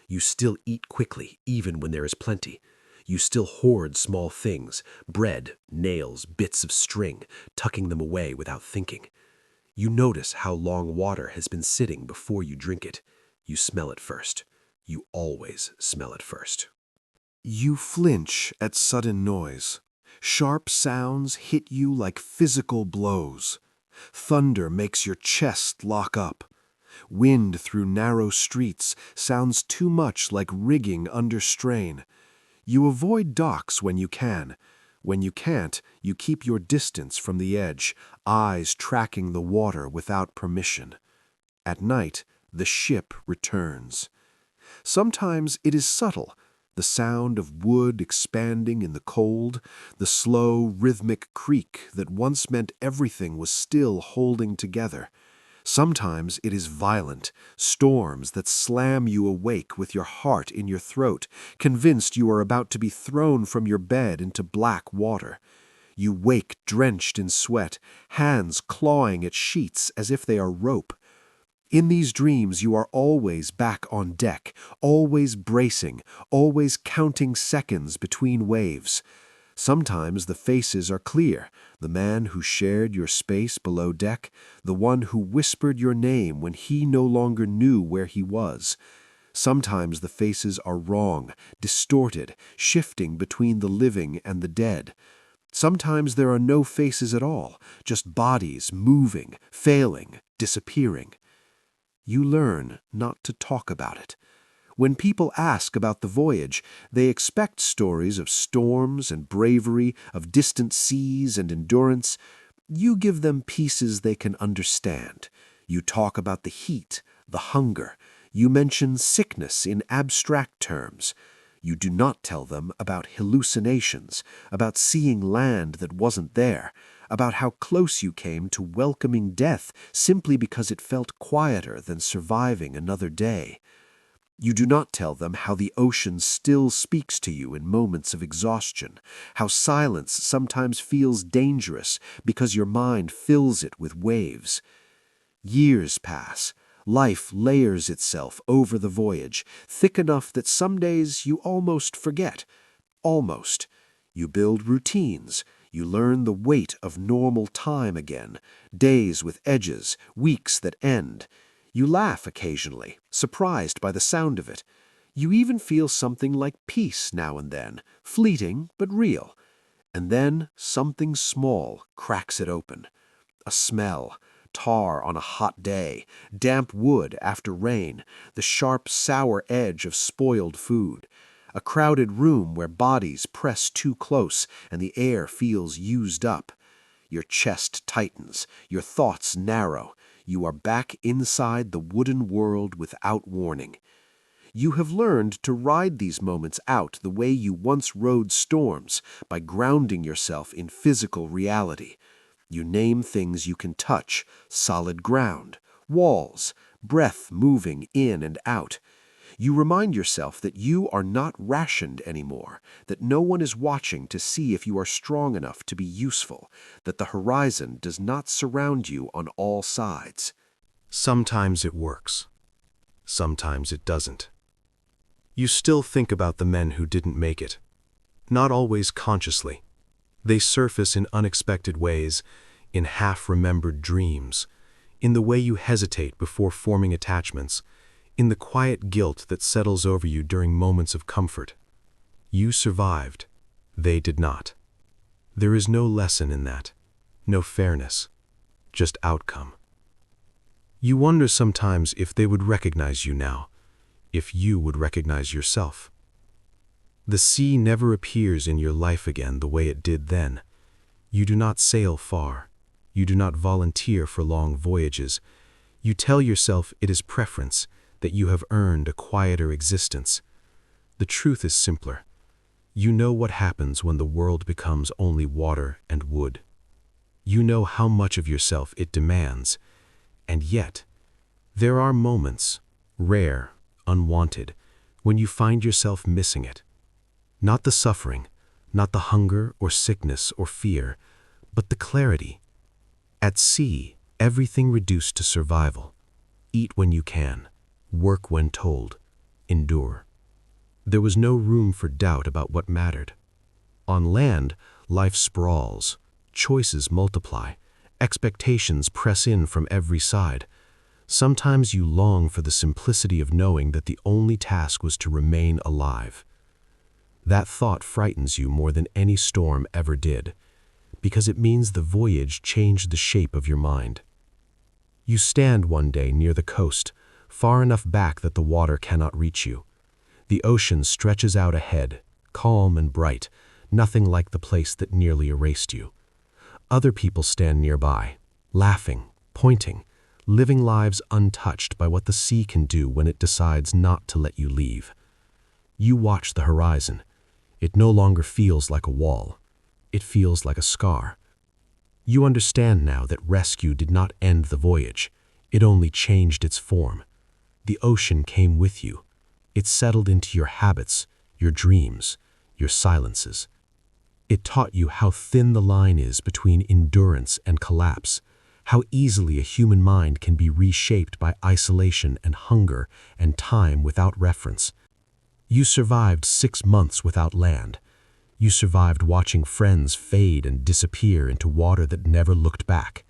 You still eat quickly, even when there is plenty. You still hoard small things, bread, nails, bits of string, tucking them away without thinking. You notice how long water has been sitting before you drink it. You smell it first. You always smell it first. You flinch at sudden noise. Sharp sounds hit you like physical blows. Thunder makes your chest lock up. Wind through narrow streets sounds too much like rigging under strain. You avoid docks when you can. When you can't, you keep your distance from the edge, eyes tracking the water without permission. At night, the ship returns. Sometimes it is subtle, the sound of wood expanding in the cold, the slow, rhythmic creak that once meant everything was still holding together. Sometimes it is violent, storms that slam you awake with your heart in your throat, convinced you are about to be thrown from your bed into black water. You wake drenched in sweat, hands clawing at sheets as if they are rope. In these dreams you are always back on deck, always bracing, always counting seconds between waves. Sometimes the faces are clear, the man who shared your space below deck, the one who whispered your name when he no longer knew where he was. Sometimes the faces are wrong, distorted, shifting between the living and the dead. Sometimes there are no faces at all, just bodies moving, failing, disappearing. You learn not to talk about it. When people ask about the voyage, they expect stories of storms and bravery, of distant seas and endurance. You give them pieces they can understand. You talk about the heat, the hunger. You mention sickness in abstract terms. You do not tell them about hallucinations, about seeing land that wasn't there, about how close you came to welcoming death simply because it felt quieter than surviving another day. You do not tell them how the ocean still speaks to you in moments of exhaustion, how silence sometimes feels dangerous because your mind fills it with waves. Years pass. Life layers itself over the voyage, thick enough that some days you almost forget. Almost. You build routines. You learn the weight of normal time again, days with edges, weeks that end. You laugh occasionally, surprised by the sound of it. You even feel something like peace now and then, fleeting but real. And then something small cracks it open. A smell. Tar on a hot day, damp wood after rain, the sharp, sour edge of spoiled food. A crowded room where bodies press too close and the air feels used up. Your chest tightens, your thoughts narrow. You are back inside the wooden world without warning. You have learned to ride these moments out the way you once rode storms, by grounding yourself in physical reality. You name things you can touch, solid ground, walls, breath moving in and out. You remind yourself that you are not rationed anymore, that no one is watching to see if you are strong enough to be useful, that the horizon does not surround you on all sides. Sometimes it works. Sometimes it doesn't. You still think about the men who didn't make it. Not always consciously. They surface in unexpected ways, in half-remembered dreams, in the way you hesitate before forming attachments, in the quiet guilt that settles over you during moments of comfort. You survived. They did not. There is no lesson in that, no fairness, just outcome. You wonder sometimes if they would recognize you now, if you would recognize yourself. The sea never appears in your life again the way it did then. You do not sail far. You do not volunteer for long voyages. You tell yourself it is preference, that you have earned a quieter existence. The truth is simpler. You know what happens when the world becomes only water and wood. You know how much of yourself it demands. And yet, there are moments, rare, unwanted, when you find yourself missing it. Not the suffering, not the hunger or sickness or fear, but the clarity. At sea, everything reduced to survival. Eat when you can, work when told, endure. There was no room for doubt about what mattered. On land, life sprawls, choices multiply, expectations press in from every side. Sometimes you long for the simplicity of knowing that the only task was to remain alive. That thought frightens you more than any storm ever did, because it means the voyage changed the shape of your mind. You stand one day near the coast, far enough back that the water cannot reach you. The ocean stretches out ahead, calm and bright, nothing like the place that nearly erased you. Other people stand nearby, laughing, pointing, living lives untouched by what the sea can do when it decides not to let you leave. You watch the horizon. It no longer feels like a wall. It feels like a scar. You understand now that rescue did not end the voyage. It only changed its form. The ocean came with you. It settled into your habits, your dreams, your silences. It taught you how thin the line is between endurance and collapse, how easily a human mind can be reshaped by isolation and hunger and time without reference. You survived 6 months without land. You survived watching friends fade and disappear into water that never looked back.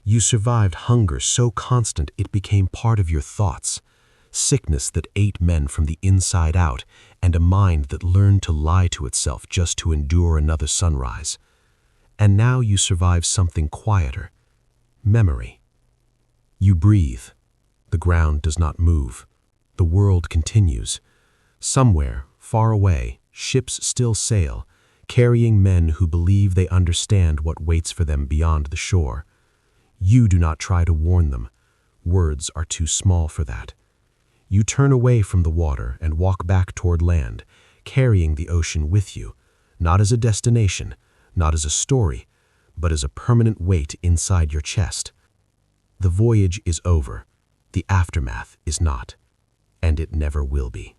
You survived hunger so constant it became part of your thoughts, sickness that ate men from the inside out, and a mind that learned to lie to itself just to endure another sunrise. And now you survive something quieter, memory. You breathe. The ground does not move. The world continues. Somewhere, far away, ships still sail, carrying men who believe they understand what waits for them beyond the shore. You do not try to warn them. Words are too small for that. You turn away from the water and walk back toward land, carrying the ocean with you, not as a destination, not as a story, but as a permanent weight inside your chest. The voyage is over. The aftermath is not, and it never will be.